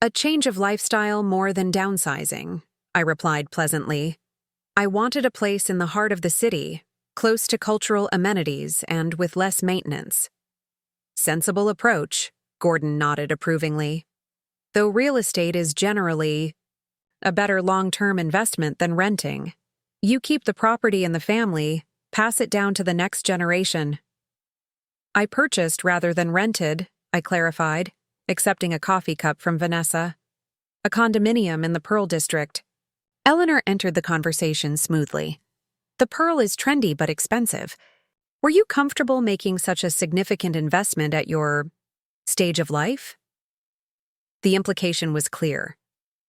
A change of lifestyle more than downsizing, I replied pleasantly. I wanted a place in the heart of the city, close to cultural amenities and with less maintenance. Sensible approach, Gordon nodded approvingly. Though real estate is generally a better long-term investment than renting. You keep the property in the family, pass it down to the next generation. I purchased rather than rented, I clarified, accepting a coffee cup from Vanessa. A condominium in the Pearl District. Eleanor entered the conversation smoothly. The Pearl is trendy but expensive. Were you comfortable making such a significant investment at your stage of life? The implication was clear.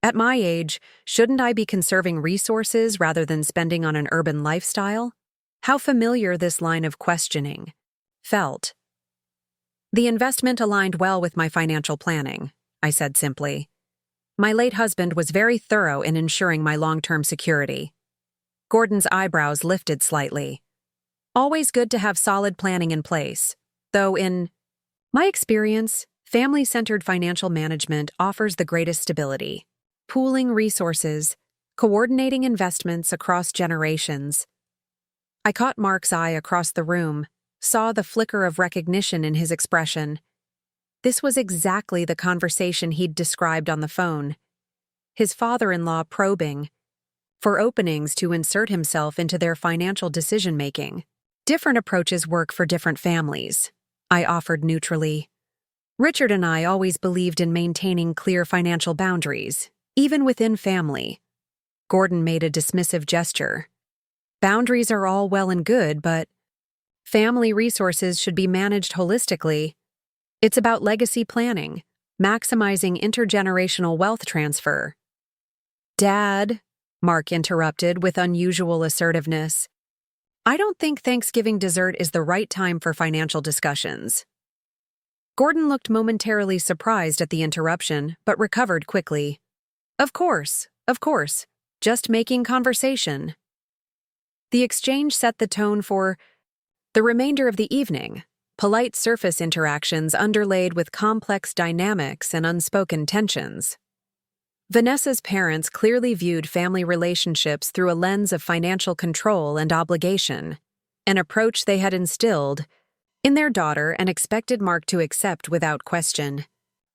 At my age, shouldn't I be conserving resources rather than spending on an urban lifestyle? How familiar this line of questioning felt. The investment aligned well with my financial planning, I said simply. My late husband was very thorough in ensuring my long-term security. Gordon's eyebrows lifted slightly. Always good to have solid planning in place, though in my experience, family-centered financial management offers the greatest stability. Pooling resources, coordinating investments across generations. I caught Mark's eye across the room, saw the flicker of recognition in his expression. This was exactly the conversation he'd described on the phone. His father-in-law probing for openings to insert himself into their financial decision-making. Different approaches work for different families, I offered neutrally. Richard and I always believed in maintaining clear financial boundaries, even within family. Gordon made a dismissive gesture. Boundaries are all well and good, but family resources should be managed holistically. It's about legacy planning, maximizing intergenerational wealth transfer. Dad, Mark interrupted with unusual assertiveness. I don't think Thanksgiving dessert is the right time for financial discussions. Gordon looked momentarily surprised at the interruption, but recovered quickly. Of course, just making conversation. The exchange set the tone for the remainder of the evening, polite surface interactions underlaid with complex dynamics and unspoken tensions. Vanessa's parents clearly viewed family relationships through a lens of financial control and obligation, an approach they had instilled in their daughter and expected Mark to accept without question.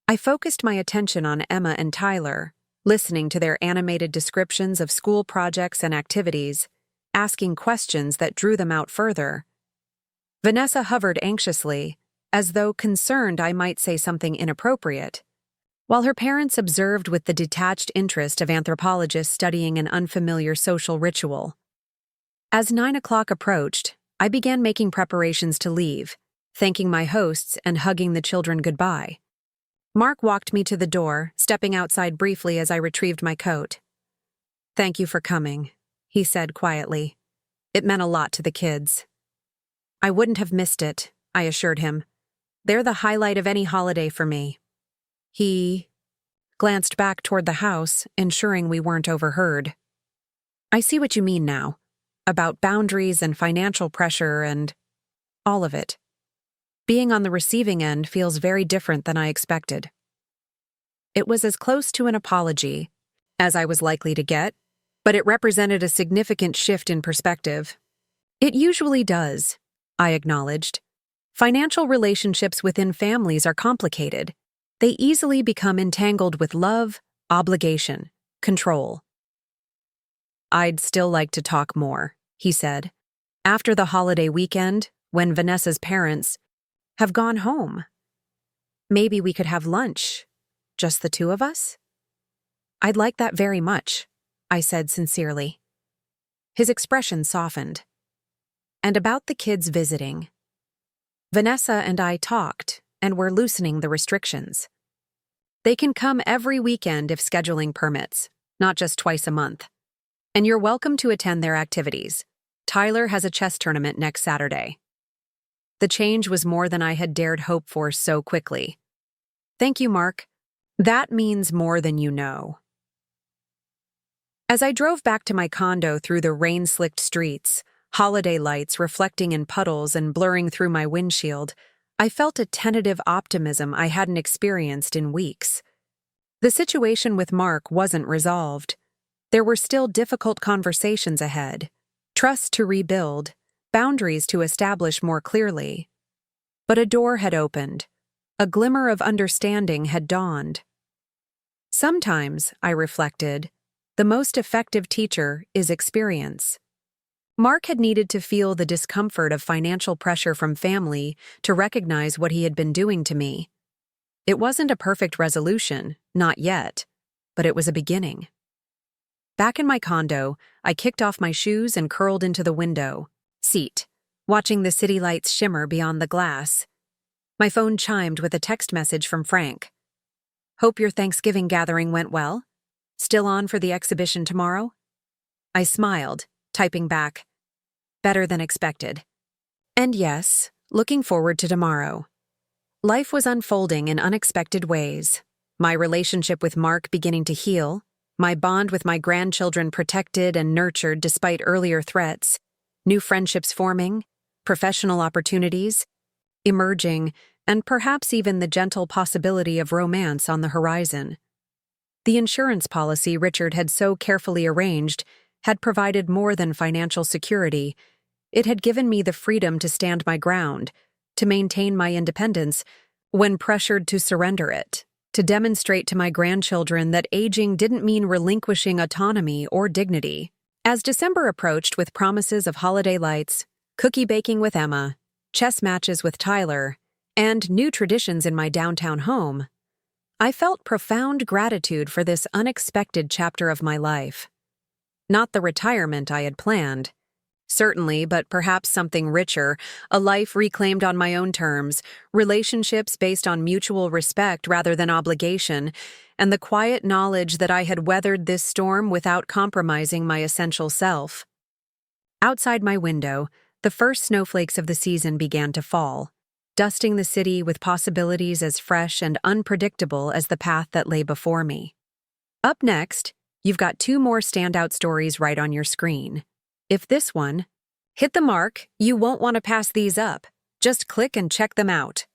I focused my attention on Emma and Tyler, listening to their animated descriptions of school projects and activities, asking questions that drew them out further. Vanessa hovered anxiously, as though concerned I might say something inappropriate, while her parents observed with the detached interest of anthropologists studying an unfamiliar social ritual. As 9 o'clock approached, I began making preparations to leave, thanking my hosts and hugging the children goodbye. Mark walked me to the door, stepping outside briefly as I retrieved my coat. "Thank you for coming," he said quietly. "It meant a lot to the kids." "I wouldn't have missed it," I assured him. "They're the highlight of any holiday for me." He glanced back toward the house, ensuring we weren't overheard. "I see what you mean now, about boundaries and financial pressure and all of it. Being on the receiving end feels very different than I expected." It was as close to an apology as I was likely to get, but it represented a significant shift in perspective. "It usually does," I acknowledged. "Financial relationships within families are complicated. They easily become entangled with love, obligation, control." "I'd still like to talk more," he said. "After the holiday weekend, when Vanessa's parents have gone home. Maybe we could have lunch, just the two of us?" "I'd like that very much," I said sincerely. His expression softened. "And about the kids visiting. Vanessa and I talked, and we're loosening the restrictions. They can come every weekend if scheduling permits, not just twice a month. And you're welcome to attend their activities. Tyler has a chess tournament next Saturday." The change was more than I had dared hope for so quickly. "Thank you, Mark. That means more than you know." As I drove back to my condo through the rain-slicked streets, holiday lights reflecting in puddles and blurring through my windshield, I felt a tentative optimism I hadn't experienced in weeks. The situation with Mark wasn't resolved. There were still difficult conversations ahead, trust to rebuild, boundaries to establish more clearly. But a door had opened. A glimmer of understanding had dawned. Sometimes, I reflected, the most effective teacher is experience. Mark had needed to feel the discomfort of financial pressure from family to recognize what he had been doing to me. It wasn't a perfect resolution, not yet, but it was a beginning. Back in my condo, I kicked off my shoes and curled into the window seat, watching the city lights shimmer beyond the glass. My phone chimed with a text message from Frank. "Hope your Thanksgiving gathering went well. Still on for the exhibition tomorrow?" I smiled, typing back, "Better than expected." And yes, looking forward to tomorrow. Life was unfolding in unexpected ways. My relationship with Mark beginning to heal, my bond with my grandchildren protected and nurtured despite earlier threats, new friendships forming, professional opportunities emerging, and perhaps even the gentle possibility of romance on the horizon. The insurance policy Richard had so carefully arranged had provided more than financial security. It had given me the freedom to stand my ground, to maintain my independence when pressured to surrender it, to demonstrate to my grandchildren that aging didn't mean relinquishing autonomy or dignity. As December approached with promises of holiday lights, cookie baking with Emma, chess matches with Tyler, and new traditions in my downtown home, I felt profound gratitude for this unexpected chapter of my life. Not the retirement I had planned, certainly, but perhaps something richer, a life reclaimed on my own terms, relationships based on mutual respect rather than obligation, and the quiet knowledge that I had weathered this storm without compromising my essential self. Outside my window, the first snowflakes of the season began to fall, dusting the city with possibilities as fresh and unpredictable as the path that lay before me. Up next, you've got two more standout stories right on your screen. If this one hit the mark, you won't want to pass these up. Just click and check them out.